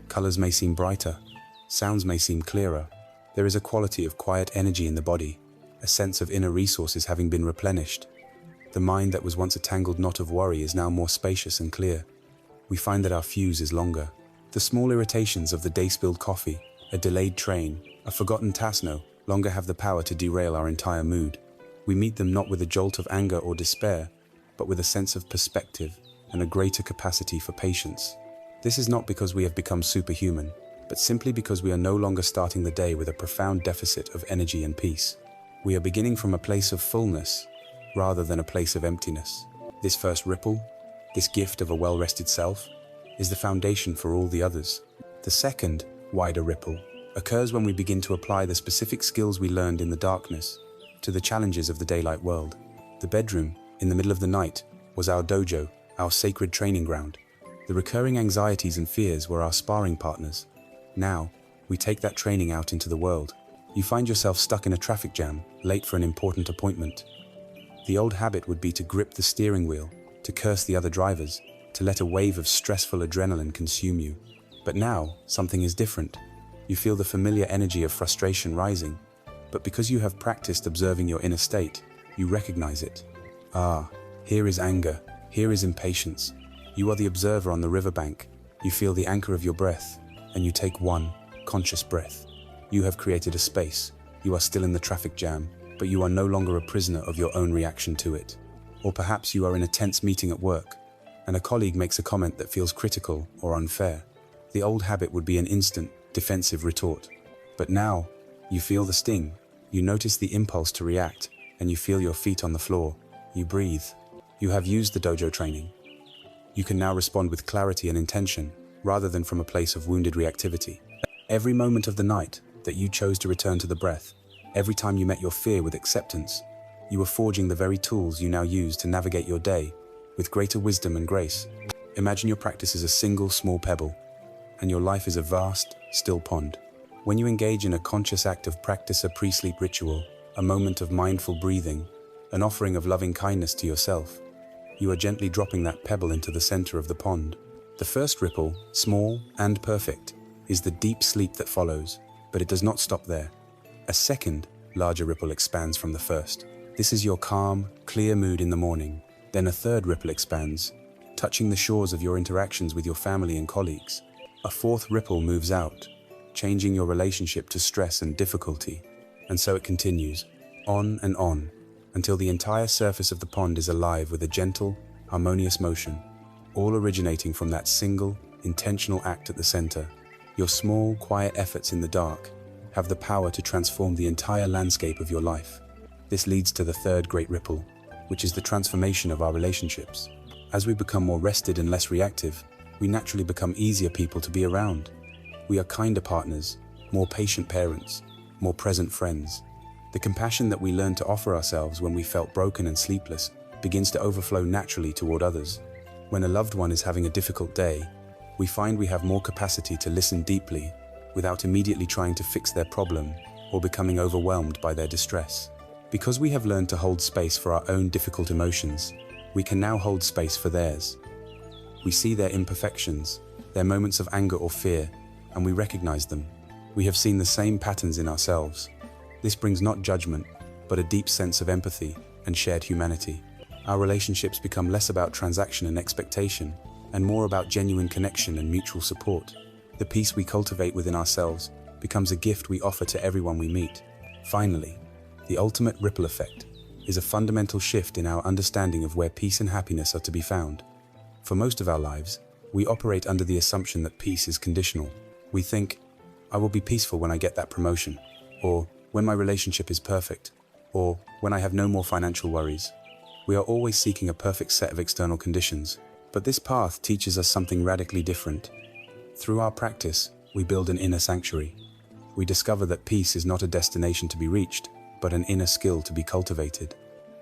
Colors may seem brighter, sounds may seem clearer. There is a quality of quiet energy in the body, a sense of inner resources having been replenished. The mind that was once a tangled knot of worry is now more spacious and clear. We find that our fuse is longer. The small irritations of the day-spilled coffee, a delayed train, a forgotten task no longer have the power to derail our entire mood. We meet them not with a jolt of anger or despair, but with a sense of perspective and a greater capacity for patience. This is not because we have become superhuman, but simply because we are no longer starting the day with a profound deficit of energy and peace. We are beginning from a place of fullness, rather than a place of emptiness. This first ripple, this gift of a well-rested self, is the foundation for all the others. The second, wider ripple, occurs when we begin to apply the specific skills we learned in the darkness to the challenges of the daylight world. The bedroom, in the middle of the night, was our dojo, our sacred training ground. The recurring anxieties and fears were our sparring partners. Now, we take that training out into the world. You find yourself stuck in a traffic jam, late for an important appointment. The old habit would be to grip the steering wheel, to curse the other drivers, to let a wave of stressful adrenaline consume you. But now, something is different. You feel the familiar energy of frustration rising, but because you have practiced observing your inner state, you recognize it. Ah, here is anger, here is impatience. You are the observer on the riverbank. You feel the anchor of your breath, and you take one conscious breath. You have created a space. You are still in the traffic jam, but you are no longer a prisoner of your own reaction to it. Or perhaps you are in a tense meeting at work, and a colleague makes a comment that feels critical or unfair. The old habit would be an instant, defensive retort. But now, you feel the sting. You notice the impulse to react, and you feel your feet on the floor. You breathe. You have used the dojo training. You can now respond with clarity and intention, rather than from a place of wounded reactivity. Every moment of the night that you chose to return to the breath, every time you met your fear with acceptance, you were forging the very tools you now use to navigate your day with greater wisdom and grace. Imagine your practice is a single small pebble, and your life is a vast, still pond. When you engage in a conscious act of practice, a pre-sleep ritual, a moment of mindful breathing, an offering of loving kindness to yourself, you are gently dropping that pebble into the center of the pond. The first ripple, small and perfect, is the deep sleep that follows, but it does not stop there. A second, larger ripple expands from the first. This is your calm, clear mood in the morning. Then a third ripple expands, touching the shores of your interactions with your family and colleagues. A fourth ripple moves out, changing your relationship to stress and difficulty. And so it continues, on, until the entire surface of the pond is alive with a gentle, harmonious motion, all originating from that single, intentional act at the center. Your small, quiet efforts in the dark have the power to transform the entire landscape of your life. This leads to the third great ripple, which is the transformation of our relationships. As we become more rested and less reactive, we naturally become easier people to be around. We are kinder partners, more patient parents, more present friends. The compassion that we learn to offer ourselves when we felt broken and sleepless begins to overflow naturally toward others. When a loved one is having a difficult day, we find we have more capacity to listen deeply without immediately trying to fix their problem or becoming overwhelmed by their distress. Because we have learned to hold space for our own difficult emotions, we can now hold space for theirs. We see their imperfections, their moments of anger or fear, and we recognize them. We have seen the same patterns in ourselves. This brings not judgment, but a deep sense of empathy and shared humanity. Our relationships become less about transaction and expectation, and more about genuine connection and mutual support. The peace we cultivate within ourselves becomes a gift we offer to everyone we meet. Finally, the ultimate ripple effect is a fundamental shift in our understanding of where peace and happiness are to be found. For most of our lives, we operate under the assumption that peace is conditional. We think, I will be peaceful when I get that promotion, or when my relationship is perfect, or when I have no more financial worries. We are always seeking a perfect set of external conditions, but this path teaches us something radically different. Through our practice, we build an inner sanctuary. We discover that peace is not a destination to be reached, but an inner skill to be cultivated.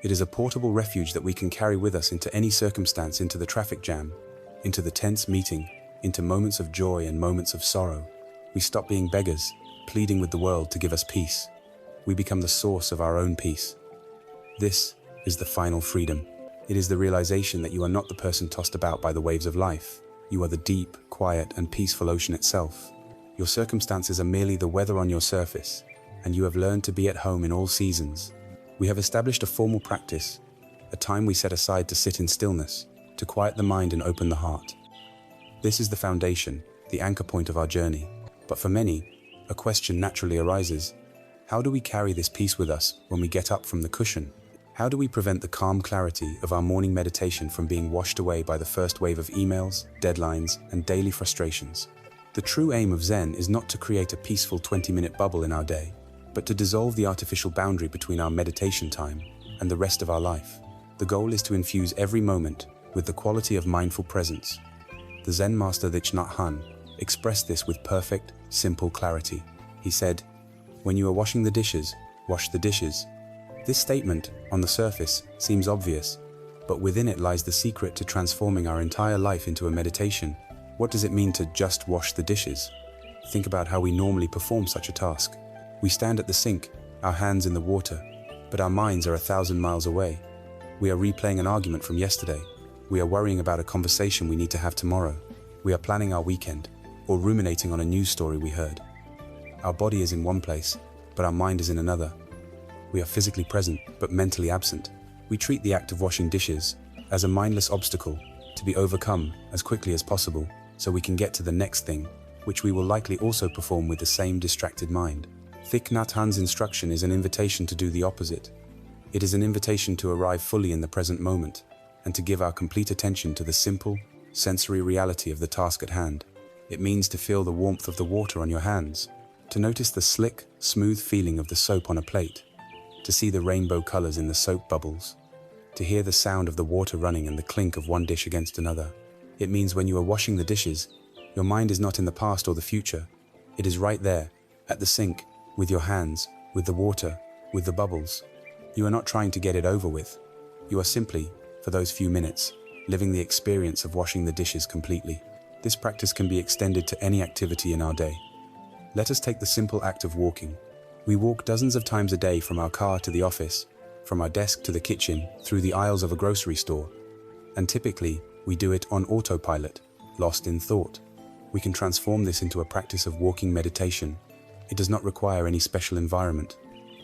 It is a portable refuge that we can carry with us into any circumstance, into the traffic jam, into the tense meeting, into moments of joy and moments of sorrow. We stop being beggars, pleading with the world to give us peace. We become the source of our own peace. This is the final freedom. It is the realization that you are not the person tossed about by the waves of life. You are the deep, quiet, and peaceful ocean itself. Your circumstances are merely the weather on your surface, and you have learned to be at home in all seasons. We have established a formal practice, a time we set aside to sit in stillness, to quiet the mind and open the heart. This is the foundation, the anchor point of our journey. But for many, a question naturally arises. How do we carry this peace with us when we get up from the cushion? How do we prevent the calm clarity of our morning meditation from being washed away by the first wave of emails, deadlines, and daily frustrations? The true aim of Zen is not to create a peaceful 20-minute bubble in our day, but to dissolve the artificial boundary between our meditation time and the rest of our life. The goal is to infuse every moment with the quality of mindful presence. The Zen master Thich Nhat Hanh expressed this with perfect, simple clarity. He said, "When you are washing the dishes, wash the dishes." This statement, on the surface, seems obvious, but within it lies the secret to transforming our entire life into a meditation. What does it mean to just wash the dishes? Think about how we normally perform such a task. We stand at the sink, our hands in the water, but our minds are 1,000 miles away. We are replaying an argument from yesterday. We are worrying about a conversation we need to have tomorrow. We are planning our weekend, or ruminating on a news story we heard. Our body is in one place, but our mind is in another. We are physically present, but mentally absent. We treat the act of washing dishes as a mindless obstacle to be overcome as quickly as possible, so we can get to the next thing, which we will likely also perform with the same distracted mind. Thich Nhat Hanh's instruction is an invitation to do the opposite. It is an invitation to arrive fully in the present moment, and to give our complete attention to the simple, sensory reality of the task at hand. It means to feel the warmth of the water on your hands, to notice the slick, smooth feeling of the soap on a plate, to see the rainbow colors in the soap bubbles, to hear the sound of the water running and the clink of one dish against another. It means when you are washing the dishes, your mind is not in the past or the future. It is right there, at the sink, with your hands, with the water, with the bubbles. You are not trying to get it over with. You are simply, for those few minutes, living the experience of washing the dishes completely. This practice can be extended to any activity in our day. Let us take the simple act of walking. We walk dozens of times a day from our car to the office, from our desk to the kitchen, through the aisles of a grocery store. And typically, we do it on autopilot, lost in thought. We can transform this into a practice of walking meditation. It does not require any special environment.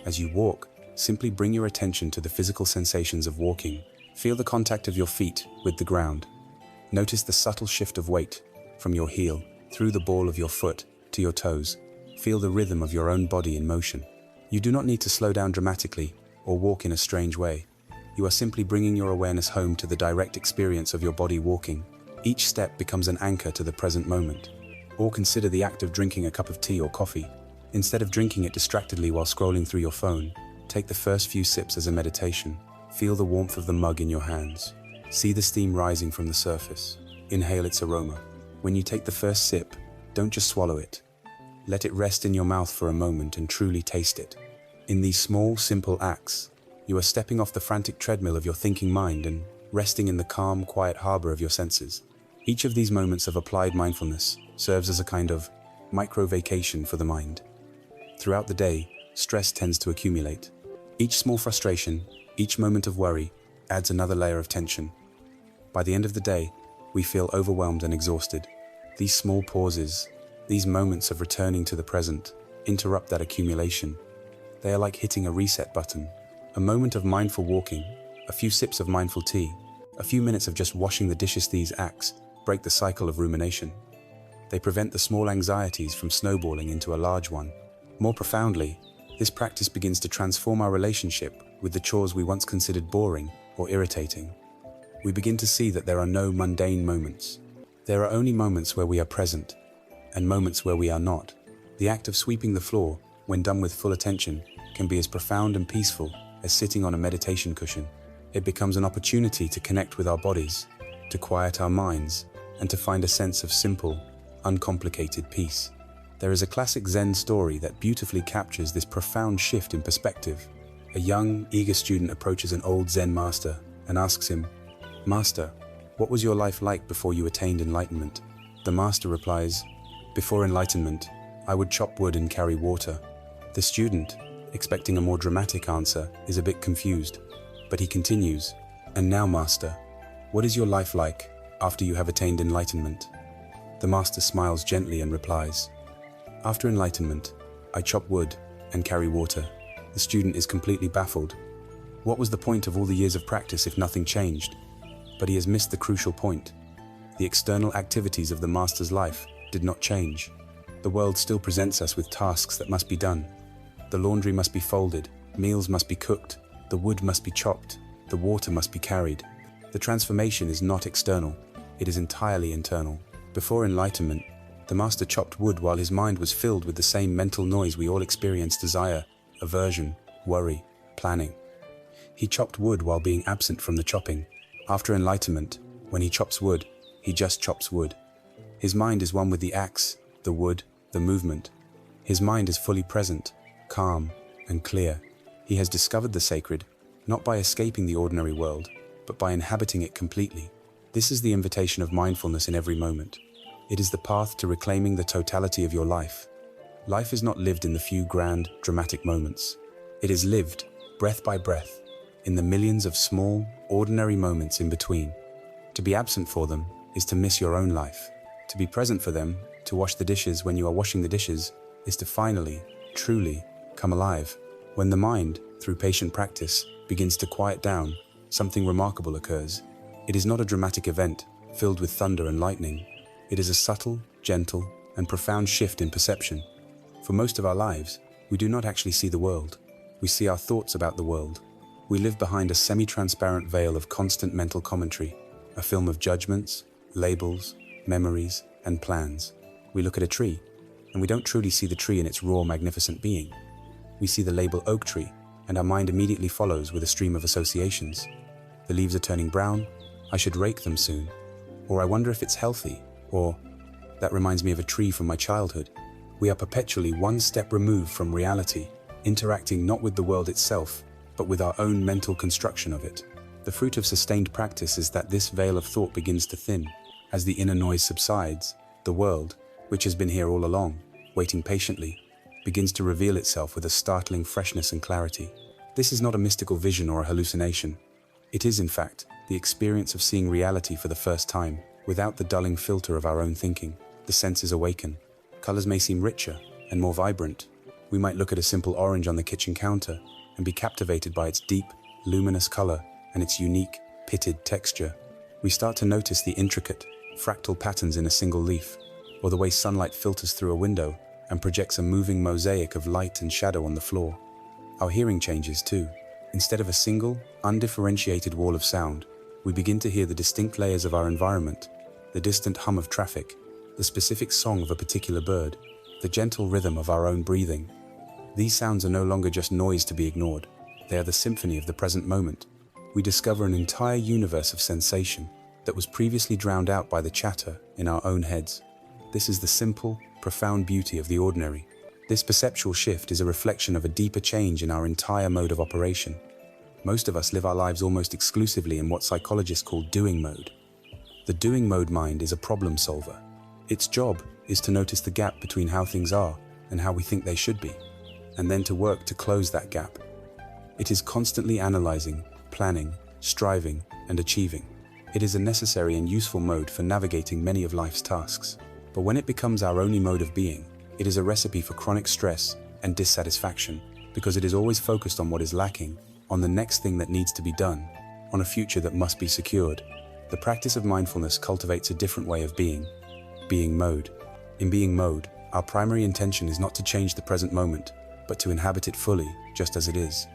As you walk, simply bring your attention to the physical sensations of walking. Feel the contact of your feet with the ground. Notice the subtle shift of weight from your heel through the ball of your foot to your toes. Feel the rhythm of your own body in motion. You do not need to slow down dramatically or walk in a strange way. You are simply bringing your awareness home to the direct experience of your body walking. Each step becomes an anchor to the present moment. Or consider the act of drinking a cup of tea or coffee. Instead of drinking it distractedly while scrolling through your phone, take the first few sips as a meditation. Feel the warmth of the mug in your hands. See the steam rising from the surface. Inhale its aroma. When you take the first sip, don't just swallow it. Let it rest in your mouth for a moment and truly taste it. In these small, simple acts, you are stepping off the frantic treadmill of your thinking mind and resting in the calm, quiet harbor of your senses. Each of these moments of applied mindfulness serves as a kind of micro-vacation for the mind. Throughout the day, stress tends to accumulate. Each small frustration, each moment of worry, adds another layer of tension. By the end of the day, we feel overwhelmed and exhausted. These small pauses, these moments of returning to the present, interrupt that accumulation. They are like hitting a reset button. A moment of mindful walking, a few sips of mindful tea, a few minutes of just washing the dishes. These acts break the cycle of rumination. They prevent the small anxieties from snowballing into a large one. More profoundly, this practice begins to transform our relationship with the chores we once considered boring or irritating. We begin to see that there are no mundane moments. There are only moments where we are present, and moments where we are not. The act of sweeping the floor, when done with full attention, can be as profound and peaceful as sitting on a meditation cushion. It becomes an opportunity to connect with our bodies, to quiet our minds, and to find a sense of simple, uncomplicated peace. There is a classic Zen story that beautifully captures this profound shift in perspective. A young, eager student approaches an old Zen master and asks him, "Master, what was your life like before you attained enlightenment?" The master replies, "Before enlightenment, I would chop wood and carry water." The student, expecting a more dramatic answer, is a bit confused, but he continues, "And now, master, what is your life like after you have attained enlightenment?" The master smiles gently and replies, "After enlightenment, I chop wood and carry water." The student is completely baffled. What was the point of all the years of practice if nothing changed? But he has missed the crucial point. The external activities of the master's life did not change. The world still presents us with tasks that must be done. The laundry must be folded, meals must be cooked, the wood must be chopped, the water must be carried. The transformation is not external, it is entirely internal. Before enlightenment, the master chopped wood while his mind was filled with the same mental noise we all experience: desire, aversion, worry, planning. He chopped wood while being absent from the chopping. After enlightenment, when he chops wood, he just chops wood. His mind is one with the axe, the wood, the movement. His mind is fully present, calm, and clear. He has discovered the sacred, not by escaping the ordinary world, but by inhabiting it completely. This is the invitation of mindfulness in every moment. It is the path to reclaiming the totality of your life. Life is not lived in the few grand, dramatic moments. It is lived, breath by breath, in the millions of small, ordinary moments in between. To be absent for them is to miss your own life. To be present for them, to wash the dishes when you are washing the dishes, is to finally, truly, come alive. When the mind, through patient practice, begins to quiet down, something remarkable occurs. It is not a dramatic event, filled with thunder and lightning. It is a subtle, gentle, and profound shift in perception. For most of our lives, we do not actually see the world. We see our thoughts about the world. We live behind a semi-transparent veil of constant mental commentary, a film of judgments, labels, memories, and plans. We look at a tree, and we don't truly see the tree in its raw, magnificent being. We see the label oak tree, and our mind immediately follows with a stream of associations. The leaves are turning brown, I should rake them soon. Or I wonder if it's healthy, or that reminds me of a tree from my childhood. We are perpetually one step removed from reality, interacting not with the world itself, but with our own mental construction of it. The fruit of sustained practice is that this veil of thought begins to thin. As the inner noise subsides, the world, which has been here all along, waiting patiently, begins to reveal itself with a startling freshness and clarity. This is not a mystical vision or a hallucination. It is, in fact, the experience of seeing reality for the first time, without the dulling filter of our own thinking. The senses awaken. Colors may seem richer and more vibrant. We might look at a simple orange on the kitchen counter and be captivated by its deep, luminous color and its unique, pitted texture. We start to notice the intricate, fractal patterns in a single leaf, or the way sunlight filters through a window and projects a moving mosaic of light and shadow on the floor. Our hearing changes too. Instead of a single, undifferentiated wall of sound, we begin to hear the distinct layers of our environment, the distant hum of traffic, the specific song of a particular bird, the gentle rhythm of our own breathing. These sounds are no longer just noise to be ignored. They are the symphony of the present moment. We discover an entire universe of sensation that was previously drowned out by the chatter in our own heads. This is the simple, profound beauty of the ordinary. This perceptual shift is a reflection of a deeper change in our entire mode of operation. Most of us live our lives almost exclusively in what psychologists call doing mode. The doing mode mind is a problem solver. Its job is to notice the gap between how things are and how we think they should be, and then to work to close that gap. It is constantly analyzing, planning, striving, and achieving. It is a necessary and useful mode for navigating many of life's tasks. But when it becomes our only mode of being, it is a recipe for chronic stress and dissatisfaction, because it is always focused on what is lacking, on the next thing that needs to be done, on a future that must be secured. The practice of mindfulness cultivates a different way of being mode. In being mode, our primary intention is not to change the present moment, but to inhabit it fully, just as it is.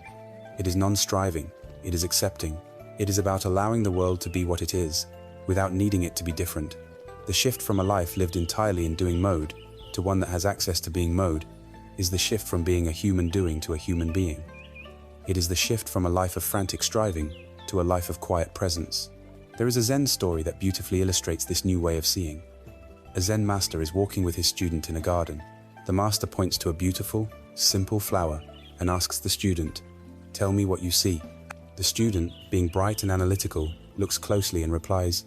It is non-striving, it is accepting. It is about allowing the world to be what it is, without needing it to be different. The shift from a life lived entirely in doing mode to one that has access to being mode is the shift from being a human doing to a human being. It is the shift from a life of frantic striving to a life of quiet presence. There is a Zen story that beautifully illustrates this new way of seeing. A Zen master is walking with his student in a garden. The master points to a beautiful, simple flower and asks the student, "Tell me what you see." The student, being bright and analytical, looks closely and replies,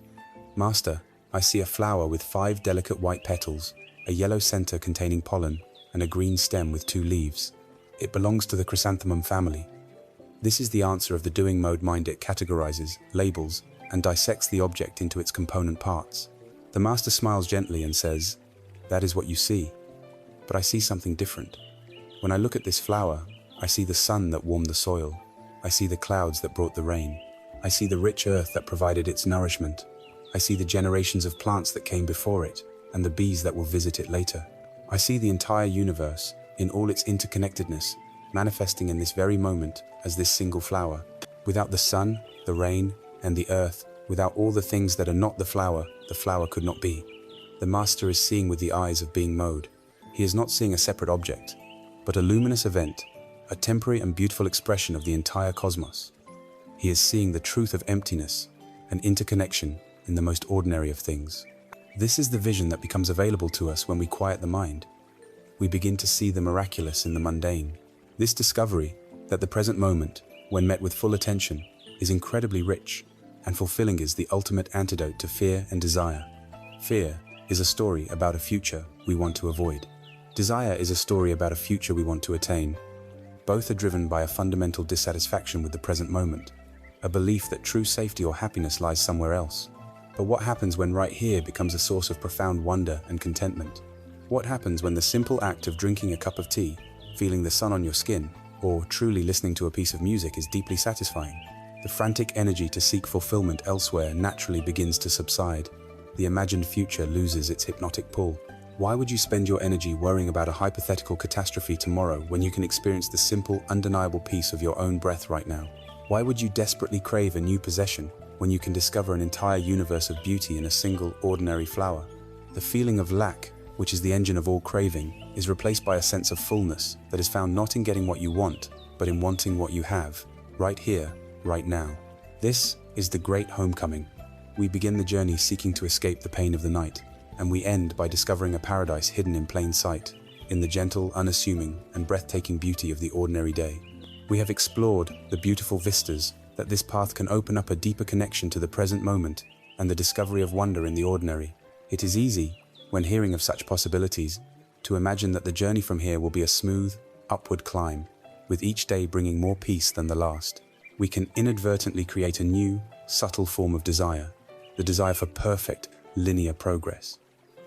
"Master, I see a flower with 5 delicate white petals, a yellow center containing pollen, and a green stem with 2 leaves. It belongs to the chrysanthemum family." This is the answer of the doing mode mind. It categorizes, labels, and dissects the object into its component parts. The master smiles gently and says, "That is what you see. But I see something different. When I look at this flower, I see the sun that warmed the soil. I see the clouds that brought the rain. I see the rich earth that provided its nourishment. I see the generations of plants that came before it, and the bees that will visit it later. I see the entire universe, in all its interconnectedness, manifesting in this very moment as this single flower. Without the sun, the rain, and the earth, without all the things that are not the flower could not be." The master is seeing with the eyes of being mode. He is not seeing a separate object, but a luminous event, a temporary and beautiful expression of the entire cosmos. He is seeing the truth of emptiness and interconnection in the most ordinary of things. This is the vision that becomes available to us when we quiet the mind. We begin to see the miraculous in the mundane. This discovery that the present moment, when met with full attention, is incredibly rich and fulfilling is the ultimate antidote to fear and desire. Fear is a story about a future we want to avoid. Desire is a story about a future we want to attain. Both are driven by a fundamental dissatisfaction with the present moment, a belief that true safety or happiness lies somewhere else. But what happens when right here becomes a source of profound wonder and contentment? What happens when the simple act of drinking a cup of tea, feeling the sun on your skin, or truly listening to a piece of music is deeply satisfying? The frantic energy to seek fulfillment elsewhere naturally begins to subside. The imagined future loses its hypnotic pull. Why would you spend your energy worrying about a hypothetical catastrophe tomorrow when you can experience the simple, undeniable peace of your own breath right now? Why would you desperately crave a new possession when you can discover an entire universe of beauty in a single, ordinary flower? The feeling of lack, which is the engine of all craving, is replaced by a sense of fullness that is found not in getting what you want, but in wanting what you have, right here, right now. This is the great homecoming. We begin the journey seeking to escape the pain of the night, and we end by discovering a paradise hidden in plain sight, in the gentle, unassuming, and breathtaking beauty of the ordinary day. We have explored the beautiful vistas that this path can open up a deeper connection to the present moment and the discovery of wonder in the ordinary. It is easy, when hearing of such possibilities, to imagine that the journey from here will be a smooth, upward climb, with each day bringing more peace than the last. We can inadvertently create a new, subtle form of desire, the desire for perfect, linear progress.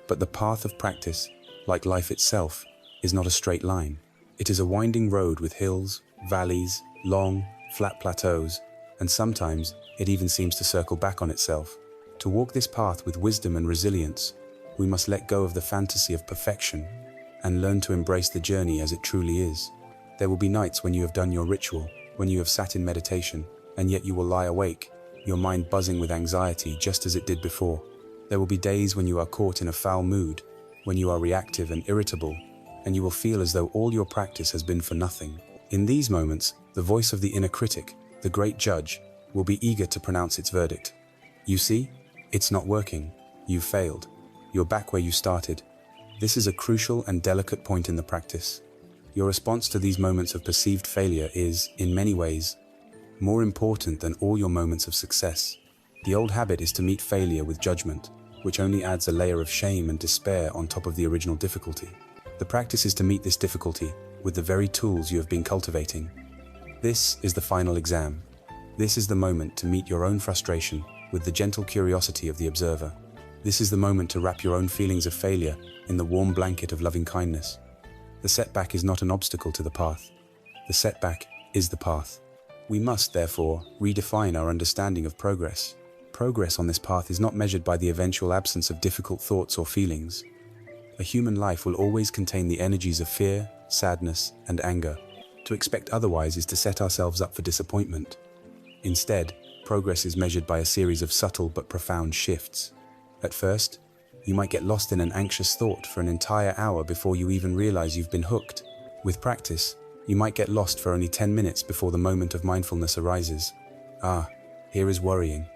But the path of practice, like life itself, is not a straight line. It is a winding road with hills, valleys, long, flat plateaus, and sometimes it even seems to circle back on itself. To walk this path with wisdom and resilience, we must let go of the fantasy of perfection and learn to embrace the journey as it truly is. There will be nights when you have done your ritual, when you have sat in meditation, and yet you will lie awake, your mind buzzing with anxiety just as it did before. There will be days when you are caught in a foul mood, when you are reactive and irritable, and you will feel as though all your practice has been for nothing. In these moments, the voice of the inner critic, the great judge, will be eager to pronounce its verdict. You see, it's not working. You've failed. You're back where you started. This is a crucial and delicate point in the practice. Your response to these moments of perceived failure is, in many ways, more important than all your moments of success. The old habit is to meet failure with judgment, which only adds a layer of shame and despair on top of the original difficulty. The practice is to meet this difficulty with the very tools you have been cultivating. This is the final exam. This is the moment to meet your own frustration with the gentle curiosity of the observer. This is the moment to wrap your own feelings of failure in the warm blanket of loving kindness. The setback is not an obstacle to the path. The setback is the path. We must, therefore, redefine our understanding of progress. Progress on this path is not measured by the eventual absence of difficult thoughts or feelings. A human life will always contain the energies of fear, sadness, and anger. To expect otherwise is to set ourselves up for disappointment. Instead, progress is measured by a series of subtle but profound shifts. At first, you might get lost in an anxious thought for an entire hour before you even realize you've been hooked. With practice, you might get lost for only 10 minutes before the moment of mindfulness arises. Ah, here is worrying.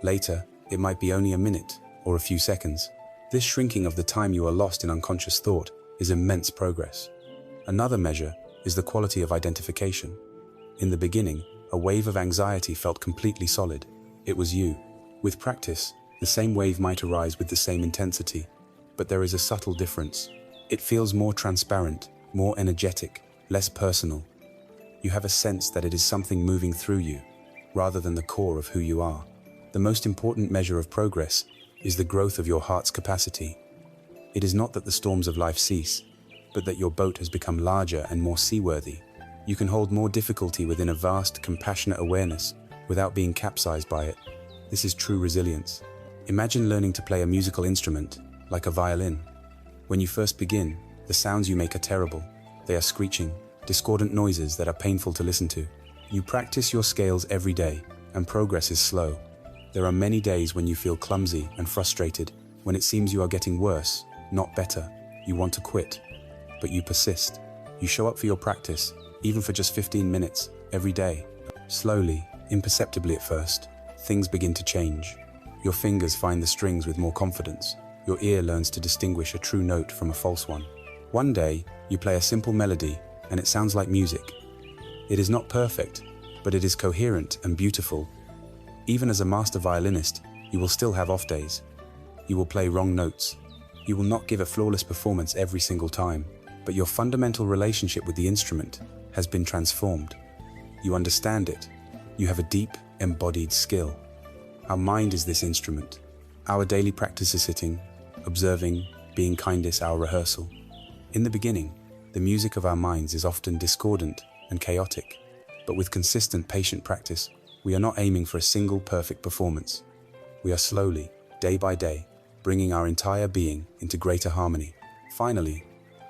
Later, it might be only a minute or a few seconds. This shrinking of the time you are lost in unconscious thought is immense progress. Another measure is the quality of identification. In the beginning, a wave of anxiety felt completely solid. It was you. With practice, the same wave might arise with the same intensity, but there is a subtle difference. It feels more transparent, more energetic, less personal. You have a sense that it is something moving through you, rather than the core of who you are. The most important measure of progress is the growth of your heart's capacity. It is not that the storms of life cease, but that your boat has become larger and more seaworthy. You can hold more difficulty within a vast, compassionate awareness without being capsized by it. This is true resilience. Imagine learning to play a musical instrument, like a violin. When you first begin, the sounds you make are terrible. They are screeching, discordant noises that are painful to listen to. You practice your scales every day, and progress is slow. There are many days when you feel clumsy and frustrated, when it seems you are getting worse, not better. You want to quit, but you persist. You show up for your practice, even for just 15 minutes, every day. Slowly, imperceptibly at first, things begin to change. Your fingers find the strings with more confidence. Your ear learns to distinguish a true note from a false one. One day, you play a simple melody, and it sounds like music. It is not perfect, but it is coherent and beautiful. Even as a master violinist, you will still have off days. You will play wrong notes. You will not give a flawless performance every single time, but your fundamental relationship with the instrument has been transformed. You understand it. You have a deep, embodied skill. Our mind is this instrument. Our daily practice is sitting, observing, being kind is our rehearsal. In the beginning, the music of our minds is often discordant and chaotic, but with consistent, patient practice, we are not aiming for a single perfect performance. We are slowly, day by day, bringing our entire being into greater harmony. Finally,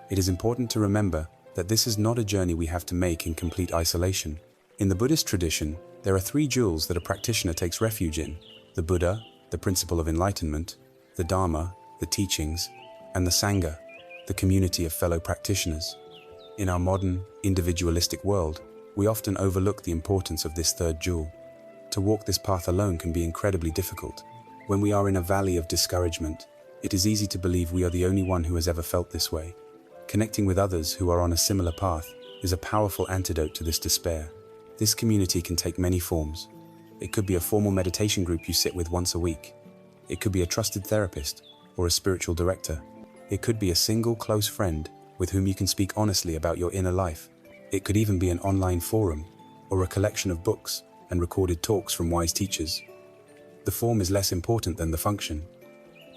it is important to remember that this is not a journey we have to make in complete isolation. In the Buddhist tradition, there are three jewels that a practitioner takes refuge in: the Buddha, the principle of enlightenment; the Dharma, the teachings; and the Sangha, the community of fellow practitioners. In our modern, individualistic world, we often overlook the importance of this third jewel. To walk this path alone can be incredibly difficult. When we are in a valley of discouragement, it is easy to believe we are the only one who has ever felt this way. Connecting with others who are on a similar path is a powerful antidote to this despair. This community can take many forms. It could be a formal meditation group you sit with once a week. It could be a trusted therapist or a spiritual director. It could be a single close friend with whom you can speak honestly about your inner life. It could even be an online forum or a collection of books and recorded talks from wise teachers. The form is less important than the function.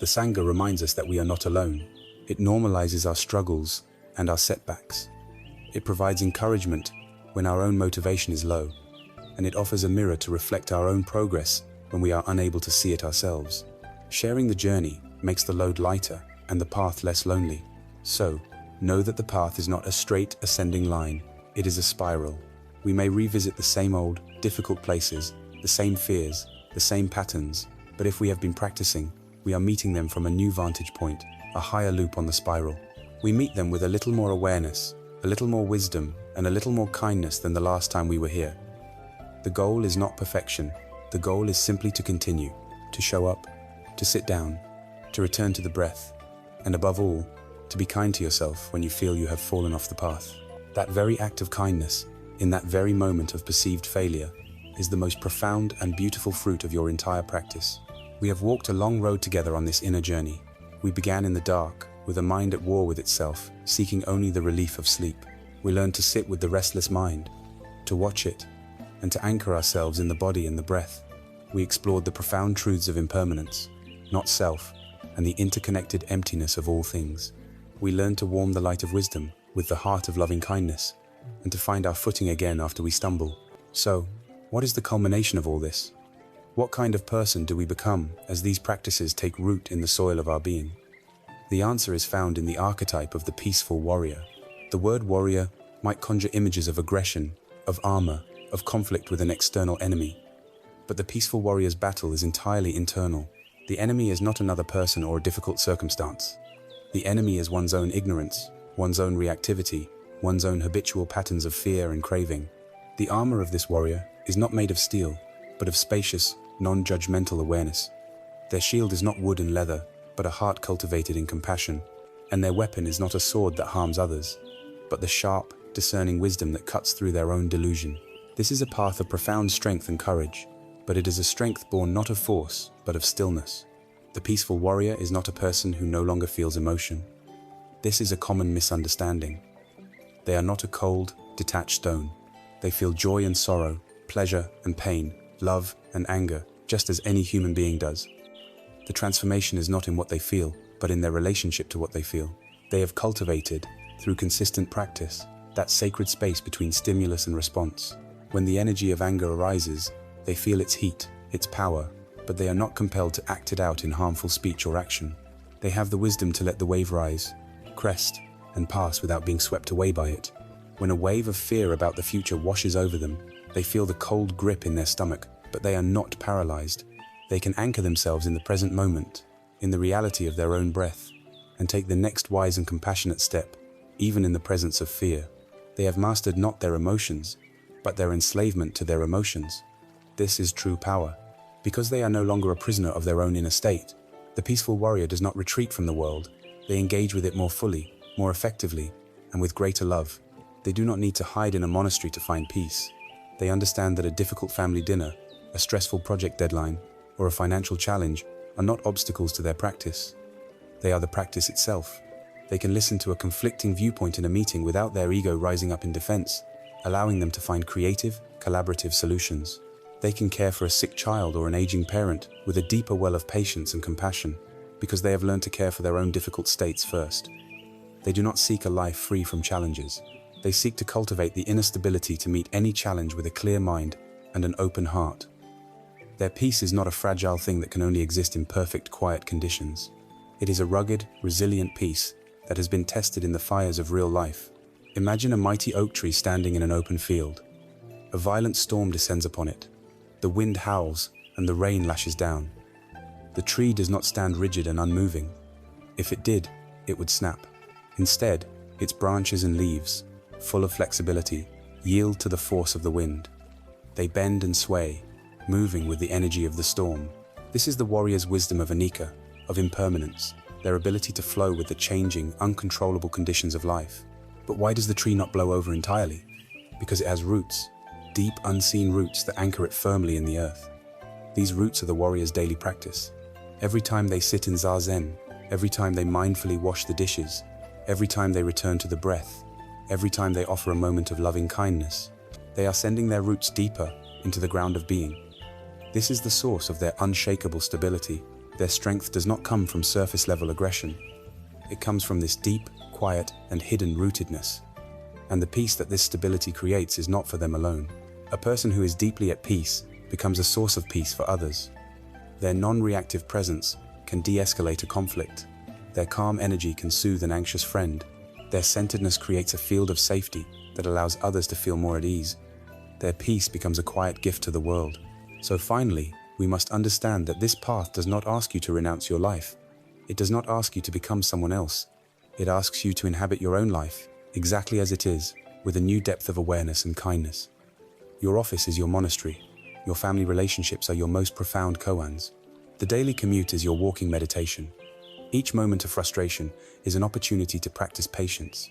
The Sangha reminds us that we are not alone. It normalizes our struggles and our setbacks. It provides encouragement when our own motivation is low, and it offers a mirror to reflect our own progress when we are unable to see it ourselves. Sharing the journey makes the load lighter and the path less lonely. So, know that the path is not a straight ascending line, it is a spiral. We may revisit the same old, difficult places, the same fears, the same patterns, but if we have been practicing, we are meeting them from a new vantage point, a higher loop on the spiral. We meet them with a little more awareness, a little more wisdom, and a little more kindness than the last time we were here. The goal is not perfection. The goal is simply to continue, to show up, to sit down, to return to the breath, and above all, to be kind to yourself when you feel you have fallen off the path. That very act of kindness, in that very moment of perceived failure, is the most profound and beautiful fruit of your entire practice. We have walked a long road together on this inner journey. We began in the dark, with a mind at war with itself, seeking only the relief of sleep. We learned to sit with the restless mind, to watch it, and to anchor ourselves in the body and the breath. We explored the profound truths of impermanence, not self, and the interconnected emptiness of all things. We learned to warm the light of wisdom with the heart of loving kindness, and to find our footing again after we stumble. So, what is the culmination of all this? What kind of person do we become as these practices take root in the soil of our being? The answer is found in the archetype of the peaceful warrior. The word warrior might conjure images of aggression, of armor, of conflict with an external enemy. But the peaceful warrior's battle is entirely internal. The enemy is not another person or a difficult circumstance. The enemy is one's own ignorance, one's own reactivity, one's own habitual patterns of fear and craving. The armor of this warrior is not made of steel, but of spacious, non-judgmental awareness. Their shield is not wood and leather, but a heart cultivated in compassion, and their weapon is not a sword that harms others, but the sharp, discerning wisdom that cuts through their own delusion. This is a path of profound strength and courage, but it is a strength born not of force, but of stillness. The peaceful warrior is not a person who no longer feels emotion. This is a common misunderstanding. They are not a cold, detached stone. They feel joy and sorrow, pleasure and pain, love and anger, just as any human being does. The transformation is not in what they feel, but in their relationship to what they feel. They have cultivated, through consistent practice, that sacred space between stimulus and response. When the energy of anger arises, they feel its heat, its power, but they are not compelled to act it out in harmful speech or action. They have the wisdom to let the wave rise, crest, and pass without being swept away by it. When a wave of fear about the future washes over them, they feel the cold grip in their stomach, but they are not paralyzed. They can anchor themselves in the present moment, in the reality of their own breath, and take the next wise and compassionate step, even in the presence of fear. They have mastered not their emotions, but their enslavement to their emotions. This is true power. Because they are no longer a prisoner of their own inner state, the peaceful warrior does not retreat from the world. They engage with it more fully, more effectively, and with greater love. They do not need to hide in a monastery to find peace. They understand that a difficult family dinner, a stressful project deadline, or a financial challenge are not obstacles to their practice. They are the practice itself. They can listen to a conflicting viewpoint in a meeting without their ego rising up in defense, allowing them to find creative, collaborative solutions. They can care for a sick child or an aging parent with a deeper well of patience and compassion, because they have learned to care for their own difficult states first. They do not seek a life free from challenges. They seek to cultivate the inner stability to meet any challenge with a clear mind and an open heart. Their peace is not a fragile thing that can only exist in perfect, quiet conditions. It is a rugged, resilient peace that has been tested in the fires of real life. Imagine a mighty oak tree standing in an open field. A violent storm descends upon it. The wind howls and the rain lashes down. The tree does not stand rigid and unmoving. If it did, it would snap. Instead, its branches and leaves, full of flexibility, yield to the force of the wind. They bend and sway, moving with the energy of the storm. This is the warrior's wisdom of anicca, of impermanence, their ability to flow with the changing, uncontrollable conditions of life. But why does the tree not blow over entirely? Because it has roots, deep, unseen roots that anchor it firmly in the earth. These roots are the warrior's daily practice. Every time they sit in Zazen, every time they mindfully wash the dishes, every time they return to the breath, every time they offer a moment of loving kindness, they are sending their roots deeper into the ground of being. This is the source of their unshakable stability. Their strength does not come from surface-level aggression. It comes from this deep, quiet, and hidden rootedness. And the peace that this stability creates is not for them alone. A person who is deeply at peace becomes a source of peace for others. Their non-reactive presence can de-escalate a conflict. Their calm energy can soothe an anxious friend. Their centeredness creates a field of safety that allows others to feel more at ease. Their peace becomes a quiet gift to the world. So finally, we must understand that this path does not ask you to renounce your life. It does not ask you to become someone else. It asks you to inhabit your own life, exactly as it is, with a new depth of awareness and kindness. Your office is your monastery. Your family relationships are your most profound koans. The daily commute is your walking meditation. Each moment of frustration is an opportunity to practice patience.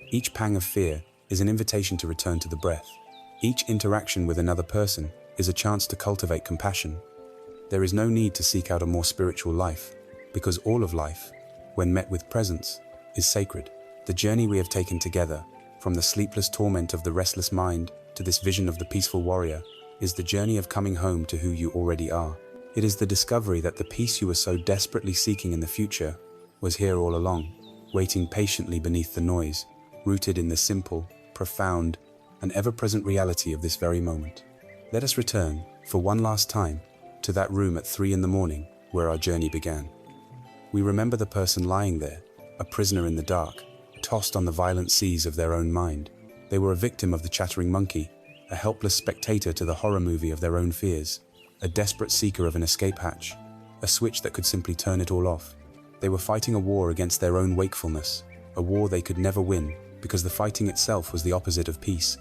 Each pang of fear is an invitation to return to the breath. Each interaction with another person is a chance to cultivate compassion. There is no need to seek out a more spiritual life, because all of life, when met with presence, is sacred. The journey we have taken together, from the sleepless torment of the restless mind to this vision of the peaceful warrior, is the journey of coming home to who you already are. It is the discovery that the peace you were so desperately seeking in the future was here all along, waiting patiently beneath the noise, rooted in the simple, profound, and ever-present reality of this very moment. Let us return, for one last time, to that room at 3 a.m. where our journey began. We remember the person lying there, a prisoner in the dark, tossed on the violent seas of their own mind. They were a victim of the chattering monkey, a helpless spectator to the horror movie of their own fears, a desperate seeker of an escape hatch, a switch that could simply turn it all off. They were fighting a war against their own wakefulness, a war they could never win, because the fighting itself was the opposite of peace.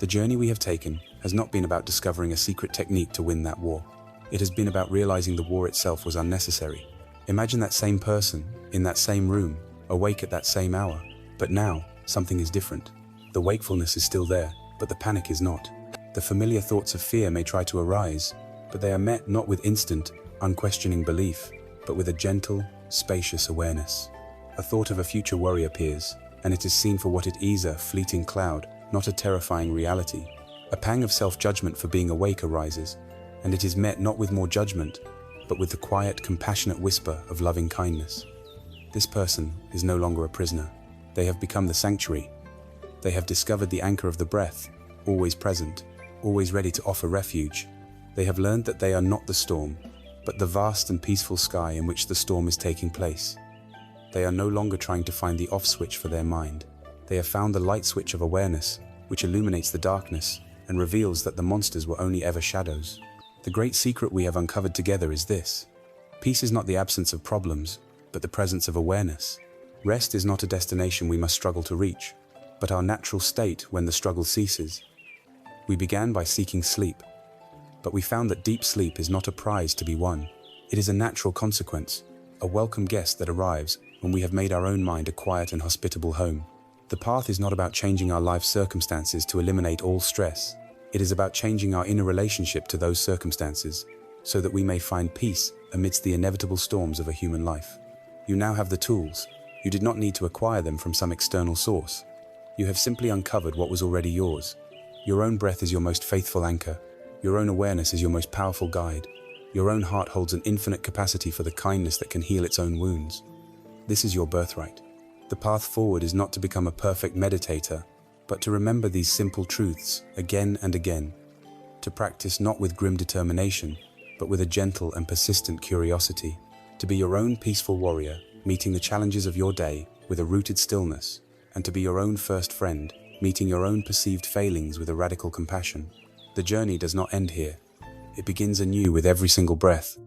The journey we have taken has not been about discovering a secret technique to win that war. It has been about realizing the war itself was unnecessary. Imagine that same person, in that same room, awake at that same hour, but now, something is different. The wakefulness is still there, but the panic is not. The familiar thoughts of fear may try to arise, but they are met not with instant, unquestioning belief, but with a gentle, spacious awareness. A thought of a future worry appears, and it is seen for what it is, a fleeting cloud, not a terrifying reality. A pang of self-judgment for being awake arises, and it is met not with more judgment, but with the quiet, compassionate whisper of loving kindness. This person is no longer a prisoner. They have become the sanctuary. They have discovered the anchor of the breath, always present, always ready to offer refuge. They have learned that they are not the storm, but the vast and peaceful sky in which the storm is taking place. They are no longer trying to find the off switch for their mind. They have found the light switch of awareness, which illuminates the darkness and reveals that the monsters were only ever shadows. The great secret we have uncovered together is this: peace is not the absence of problems, but the presence of awareness. Rest is not a destination we must struggle to reach, but our natural state when the struggle ceases. We began by seeking sleep, but we found that deep sleep is not a prize to be won. It is a natural consequence, a welcome guest that arrives when we have made our own mind a quiet and hospitable home. The path is not about changing our life circumstances to eliminate all stress. It is about changing our inner relationship to those circumstances, so that we may find peace amidst the inevitable storms of a human life. You now have the tools. You did not need to acquire them from some external source. You have simply uncovered what was already yours. Your own breath is your most faithful anchor. Your own awareness is your most powerful guide. Your own heart holds an infinite capacity for the kindness that can heal its own wounds. This is your birthright. The path forward is not to become a perfect meditator, but to remember these simple truths again and again. To practice not with grim determination, but with a gentle and persistent curiosity. To be your own peaceful warrior, meeting the challenges of your day with a rooted stillness, and to be your own first friend, meeting your own perceived failings with a radical compassion. The journey does not end here. It begins anew with every single breath.